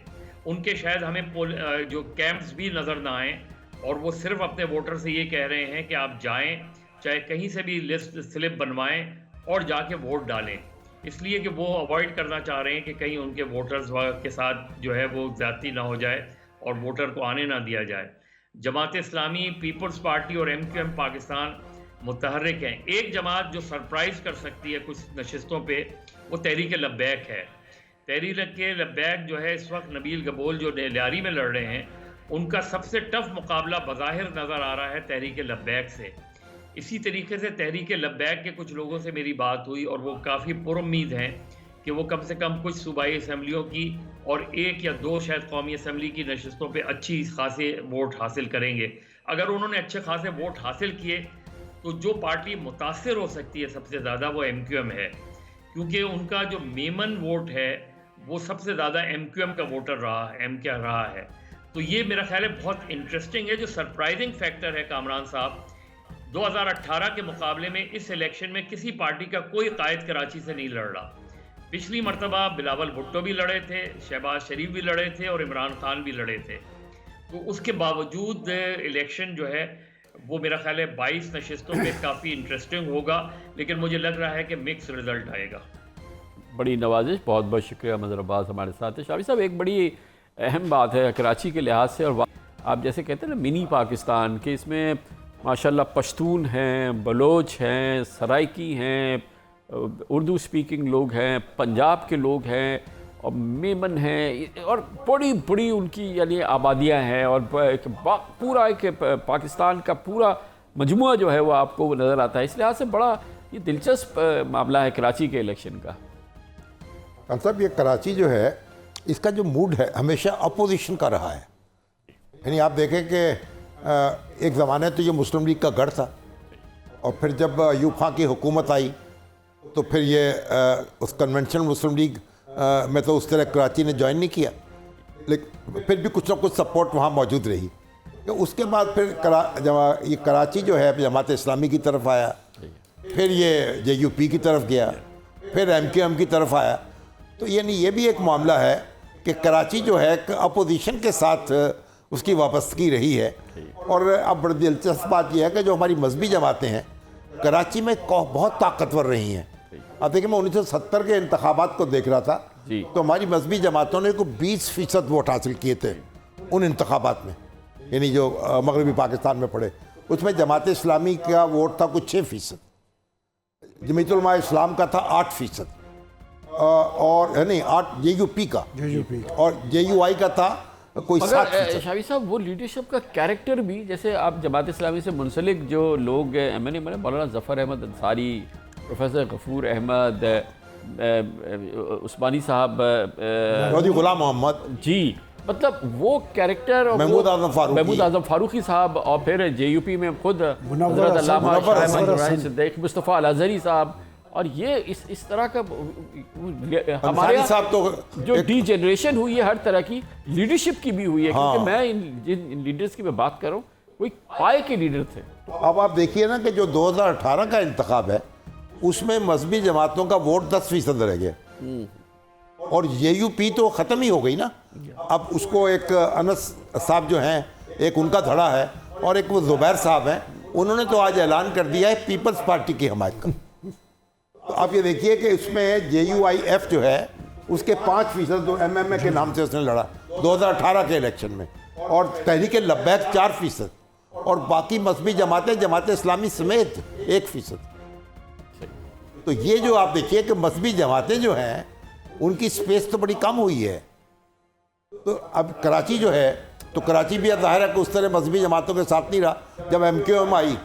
उनके शायद हमें जो कैंप्स भी नज़र ना आए, और वो सिर्फ अपने वोटर से ये कह रहे हैं कि आप जाएं, चाहे कहीं से भी लिस्ट स्लिप बनवाएं और जाके वोट डालें, इसलिए कि वो अवॉइड करना चाह रहे हैं कि कहीं उनके वोटर्स के साथ जो है वो ज़्यादती ना हो जाए और वोटर को आने ना दिया जाए। जमात इस्लामी, पीपल्स पार्टी और MQM पाकिस्तान मुतहर्रिक हैं। एक जमात जो सरप्राइज़ कर सकती है कुछ नशिस्तों पे, वो तहरीक लब्बैक है। तहरीक लब्बैक जो है इस वक्त नबील गबोल जो लियारी में लड़ रहे हैं, उनका सबसे टफ मुकाबला बज़ाहिर नज़र आ रहा है तहरीक लब्बैक से। इसी तरीके से तहरीक लब्बैक के कुछ लोगों से मेरी बात हुई और वो काफ़ी पुरुम्मीद हैं कि वो कम से कम कुछ सूबाई असम्बलियों की और 1 या 2 शायद कौमी असम्बली की नशिस्तों पे अच्छी खासे वोट हासिल करेंगे। अगर उन्होंने अच्छे खासे वोट हासिल किए तो जो पार्टी मुतासिर हो सकती है सबसे ज़्यादा वो MQM है, क्योंकि उनका जो मेमन वोट है वो सबसे ज़्यादा MQM का वोटर रहा है। तो ये मेरा ख्याल है बहुत इंटरेस्टिंग है। जो सरप्राइजिंग फैक्टर है कामरान साहब, 2018 के मुकाबले में इस इलेक्शन में किसी पार्टी का कोई कायद कराची से नहीं लड़ रहा। पिछली मरतबा बिलावल भुट्टो भी लड़े थे, शहबाज शरीफ भी लड़े थे और इमरान खान भी लड़े थे। तो उसके बावजूद इलेक्शन जो है वो मेरा ख्याल है 22 नशिस्तों में काफ़ी इंटरेस्टिंग होगा, लेकिन मुझे लग रहा है कि मिक्स रिजल्ट आएगा। बड़ी नवाजिश, बहुत बहुत शुक्रिया मज़हर अब्बास हमारे साथ है। शाफी साहब, एक बड़ी अहम बात है कराची के लिहाज से, और आप जैसे कहते हैं ना मिनी पाकिस्तान के, इसमें माशाल्लाह पश्तून हैं, बलोच हैं, सराइकी हैं, उर्दू स्पीकिंग लोग हैं, पंजाब के लोग हैं और मेमन हैं, और बड़ी बड़ी उनकी यानी आबादियाँ हैं, और पूरा एक पाकिस्तान का पूरा मजमुआ जो है वो आपको नज़र आता है। इस लिहाज से बड़ा ये दिलचस्प मामला है कराची के इलेक्शन का। मतलब ये कराची जो है इसका जो मूड है हमेशा अपोजिशन का रहा है। यानी आप देखें कि एक ज़माने तो ये मुस्लिम लीग का गढ़ था, और फिर जब यूब खां की हुकूमत आई तो फिर ये उस कन्वेंशनल मुस्लिम लीग में तो उस तरह कराची ने ज्वाइन नहीं किया, लेकिन फिर भी कुछ ना कुछ सपोर्ट वहाँ मौजूद रही। तो उसके बाद फिर ये कराची जो है जमात इस्लामी की तरफ आया, फिर ये JUP की तरफ गया, फिर MQM की तरफ आया। तो यानी ये भी एक मामला है कि कराची जो है अपोजिशन के साथ उसकी वापसगी रही है। और अब बड़ी दिलचस्प बात यह है कि जो हमारी मजहबी जमातें हैं कराची में बहुत ताकतवर रही हैं। अब देखिए, मैं 1970 के इंतखाबात को देख रहा था तो हमारी मजहबी जमातों ने को 20% वोट हासिल किए थे उन इंतखाबात में, यानी जो मगरबी पाकिस्तान में पड़े। उसमें जमात इस्लामी का वोट था कुछ 6%, जमीयत उलमा इस्लाम का था 8%, और नहीं 8 JUP का, और JUI का था कोई 7%। शाफी साहब, वो लीडरशिप का कैरेक्टर भी, जैसे आप जमात इस्लामी से मुंसलिक जो लोग MNA बने, मौलाना ज़फ़र अहमद अंसारी, प्रोफेसर गफूर अहमद, उस्मानी साहब, गुलाम मोहम्मद जी, मतलब वो कैरेक्टर, महमूद आज़म फारूकी साहब, और फिर JUP में खुद मुस्तफ़ा अल-अज़हरी साहब, और ये इस तरह का हमारे साहब तो जो डीजेनरेशन हुई है हर तरह की लीडरशिप की भी हुई है। क्योंकि मैं जिन लीडर्स की मैं बात कर रहा हूँ कोई पाए के लीडर थे। अब आप देखिए ना कि जो 2018 का इंतखाब है उसमें मजहबी जमातों का वोट 10% रह गया, और JUP तो ख़त्म ही हो गई ना। अब उसको एक अनस साहब जो हैं, एक उनका धड़ा है और एक वो ज़ुबैर साहब हैं, उन्होंने तो आज ऐलान कर दिया है पीपल्स पार्टी की हमायत का। आप ये देखिए कि उसमें JUIF जो है उसके 5% जो MMA के नाम से उसने लड़ा 2018 के इलेक्शन में, और तहरीक लब्बैक 4%, और बाकी मजहबी जमातें जमात इस्लामी समेत 1%। तो ये जो आप देखिए कि मजहबी जमातें जो हैं उनकी स्पेस तो बड़ी कम हुई है। तो अब कराची जो है, तो कराची भी अब ज़ाहिर है कि उस तरह मजहबी जमातों के साथ नहीं रहा। जब MQM आई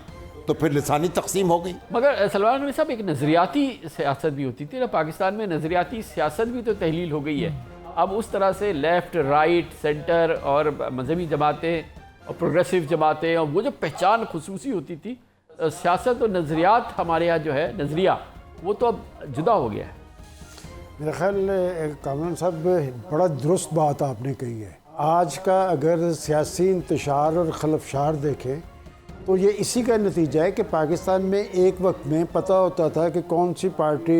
तो फिर लिसानी तकसीम हो गई। मगर सलमान अली साहब, एक नज़रियाती सियासत भी होती थी ना पाकिस्तान में, नज़रियाती सियासत भी तो तहलील हो गई है। अब उस तरह से लेफ़्ट, राइट, सेंटर और मजहबी जमातें और प्रोग्रेसिव जमातें, और वो जो पहचान खुसूसी होती थी सियासत और नज़रियात, हमारे यहाँ जो है नज़रिया, वो तो अब जुदा हो गया है। मेरा ख्याल कामरान साहब बड़ा दुरुस्त बात आपने कही है। आज का अगर सियासी इंतशार और खलफशार देखें तो ये इसी का नतीजा है कि पाकिस्तान में एक वक्त में पता होता था कि कौन सी पार्टी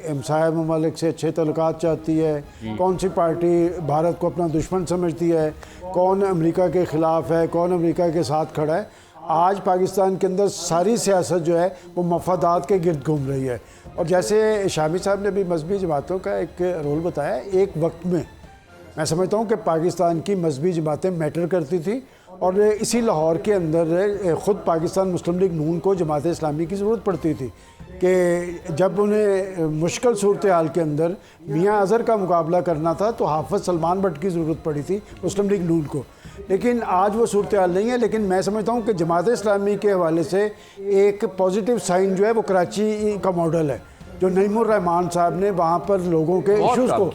हमसाया ममालिक से अच्छे तल्लुकात चाहती है, कौन सी पार्टी भारत को अपना दुश्मन समझती है, कौन अमेरिका के ख़िलाफ़ है, कौन अमेरिका के साथ खड़ा है। आज पाकिस्तान के अंदर सारी सियासत जो है वो मफादात के गिर्द घूम रही है। और जैसे शामी साहब ने भी मजहबी जमातों का एक रोल बताया, एक वक्त में मैं समझता हूँ कि पाकिस्तान की मजहबी जमातें मैटर करती थी, और इसी लाहौर के अंदर ख़ुद पाकिस्तान मुस्लिम लीग नून को जमात इस्लामी की ज़रूरत पड़ती थी कि जब उन्हें मुश्किल सूरत हाल के अंदर मियाँ अज़हर का मुकाबला करना था तो हाफ़िज़ सलमान भट्ट की ज़रूरत पड़ी थी मुस्लिम लीग नून को। लेकिन आज वो सूरत हाल नहीं है। लेकिन मैं समझता हूँ कि जमात इस्लामी के हवाले से एक पॉजिटिव साइन जो है वो कराची का मॉडल है, जो नईमुर रहमान साहब ने वहाँ पर लोगों के इश्यूज़ को,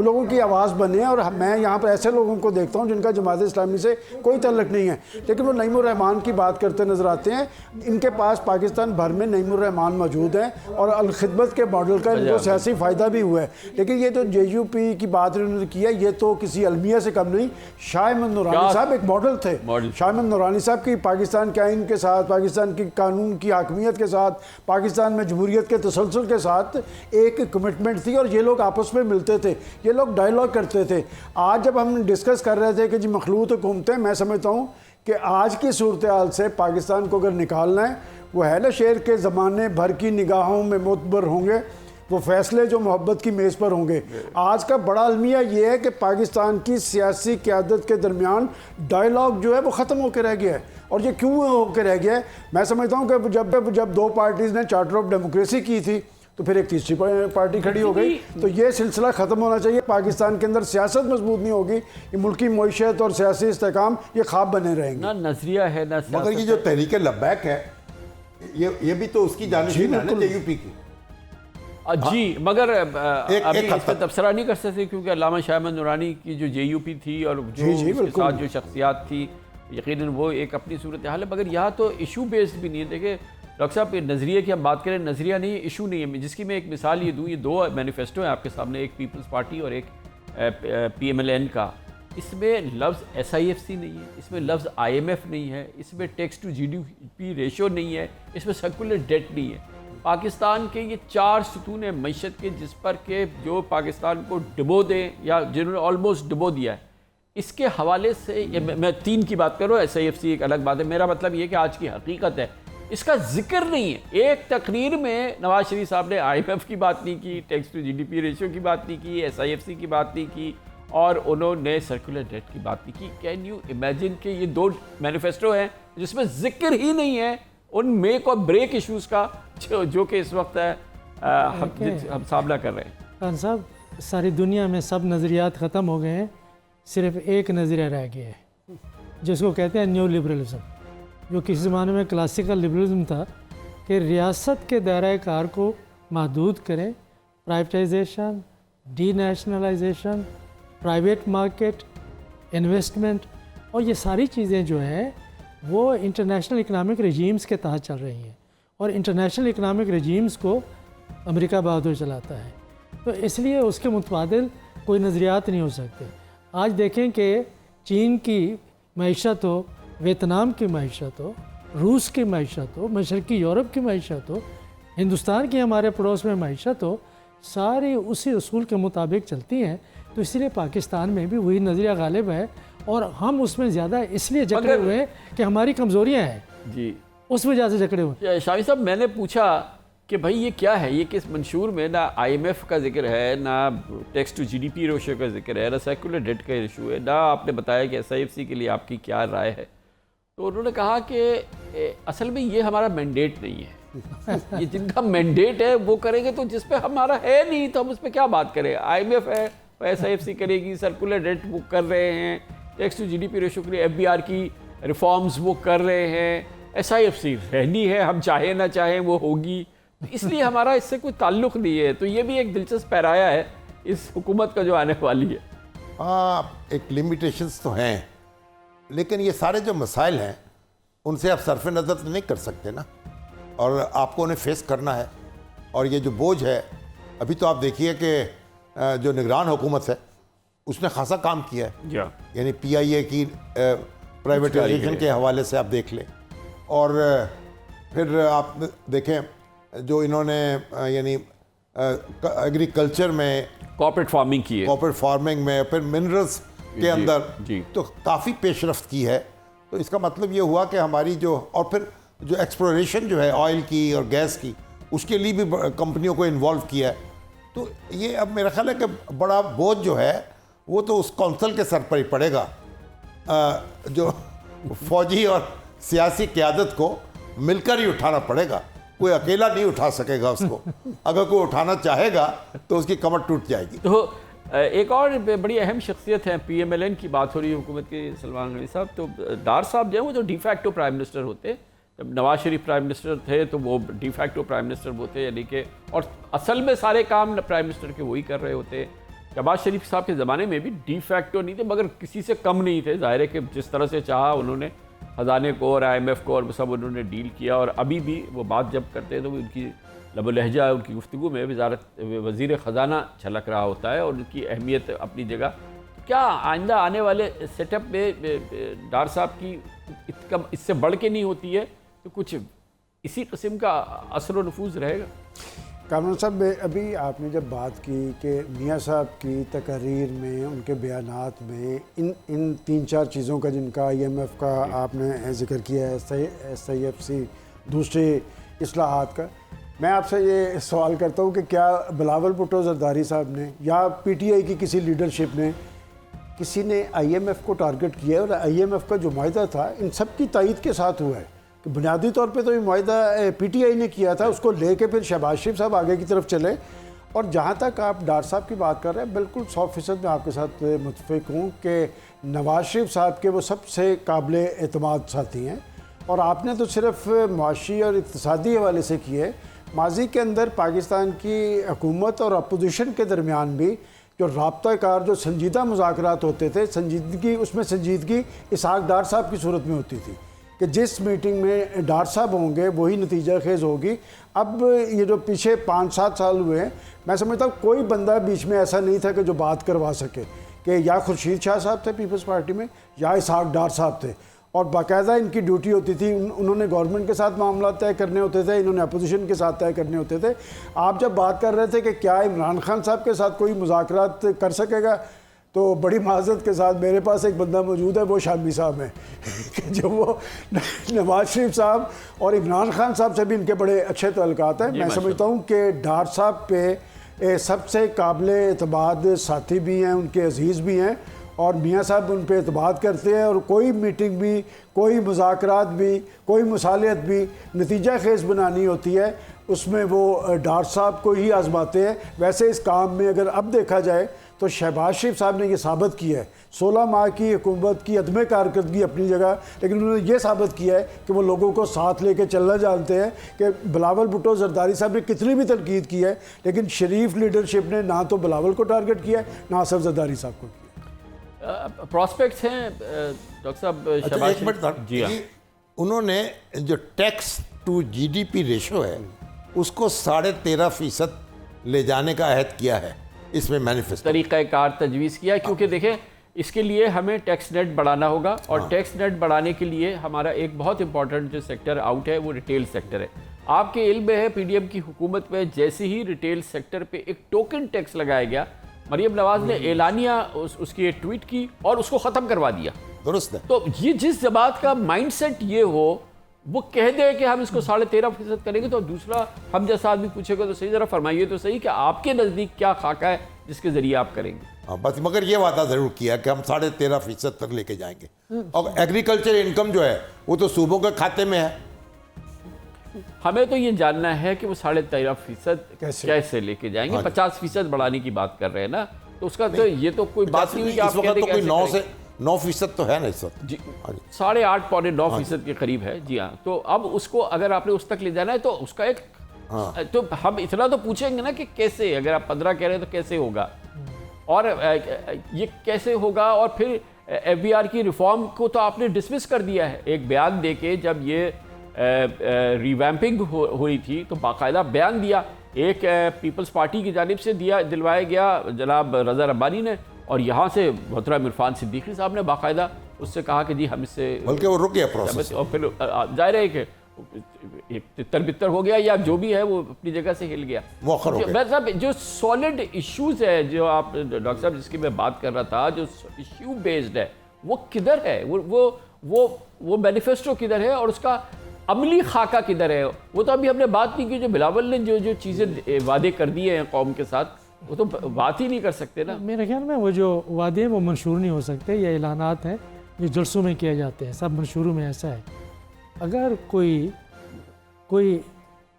लोगों की आवाज़ बने। और मैं यहाँ पर ऐसे लोगों को देखता हूँ जिनका जमात इस्लामी से कोई तल्लुक़ नहीं है, लेकिन वो नईमुर रहमान की बात करते नज़र आते हैं। इनके पास पाकिस्तान भर में नईमुर रहमान मौजूद हैं और अल-खिदमत के मॉडल का इनको सियासी फ़ायदा भी हुआ है। लेकिन ये तो JUP की बात इन्होंने की है, ये तो किसी अलमिया से कम नहीं। शाह अहमद नूरानी साहब एक मॉडल थे। शाह अहमद नूरानी साहब की पाकिस्तान के आइन के साथ, पाकिस्तान की कानून की हाकमियत के साथ, पाकिस्तान में जमहूरियत के तसलसल के साथ एक कमिटमेंट थी, और ये लोग आपस में मिलते थे, ये लोग डायलॉग करते थे। आज जब हम डिस्कस कर रहे थे कि जी मखलूत हुकूमतें, मैं समझता हूँ कि आज की सूरत हाल से पाकिस्तान को अगर निकालना है, वो है ना शेर के ज़माने भर की निगाहों में मोतबर होंगे वो फैसले जो मोहब्बत की मेज़ पर होंगे। आज का बड़ा अलमिया ये है कि पाकिस्तान की सियासी क़यादत के दरमियान डायलॉग जो है वो ख़त्म होकर रह गया है। और ये क्यों होकर रह गया है? मैं समझता हूँ कि जब दो पार्टीज़ ने चार्टर ऑफ डेमोक्रेसी की थी तो फिर एक तीसरी पार्टी खड़ी हो गई। तो ये सिलसिला ख़त्म होना चाहिए। पाकिस्तान के अंदर सियासत मजबूत नहीं होगी, ये मुल्की मईशत और सियासी इस्तेकाम ये ख्वाब बने रहेंगे। ना नजरिया है ना, मगर ये जो तहरीक लब्बैक है ये भी तो उसकी जानिब है ना JUP की। जी, मगर अभी इस पर तबसरा नहीं कर सकते क्योंकि अल्लामा शाह अहमद नूरानी की जो JUP थी और जो उसके साथ जो शख्सियात थी, यकीनन वो एक अपनी सूरत हाल है। मगर यहाँ तो इशू बेस्ड भी नहीं है। देखिए डॉक्टर साहब, नज़रिए की हम बात करें, नज़रिया नहीं है, इशू नहीं है। जिसकी मैं एक मिसाल ये दूँ, ये दो मैनिफेस्टो हैं आपके सामने, एक पीपल्स पार्टी और एक PMLN का। इसमें लफ्ज़ SIFC नहीं है, इसमें लफ्ज़ IMF नहीं है, इसमें टैक्स टू GDP रेशो नहीं है, इसमें सर्कुलर डेट नहीं है। पाकिस्तान के ये 4 सुतून है मईशत के, जिस पर के जो पाकिस्तान को डुबो दें या जिन्होंने ऑलमोस्ट डुबो दिया है, इसके हवाले से मैं 3 की बात करूँ, SIFC एक अलग बात है। मेरा मतलब ये कि आज की हकीकत है, इसका जिक्र नहीं है। एक तकरीर में नवाज शरीफ साहब ने IMF की बात नहीं की, टैक्स टू GDP रेशियो की बात नहीं की, SIFC की बात नहीं की, और उन्होंने सर्कुलर डेट की बात नहीं की। कैन यू इमेजिन कि ये 2 मैनिफेस्टो हैं जिसमें जिक्र ही नहीं है उन मेक और ब्रेक इश्यूज़ का जो कि इस वक्त हम सामना कर रहे हैं। खान साहब, सारी दुनिया में सब नज़रियात ख़त्म हो गए हैं, सिर्फ एक नज़रिया रह गया है जिसको कहते हैं न्यू लिबरलिज़म, जो किसी ज़माने में क्लासिकल लिबरलिज़म था कि रियासत के दायरे कार को महदूद करें, प्राइवेटाइजेशन, डीनेशनलाइजेशन, प्राइवेट मार्केट, इन्वेस्टमेंट, और ये सारी चीज़ें जो हैं वो इंटरनेशनल इकनॉमिक रजीम्स के तहत चल रही हैं, और इंटरनेशनल इकनॉमिक रजीम्स को अमेरिका बहादुर चलाता है। तो इसलिए उसके मुतबादिल कोई नज़रियात नहीं हो सकते। आज देखें कि चीन की मईशत हो, वियतनाम की मईशत हो, रूस की मईशत हो, मशरक़ी यूरोप की मईशत हो, हिंदुस्तान की हमारे पड़ोस में मईशत हो, सारी उसी उसूल के मुताबिक चलती हैं। तो इसलिए पाकिस्तान में भी वही नज़रिया गालिब है, और हम उसमें ज़्यादा इसलिए जकड़े हुए हैं कि हमारी कमज़ोरियाँ हैं जी, उस वजह से जकड़े हुए। शामी साहब, मैंने पूछा कि भाई ये क्या है, ये किस मंशूर में ना IMF का जिक्र है, ना टैक्स टू GDP रेशो का जिक्र है, ना सेकुलर डेट का इशू है, ना आपने बताया कि SIFC के लिए आपकी क्या राय है। तो उन्होंने कहा कि असल में ये हमारा मैंडेट नहीं है, ये जिनका मैंडेट है वो करेंगे, तो जिस पे हमारा है नहीं तो हम उस पर क्या बात करें। IMF है, SIFC करेगी, सर्कुलर डेट वो कर रहे हैं, टैक्स टू GDP रेशो के लिए FBR की रिफॉर्म्स वो कर रहे हैं, SIFC रहनी है, हम चाहे ना चाहें वो होगी, इसलिए हमारा इससे कोई ताल्लुक़ नहीं है। तो ये भी एक दिलचस्प पैराया है इस हुकूमत का जो आने वाली है। हाँ, एक लिमिटेशंस तो हैं, लेकिन ये सारे जो मसाइल हैं उनसे आप सरफ नज़र तो नहीं कर सकते ना, और आपको उन्हें फेस करना है। और ये जो बोझ है, अभी तो आप देखिए कि जो निगरान हुकूमत है उसने खासा काम किया है, यानी PIA की प्राइवेटाइजेशन के हवाले से आप देख लें, और फिर आप देखें जो इन्होंने यानी एग्रीकल्चर में कॉर्पोरेट फार्मिंग की है, कॉर्पोरेट फार्मिंग में, फिर मिनरल्स के अंदर तो काफ़ी पेशरफ्त की है। तो इसका मतलब ये हुआ कि हमारी जो, और फिर जो एक्सप्लोरेशन जो है ऑयल की और गैस की, उसके लिए भी कंपनियों को इन्वॉल्व किया है। तो ये अब मेरा ख्याल है कि बड़ा बोझ जो है वो तो उस कौंसल के सर पर ही पड़ेगा, जो फौजी और सियासी क़यादत को मिलकर ही उठाना पड़ेगा, कोई अकेला नहीं उठा सकेगा उसको। अगर कोई उठाना चाहेगा तो उसकी कमर टूट जाएगी। तो एक और बड़ी अहम शख्सियत है, PMLN की बात हो रही है हुकूमत के, सलमान गनी साहब। तो डार साहब जो है वो जो डिफैक्टो प्राइम मिनिस्टर होते, जब नवाज शरीफ प्राइम मिनिस्टर थे तो वो डिफैक्टो प्राइम मिनिस्टर होते, यानी कि, और असल में सारे काम प्राइम मिनिस्टर के वही कर रहे होते। शहबाज शरीफ साहब के ज़माने में भी डिफैक्टो नहीं थे, मगर किसी से कम नहीं थे। ज़ाहिर है कि जिस तरह से चाहा उन्होंने ख़जाने को और IMF को और सब उन्होंने डील किया, और अभी भी वो बात जब करते हैं तो उनकी लबो लहजा, उनकी गुफ्तगू में वज़ीर ख़जाना झलक रहा होता है, और उनकी अहमियत अपनी जगह। तो क्या आइंदा आने वाले सेटअप में डार साहब की इससे बढ़ के नहीं होती है, तो कुछ इसी किस्म का असर व नफूज़ रहेगा? कामरान साहब, अभी आपने जब बात की कि मियाँ साहब की तकरीर में, उनके बयानात में इन 3-4 चीज़ों का जिनका IMF का आपने जिक्र किया है, SIFC, दूसरे इस्लाहात का, मैं आपसे ये सवाल करता हूँ कि क्या बिलावल भुट्टो ज़रदारी साहब ने या PTI की किसी लीडरशिप ने, किसी ने IMF को टारगेट किया है? और IMF का जो मुआहदा था इन सब की तायद के साथ हुआ है कि बुनियादी तौर पे तो ये मुआहदा PTI ने किया था, उसको लेके फिर शहबाज शरीफ साहब आगे की तरफ चले। और जहाँ तक आप डार साहब की बात कर रहे हैं, बिल्कुल 100% मैं आपके साथ मुत्फिक हूँ कि नवाज शरीफ साहब के वो सबसे काबिल एतमाद साथी हैं। और आपने तो सिर्फ मुआशी और इक़्तिसादी हवाले से किए, माजी के अंदर पाकिस्तान की हुकूमत और अपोजिशन के दरमियान भी जो राब्ता कार, जो संजीदा मुज़ाकरात होते थे, संजीदगी, उसमें संजीदगी इसहाक डार साहब की सूरत में होती थी कि जिस मीटिंग में डार साहब होंगे वही नतीजा खेज़ होगी। अब ये जो पीछे 5-7 साल हुए हैं, मैं समझता हूँ कोई बंदा बीच में ऐसा नहीं था कि जो बात करवा सके, कि या खुर्शीद शाह साहब थे पीपल्स पार्टी में, या इसहाक डार साहब थे, और बाकायदा इनकी ड्यूटी होती थी, उन्होंने गवर्नमेंट के साथ मामला तय करने होते थे, इन्होंने अपोजिशन के साथ तय करने होते थे। आप जब बात कर रहे थे कि क्या इमरान खान साहब के साथ कोई मुज़ाकरात कर सकेगा, तो बड़ी माजरत के साथ मेरे पास एक बंदा मौजूद है, वो शामी साहब हैं कि जो वो नवाज शरीफ साहब और इमरान खान साहब से भी इनके बड़े अच्छे तल्लुकात हैं। मैं समझता हूँ कि डार साहब पे सबसे काबिल एतमाद साथी भी हैं, उनके अजीज़ भी हैं, और मियाँ साहब उन पर एतमाद करते हैं, और कोई मीटिंग भी, कोई मुज़ाकरात भी, कोई मुसालियत भी नतीजा खेज़ बनानी होती है, उसमें वो डार साहब को ही आजमाते हैं। वैसे इस काम में अगर अब देखा जाए तो शहबाज शरीफ साहब ने ये साबित किया है, 16 माह की हुकूमत की अदम कारकर्दगी अपनी जगह, लेकिन उन्होंने ये साबित किया है कि वो लोगों को साथ लेके चलना जानते हैं। कि बिलावल भुट्टो ज़रदारी साहब ने कितनी भी तनकीद की है, लेकिन शरीफ लीडरशिप ने ना तो बिलावल को टारगेट किया है, ना सिर्फ ज़रदारी साहब को किया। प्रॉस्पेक्ट्स हैं डॉक्टर साहब? एक मिनट जी, उन्होंने जो टैक्स टू GDP रेशो है उसको 13.5% ले जाने का अहद किया है इसमें मैनिफेस्टो, तरीक़ाकार तजवीज़ किया, क्योंकि देखें इसके लिए हमें टैक्स नेट बढ़ाना होगा, और टैक्स नेट बढ़ाने के लिए हमारा एक बहुत इंपॉर्टेंट जो सेक्टर आउट है वो रिटेल सेक्टर है। आपके इल्म में है PDM की हुकूमत में जैसे ही रिटेल सेक्टर पे एक टोकन टैक्स लगाया गया, मरीम नवाज ने एलानिया उसकी एक ट्वीट की और उसको ख़त्म करवा दिया। दुरुस्त है। तो ये जिस जमात का माइंडसेट ये हो, वो कह दे कि हम इसको 13.5% करेंगे, तो दूसरा हम जैसा आदमी पूछेगा तो सही, ज़रा फरमाइए तो सही कि आपके नज़दीक क्या खाका है जिसके ज़रिए आप करेंगे। हाँ, बस मगर ये वादा ज़रूर किया कि हम 13.5% तक लेके जाएंगे। और एग्रीकल्चर इनकम जो है वो तो सूबों के खाते में है। हमें तो ये जानना है कि वो 13.5% कैसे लेके जाएंगे। हाँ 50% बढ़ाने की बात कर रहे हैं ना, तो उसका तो ये तो कोई बात नहीं हुई कि आप इस वक्त तो कोई 9% तो है ना इस वक्त जी, 8.5 पौने 9% के करीब है। जी हाँ, तो अब उसको अगर आपने उस तक ले जाना है तो उसका एक तो हम इतना तो पूछेंगे ना कि कैसे, अगर आप 15 कह रहे हैं तो कैसे होगा, और ये कैसे होगा। और फिर FBR की रिफॉर्म को तो आपने डिसमिस कर दिया है एक बयान दे के। जब ये रिवैम्पिंग हुई थी तो बाकायदा बयान दिया, एक पीपल्स पार्टी की जानिब से दिलवाया गया जनाब रज़ा रब्बानी ने, और यहाँ से मोहतरम इरफान सिद्दीकी साहब ने बाकायदा उससे कहा कि जी हम इससे, बल्कि वो रुक गया प्रोसेस, और फिर जाहिर है कि एक तितर बितर हो गया या जो भी है वो अपनी जगह से हिल गया। साहब जो सॉलिड इश्यूज है जो आप डॉक्टर साहब जिसकी मैं बात कर रहा था, जो इश्यू बेस्ड है वो किधर है, वो मैनिफेस्टो किधर है और उसका अमली खाका किधर है। वो तो अभी हमने बात नहीं की, जो बिलावल ने जो चीज़ें वादे कर दिए हैं कौम के साथ, वो तो बात ही नहीं कर सकते ना। मेरे ख्याल में वो जो वादे हैं वो मंशूर नहीं हो सकते, ये ऐलानात हैं जो जलसों में किए जाते हैं, सब मंशूरों में ऐसा है। अगर कोई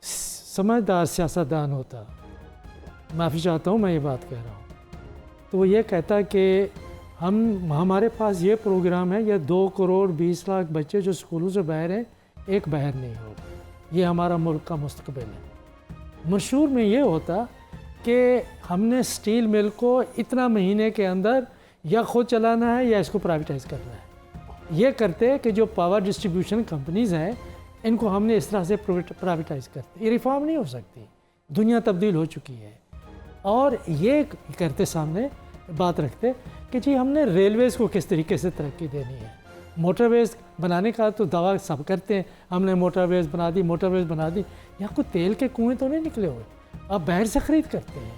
समझदार सियासतदान होता, माफ़ी चाहता हूँ मैं ये बात कह रहा हूँ, तो वो ये कहता कि हमारे पास ये प्रोग्राम है, ये 2 करोड़ 20 लाख बच्चे जो स्कूलों से बाहर हैं, एक बाहर नहीं होगा, ये हमारा मुल्क का मुस्तकबिल है। मंशूर में ये होता कि हमने स्टील मिल को इतना महीने के अंदर या खुद चलाना है या इसको प्राइवेटाइज करना है। ये करते कि जो पावर डिस्ट्रीब्यूशन कंपनीज़ हैं इनको हमने इस तरह से प्राइवेटाइज करते, ये रिफॉर्म नहीं हो सकती, दुनिया तब्दील हो चुकी है। और ये करते सामने बात रखते कि जी हमने रेलवेज़ को किस तरीके से तरक्की देनी है। मोटरवेज़ बनाने का तो दावा सब करते हैं, हमने मोटरवेज़ बना दी, मोटरवेज़ बना दी, यहाँ कोई तेल के कुएँ तो नहीं निकले हुए, आप बाहर से ख़रीद करते हैं।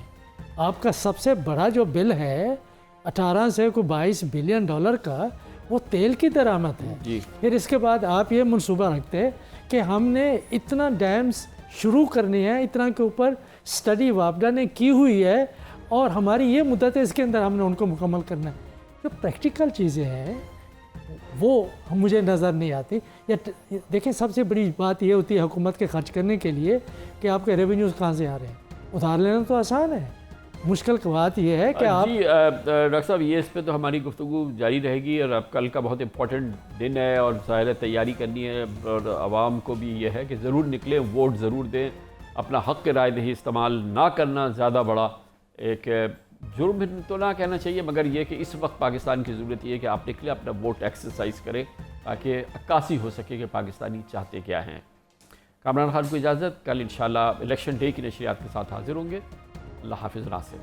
आपका सबसे बड़ा जो बिल है 18 से कोई 22 बिलियन डॉलर का, वो तेल की दरामद है जी। फिर इसके बाद आप ये मंसूबा रखते हैं कि हमने इतना डैम्स शुरू करनी है, इतना के ऊपर स्टडी वापडा ने की हुई है और हमारी ये मुद्दत है, इसके अंदर हमने उनको मुकम्मल करना है। जो प्रैक्टिकल चीज़ें हैं वो मुझे नज़र नहीं आती। या देखें, सबसे बड़ी बात ये होती है हुकूमत के खर्च करने के लिए कि आपके रेवेन्यूज़ कहाँ से आ रहे हैं। उधार लेना तो आसान है, मुश्किल की बात यह है कि आप जी डॉक्टर साहब ये इस पे तो हमारी गुफ्तगू जारी रहेगी, और अब कल का बहुत इंपॉर्टेंट दिन है और ज़ाहिर तैयारी करनी है, और आवाम को भी ये है कि ज़रूर निकलें, वोट ज़रूर दें। अपना हक़ राय दही इस्तेमाल ना करना ज़्यादा बड़ा एक जुर्म तो ना कहना चाहिए, मगर ये कि इस वक्त पाकिस्तान की ज़रूरत ये है कि आप निकले, अपना वोट एक्सरसाइज करें ताकि अक्कासी हो सके कि पाकिस्तानी चाहते क्या हैं। कामरान खान को इजाज़त, कल इंशाल्लाह इलेक्शन डे की नशरियात के साथ हाजिर होंगे। अल्लाह हाफ़िज़ नासिर।